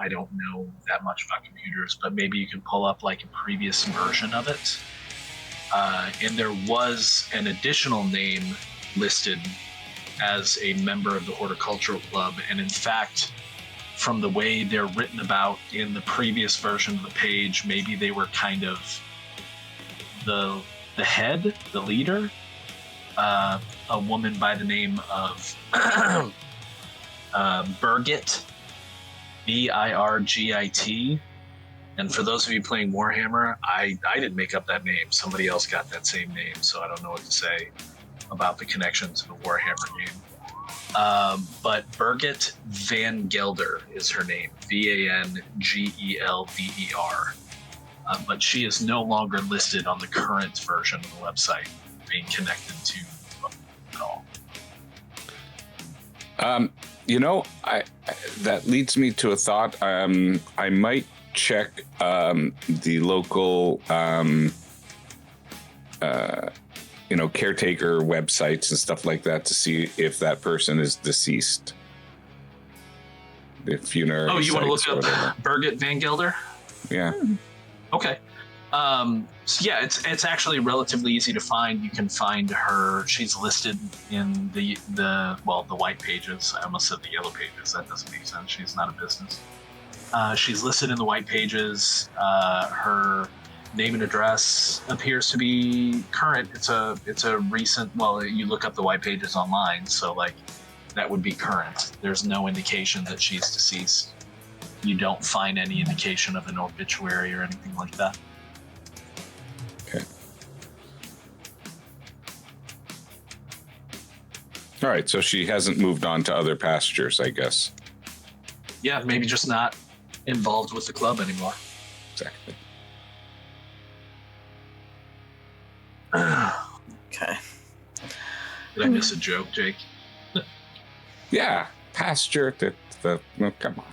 that much about computers, but maybe you can pull up like a previous version of it. And there was an additional name listed as a member of the Horticultural Club, and in fact, from the way they're written about in the previous version of the page, maybe they were kind of the head, the leader, a woman by the name of Birgit, Birgit. And for those of you playing Warhammer, I didn't make up that name. Somebody else got that same name, so I don't know what to say about the connection to the Warhammer name. But Birgit Van Gelder is her name, Vangelder. But she is no longer listed on the current version of the website, being connected to at all.
That leads me to a thought. I might check the local caretaker websites and stuff like that to see if that person is deceased. The funerary.
Oh, you want to look up Birgit Van Gelder?
Yeah.
Okay. So yeah, it's actually relatively easy to find. You can find her. She's listed in the white pages. I almost said the yellow pages. That doesn't make sense. She's not a business. She's listed in the white pages. Her name and address appears to be current. It's a recent. Well, you look up the white pages online, so like that would be current. There's no indication that she's deceased. You don't find any indication of an obituary or anything like that.
Okay. All right, so she hasn't moved on to other pastures, I guess.
Yeah, maybe just not involved with the club anymore.
Exactly.
Okay.
Did I miss a joke, Jake?
Yeah, pasture. No, come on.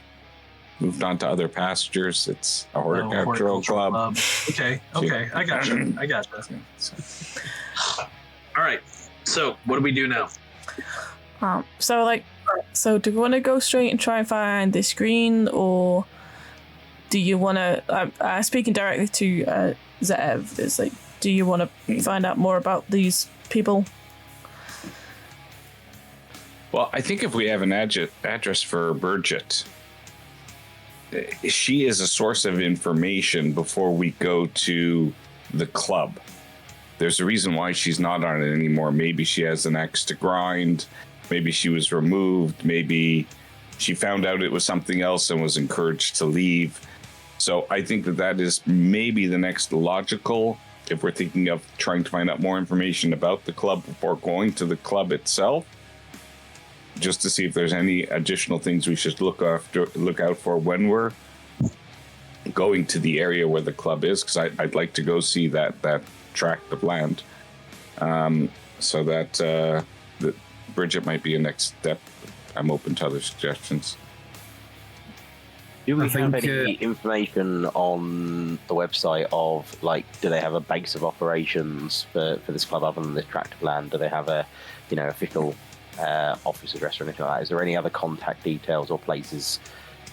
Moved on to other pastures. It's a horticultural club.
Okay, I got you. All right. So, what do we do now?
So do we want to go straight and try and find this green, or do you want to? Speaking directly to Zev, is like, do you want to find out more about these people?
Well, I think if we have an address for Birgit, she is a source of information before we go to the club. There's a reason why she's not on it anymore. Maybe she has an axe to grind. Maybe she was removed. Maybe she found out it was something else and was encouraged to leave. So I think that is maybe the next logical, if we're thinking of trying to find out more information about the club before going to the club itself, just to see if there's any additional things we should look out for when we're going to the area where the club is, because I'd like to go see that tract of land. So that Bridget might be a next step. I'm open to other suggestions.
Do we have any information on the website of, like, do they have a base of operations for this club other than this tract of land? Do they have a, official office address or anything like that? Is there any other contact details or places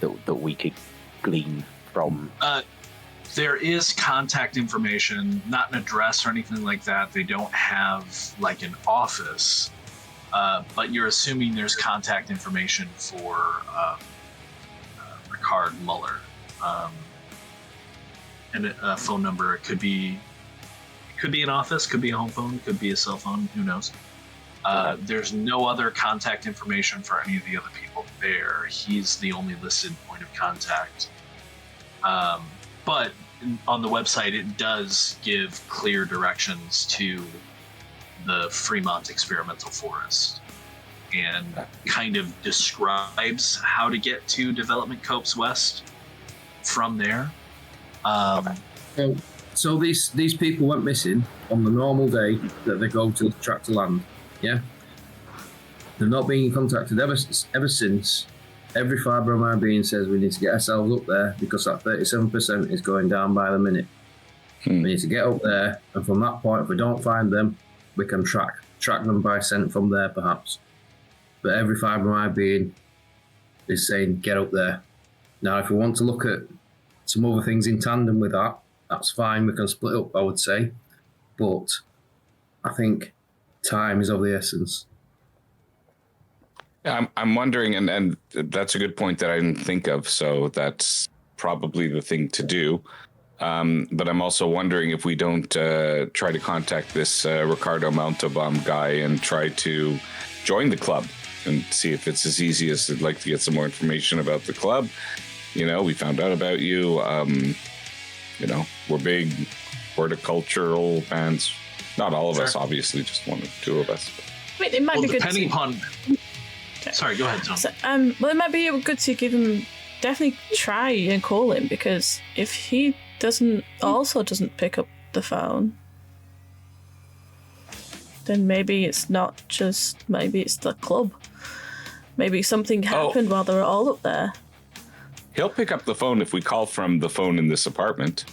that we could glean from?
There is contact information, not an address or anything like that. They don't have like an office, but you're assuming there's contact information for Ricard Muller, and a phone number. It could be an office, could be a home phone, could be a cell phone. Who knows? There's no other contact information for any of the other people there. He's the only listed point of contact. But on the website, it does give clear directions to the Fremont Experimental Forest and kind of describes how to get to Development Copes West from there.
So these people went missing on the normal day that they go to the track to land. Yeah, they're not being contacted ever since. Every fibre of my being says we need to get ourselves up there because that 37% is going down by the minute. We need to get up there, and from that point, if we don't find them, we can track them by scent from there, perhaps. But every fibre of my being is saying get up there. Now, if we want to look at some other things in tandem with that, that's fine. We can split up, I would say. But I think time is of the essence.
Yeah, I'm wondering, and that's a good point that I didn't think of. So that's probably the thing to do. But I'm also wondering if we don't try to contact this Ricardo Montalban guy and try to join the club and see if it's as easy as I'd like to get some more information about the club. You know, we found out about you. You know, we're big horticultural fans. Not all of us, obviously, just one or two of us.
I mean, it might be good
depending upon. Sorry, go ahead, Tom.
So, well, it might be good to give him, definitely try and call him, because if he doesn't pick up the phone, then maybe it's the club. Maybe something happened while they were all up there.
He'll pick up the phone if we call from the phone in this apartment.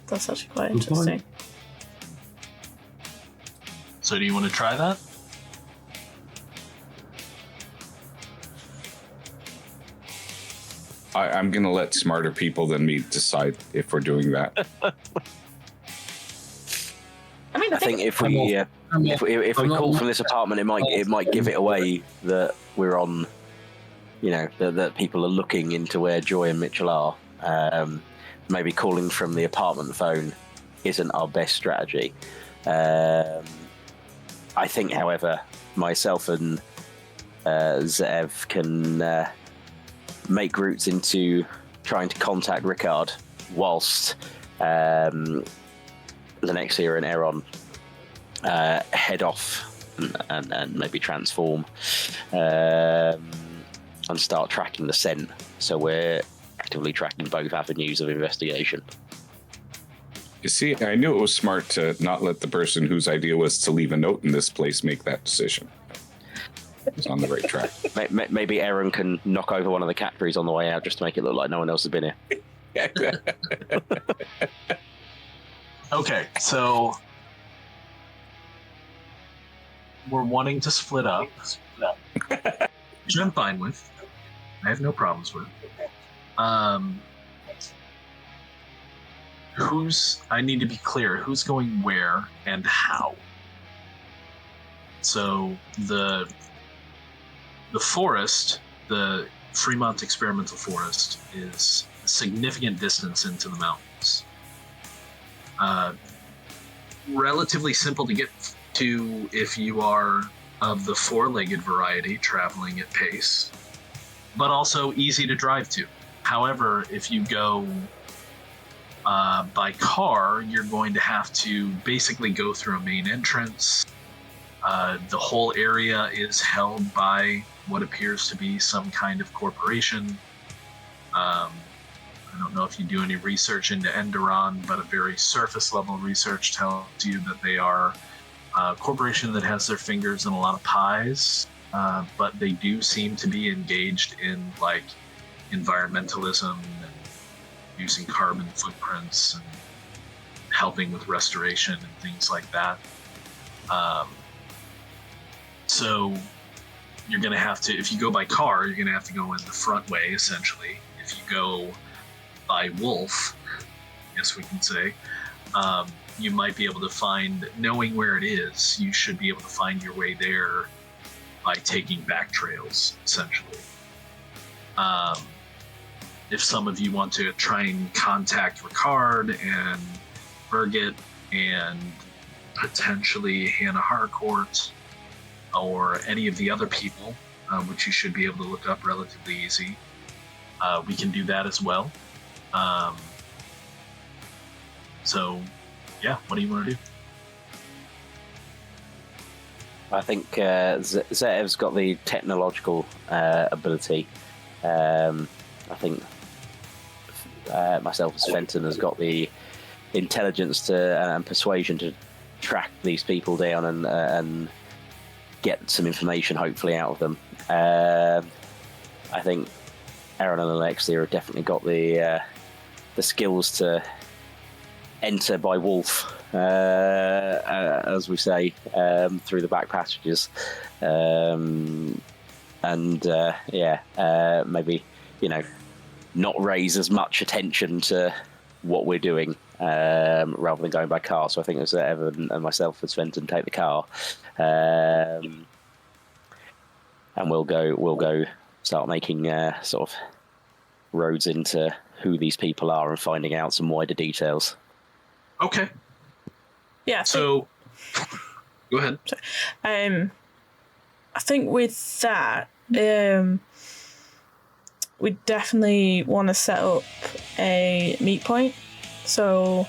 That's actually quite interesting.
So do you want to try that?
I'm going to let smarter people than me decide if we're doing that.
I mean, I think
if we call from this apartment, it might give it away that we're on, you know, that people are looking into where Joy and Mitchell are. Maybe calling from the apartment phone isn't our best strategy. I think, however, myself and Zev can make routes into trying to contact Ricard whilst Lenexia and Aaron head off and maybe transform and start tracking the scent. So we're actively tracking both avenues of investigation.
You see, I knew it was smart to not let the person whose idea was to leave a note in this place make that decision. It's on the right track.
Maybe Aaron can knock over one of the cat trees on the way out just to make it look like no one else has been here.
Okay, so we're wanting to split up, which I'm fine with. I have no problems with. I need to be clear, who's going where and how. So the forest, the Fremont Experimental Forest, is a significant distance into the mountains. Relatively simple to get to if you are of the four-legged variety, traveling at pace, but also easy to drive to. However, if you go by car, you're going to have to basically go through a main entrance. The whole area is held by what appears to be some kind of corporation. I don't know if you do any research into Enderon, but a very surface level research tells you that they are a corporation that has their fingers in a lot of pies, but they do seem to be engaged in like environmentalism and using carbon footprints and helping with restoration and things like that. So you're going to have to, if you go by car, you're going to have to go in the front way, essentially. If you go by wolf, I guess we can say, you might be able to find, knowing where it is, you should be able to find your way there by taking back trails, essentially. If some of you want to try and contact Ricard and Birgit and potentially Hannah Harcourt or any of the other people, which you should be able to look up relatively easy, we can do that as well. So, yeah, what do you want to do?
I think Zetev's got the technological ability. I think myself as Fenton has got the intelligence and persuasion to track these people down and get some information, hopefully, out of them. I think Aaron and Alexia have definitely got the skills to enter by wolf, as we say, through the back passages, maybe not raise as much attention to what we're doing rather than going by car. So I think it was Evan and myself and Sventon take the car, and we'll go start making sort of roads into who these people are and finding out some wider details.
Okay.
Yeah.
So, go ahead.
I think with that, we definitely want to set up a meet point. So,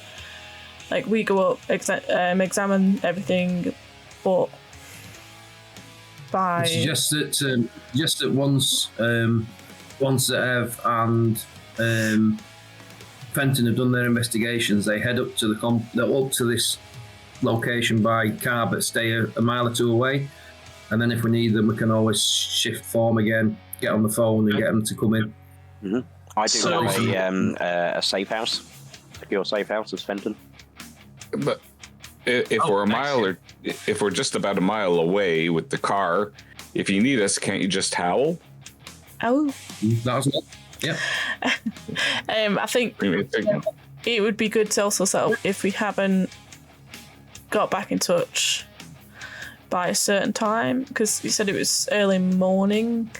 like, we go up, examine everything, but by
just that once Zev and Fenton have done their investigations, they head up to up to this location by car, but stay a mile or two away. And then if we need them, we can always shift form again, get on the phone and get them to come in.
Mm-hmm. I do have a safe house. Your safe house is Fenton.
But if we're a mile or if we're just about a mile away with the car, if you need us, can't you just howl?
Oh.
That was it. Yeah.
I think it would be good to also set up if we haven't got back in touch by a certain time, because you said it was early morning.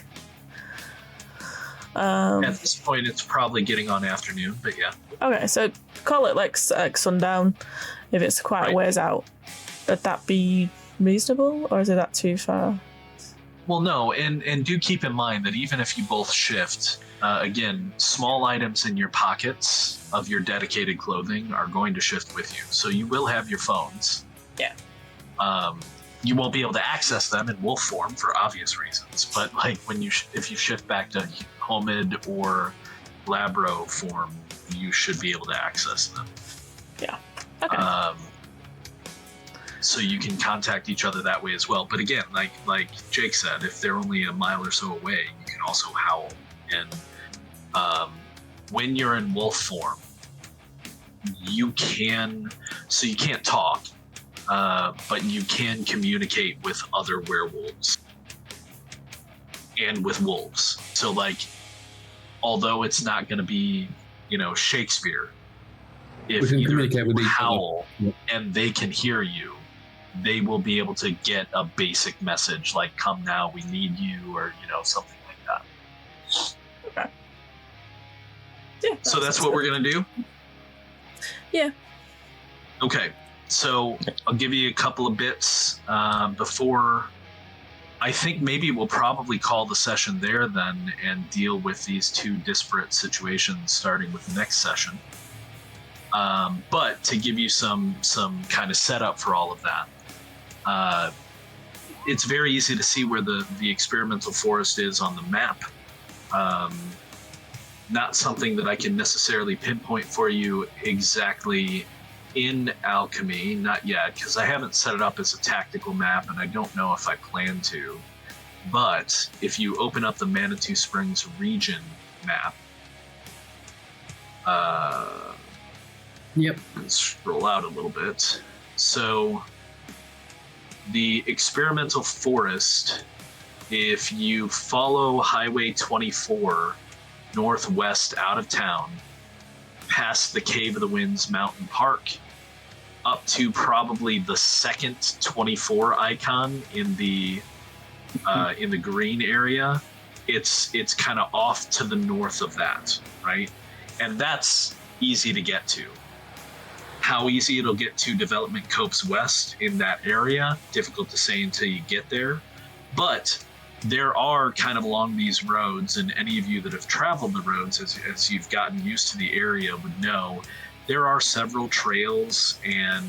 At this point, it's probably getting on afternoon, but yeah.
Okay, so call it like sundown if it's quite a ways out. Would that be reasonable, or is it that too far?
Well, no, and do keep in mind that even if you both shift, again, small items in your pockets of your dedicated clothing are going to shift with you. So you will have your phones.
Yeah.
You won't be able to access them in wolf form for obvious reasons, but like if you shift back to Homid or Labro form, you should be able to access them.
Yeah. Okay.
So you can contact each other that way as well. But again, like Jake said, if they're only a mile or so away, you can also howl. And when you're in wolf form, you can't talk, but you can communicate with other werewolves and with wolves. So like, although it's not going to be, Shakespeare, if you howl and they can hear you, they will be able to get a basic message like, come now, we need you, or, something like that.
Okay. Yeah.
So that's what we're going to do?
Yeah.
Okay. So I'll give you a couple of bits before. I think maybe we'll probably call the session there then and deal with these two disparate situations starting with the next session. But to give you some kind of setup for all of that, it's very easy to see where the experimental forest is on the map. Not something that I can necessarily pinpoint for you exactly in Alchemy, not yet, because I haven't set it up as a tactical map, and I don't know if I plan to. But if you open up the Manitou Springs region map,
yep.
Let's scroll out a little bit. So the experimental forest, if you follow Highway 24 northwest out of town, past the Cave of the Winds Mountain Park, up to probably the second 24 icon in the green area, it's kind of off to the north of that, right? And that's easy to get to. How easy it'll get to Development Copes West in that area, difficult to say until you get there. But there are kind of along these roads, and any of you that have traveled the roads as you've gotten used to the area would know, there are several trails and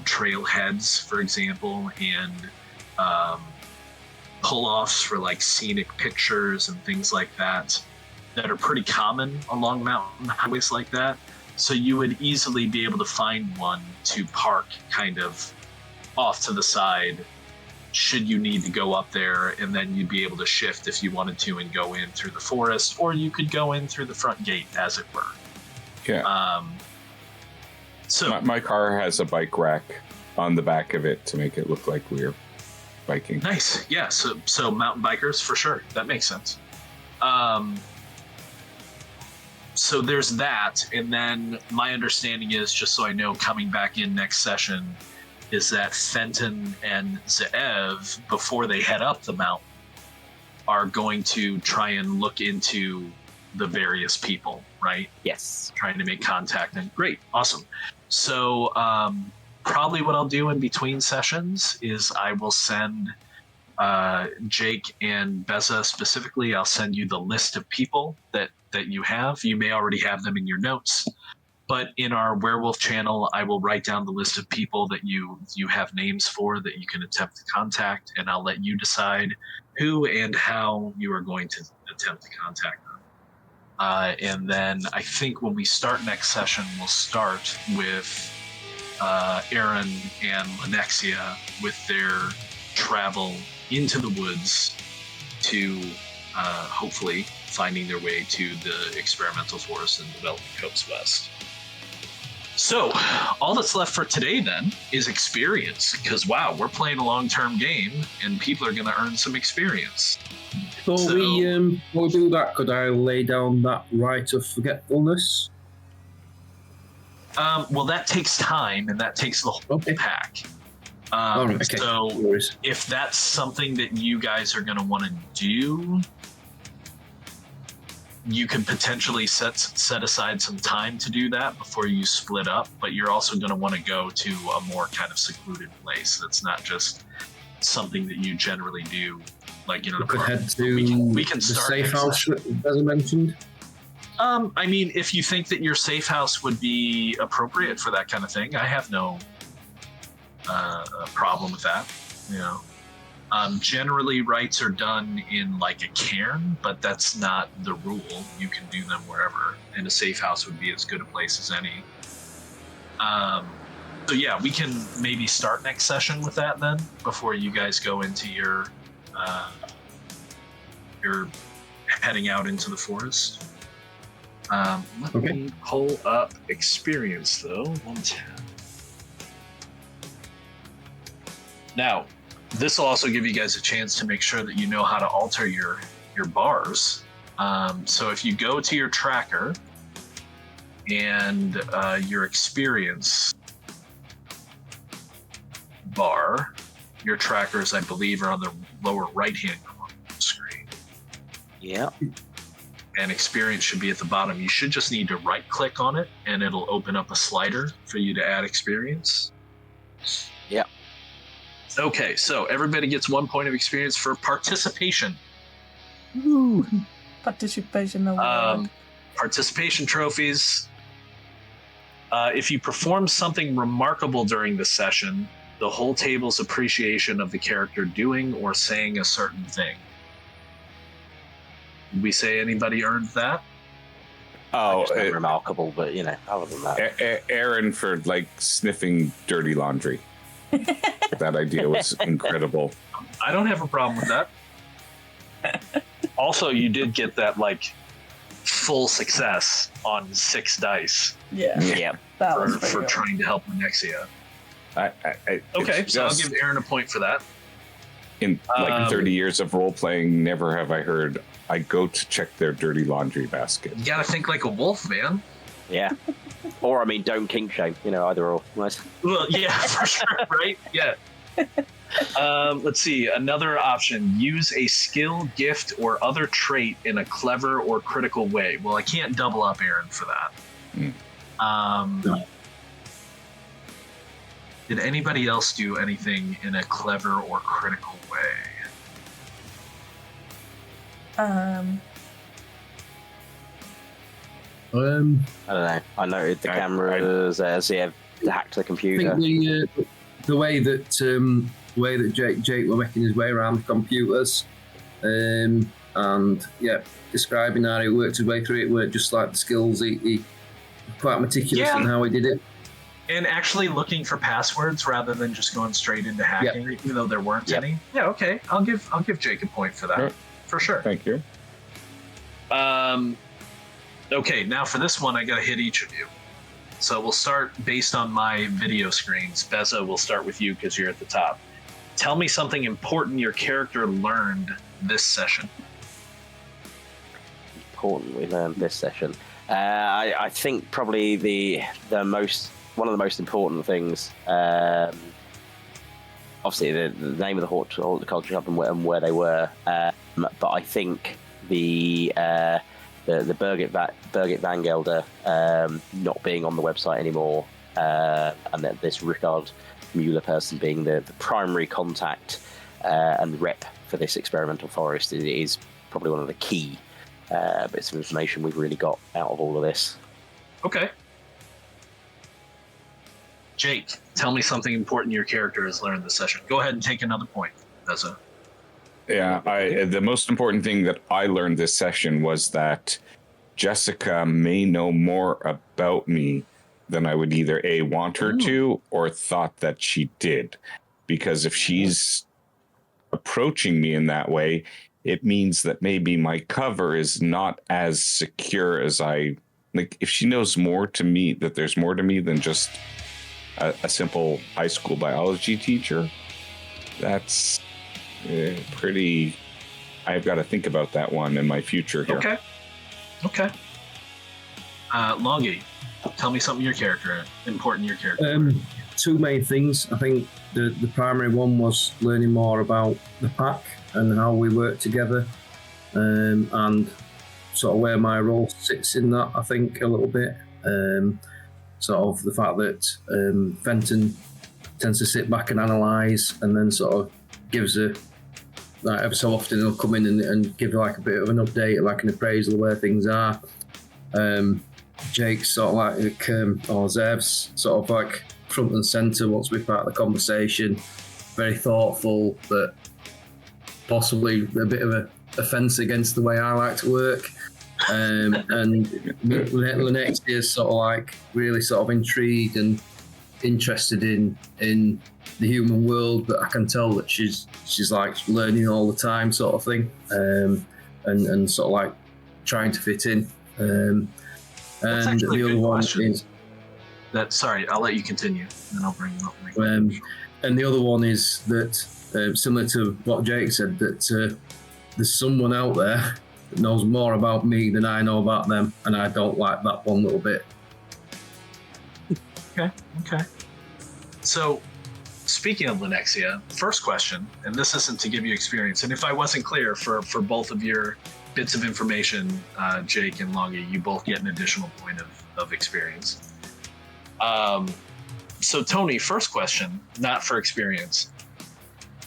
trailheads, for example, and pull-offs for like scenic pictures and things like that are pretty common along mountain highways like that. So you would easily be able to find one to park kind of off to the side should you need to go up there, and then you'd be able to shift if you wanted to and go in through the forest, or you could go in through the front gate, as it were.
Yeah.
So
my car has a bike rack on the back of it to make it look like we're biking.
nice. Yeah. So mountain bikers for sure. That makes sense. So there's that, and then my understanding is, just so I know, coming back in next session, is that Fenton and Zeev, before they head up the mountain, are going to try and look into the various people, right?
Yes.
Trying to make contact. And great, awesome. So probably what I'll do in between sessions is I will send Jake and Beza specifically, I'll send you the list of people that you have. You may already have them in your notes, but in our Werewolf channel, I will write down the list of people that you have names for that you can attempt to contact, and I'll let you decide who and how you are going to attempt to contact them. And then I think when we start next session, we'll start with Aaron and Lenexia with their travel into the woods to hopefully finding their way to the experimental forest and development Coast West. So all that's left for today then is experience, because wow, we're playing a long-term game and people are going to earn some experience.
So we'll do that. Could I lay down that rite of forgetfulness?
Well, that takes time, and that takes the whole pack.
Okay.
So
No worries.
if that's something that you guys are going to want to do, you can potentially set aside some time to do that before you split up, but you're also going to want to go to a more kind of secluded place that's not just something that you generally do, like in an
We could
apartment.
head to
We can
the
start
safe
next
house,
session.
as I mentioned.
I mean, if you think that your safe house would be appropriate for that kind of thing, I have no problem with that. You know, generally rites are done in like a cairn, but that's not the rule. You can do them wherever, and a safe house would be as good a place as any. So yeah, we can maybe start next session with that then, before you guys go into your heading out into the forest. Let me pull up experience though. 110. Now, this will also give you guys a chance to make sure that you know how to alter your bars. So if you go to your tracker and your experience bar, your trackers, I believe, are on the lower right-hand corner of the screen.
Yeah.
And experience should be at the bottom. You should just need to right-click on it, and it'll open up a slider for you to add experience.
Yeah.
Okay, so everybody gets 1 point of experience for participation.
Ooh, participation award.
Participation trophies. If you perform something remarkable during the session, the whole table's appreciation of the character doing or saying a certain thing. Did we say anybody earned that?
Oh,
It's not remarkable, but you know, other than that.
Aaron for like sniffing dirty laundry. That idea was incredible.
I don't have a problem with that. Also, you did get that like full success on 6 dice
Yeah,
Yeah.
that was
for
pretty good.
trying to help Lenexia.
Okay,
Okay, so I'll give Aaron a point for that.
in like 30 years of role playing, never have I heard I go to check their dirty laundry basket.
You gotta think like a wolf, man.
Yeah. Or, I mean, don't kink shame. You know, either or. Nice.
Well, yeah, for sure, right? Yeah. Let's see. Another option: use a skill, gift, or other trait in a clever or critical way. Well, I can't double up Aaron for that. Did anybody else do anything in a clever or critical way?
I don't know. I noted the cameras, Zev hacked the
I
computer.
think the way that the way that Jake were making his way around the computers, and yeah, describing how he worked his way through it, weren't just like the skills. He quite meticulous in how he did it.
And actually looking for passwords rather than just going straight into hacking, even though there weren't any. Yeah, okay. I'll give Jake a point for that, for sure.
Thank you.
Okay, now for this one, I got to hit each of you. So we'll start based on my video screens. Beza, we'll start with you because you're at the top. Tell me something important your character learned this session.
Important we learned this session. I think probably one of the most important things, obviously the name of the horticulture shop and where they were, but I think the Birgit Van Gelder not being on the website anymore, and that this Richard Mueller person being the primary contact and rep for this experimental forest is probably one of the key bits of information we've really got out of all of this.
Okay. Jake, tell me something important your character has learned this session. Go ahead and take another point, Beza.
Yeah, the most important thing that I learned this session was that Jessica may know more about me than I would either A, want her to, or thought that she did. Because if she's approaching me in that way, it means that maybe my cover is not as secure as if she knows more to me, that there's more to me than just a simple high school biology teacher, that's pretty. I've got to think about that one in my future here.
Okay. Longy, tell me something important your character.
Two main things. I think the primary one was learning more about the pack and how we work together, and sort of where my role sits in that. I think a little bit. Sort of the fact that Fenton tends to sit back and analyse, and then sort of gives like every so often he'll come in and give like a bit of an update, like an appraisal of where things are. Jake's sort of like or Zev's sort of like front and centre, wants to be part of the conversation, very thoughtful, but possibly a bit of a offence against the way I like to work. And Lenexia is sort of like really sort of intrigued and interested in the human world, but I can tell that she's like learning all the time, sort of thing, and sort of like trying to fit in. And the other one is
that. Sorry, I'll let you continue, and I'll bring up.
And the other one is that similar to what Jake said, that there's someone out there that knows more about me than I know about them, and I don't like that one little bit.
Okay. So, speaking of Lenexia, first question, and this isn't to give you experience, and if I wasn't clear for both of your bits of information, Jake and Longy, you both get an additional point of experience. So Tony, first question, not for experience.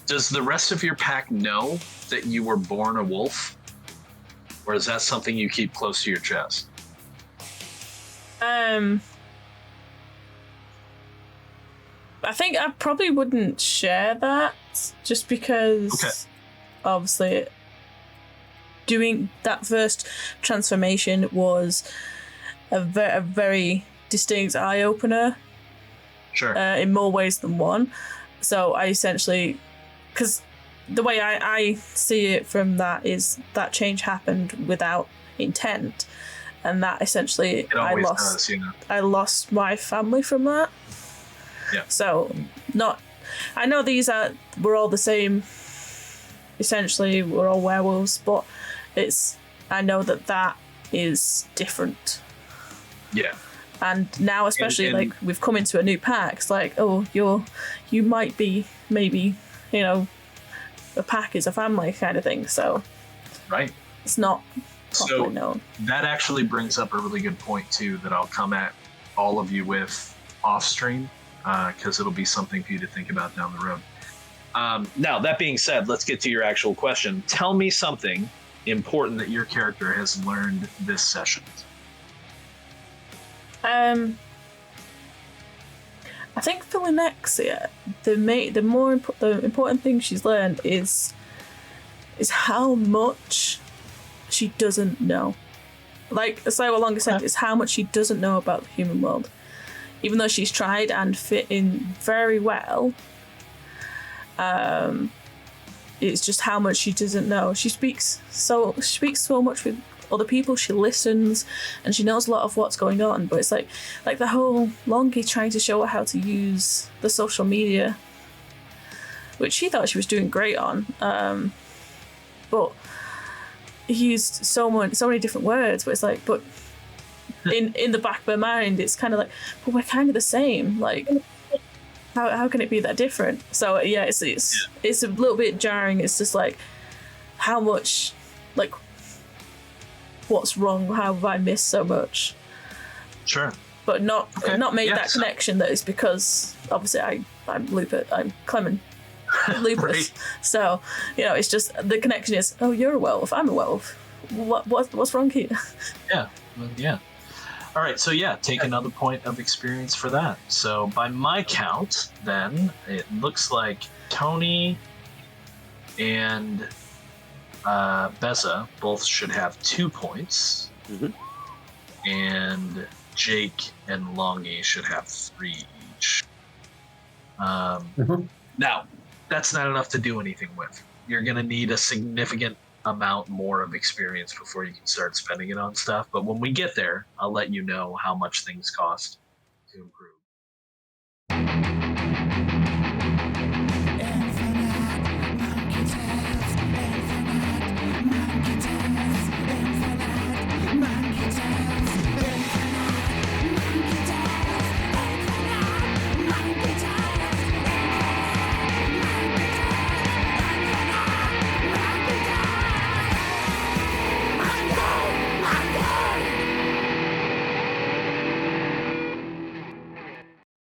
Does the rest of your pack know that you were born a wolf? Or is that something you keep close to your chest?
I think I probably wouldn't share that, just because obviously doing that first transformation was a very distinct eye-opener.
Sure.
In more ways than one. So I essentially, because the way I see it from that is that change happened without intent, and that essentially I lost my family from that.
Yeah.
So I know we're all the same. Essentially, we're all werewolves, but I know that is different.
Yeah.
And now, especially like we've come into a new pack, it's like, oh, you might be maybe, a pack is a family kind of thing. So,
right,
it's not properly known.
That actually brings up a really good point too, that I'll come at all of you with off stream, because it'll be something for you to think about down the road. Now, that being said, let's get to your actual question. Tell me something important that your character has learned this session.
I I think for Lynexia, the important thing she's learned is how much she doesn't know. Like what Longer said, is how much she doesn't know about the human world. Even though she's tried and fit in very well, it's just how much she doesn't know. She speaks so much with other people. She listens, and she knows a lot of what's going on. But it's like the whole Longy trying to show her how to use the social media, which she thought she was doing great on. But he used so many different words. But it's like, but in the back of her mind, it's kind of like, but we're kind of the same. Like, how can it be that different? So yeah, it's a little bit jarring. It's just like, how much, like, what's wrong? How have I missed so much?
Sure.
But not made that connection that it's because obviously I'm lupus. I'm Clement. Lupus.
Right.
So, it's just the connection is, oh, you're a werewolf, I'm a werewolf. What's wrong here?
Yeah. All right, so take another point of experience for that. So by my count, then, it looks like Tony and Beza both should have 2 points.
Mm-hmm.
And Jake and Longy should have 3 each. Now, that's not enough to do anything with. You're going to need a significant amount more of experience before you can start spending it on stuff. But when we get there, I'll let you know how much things cost to improve.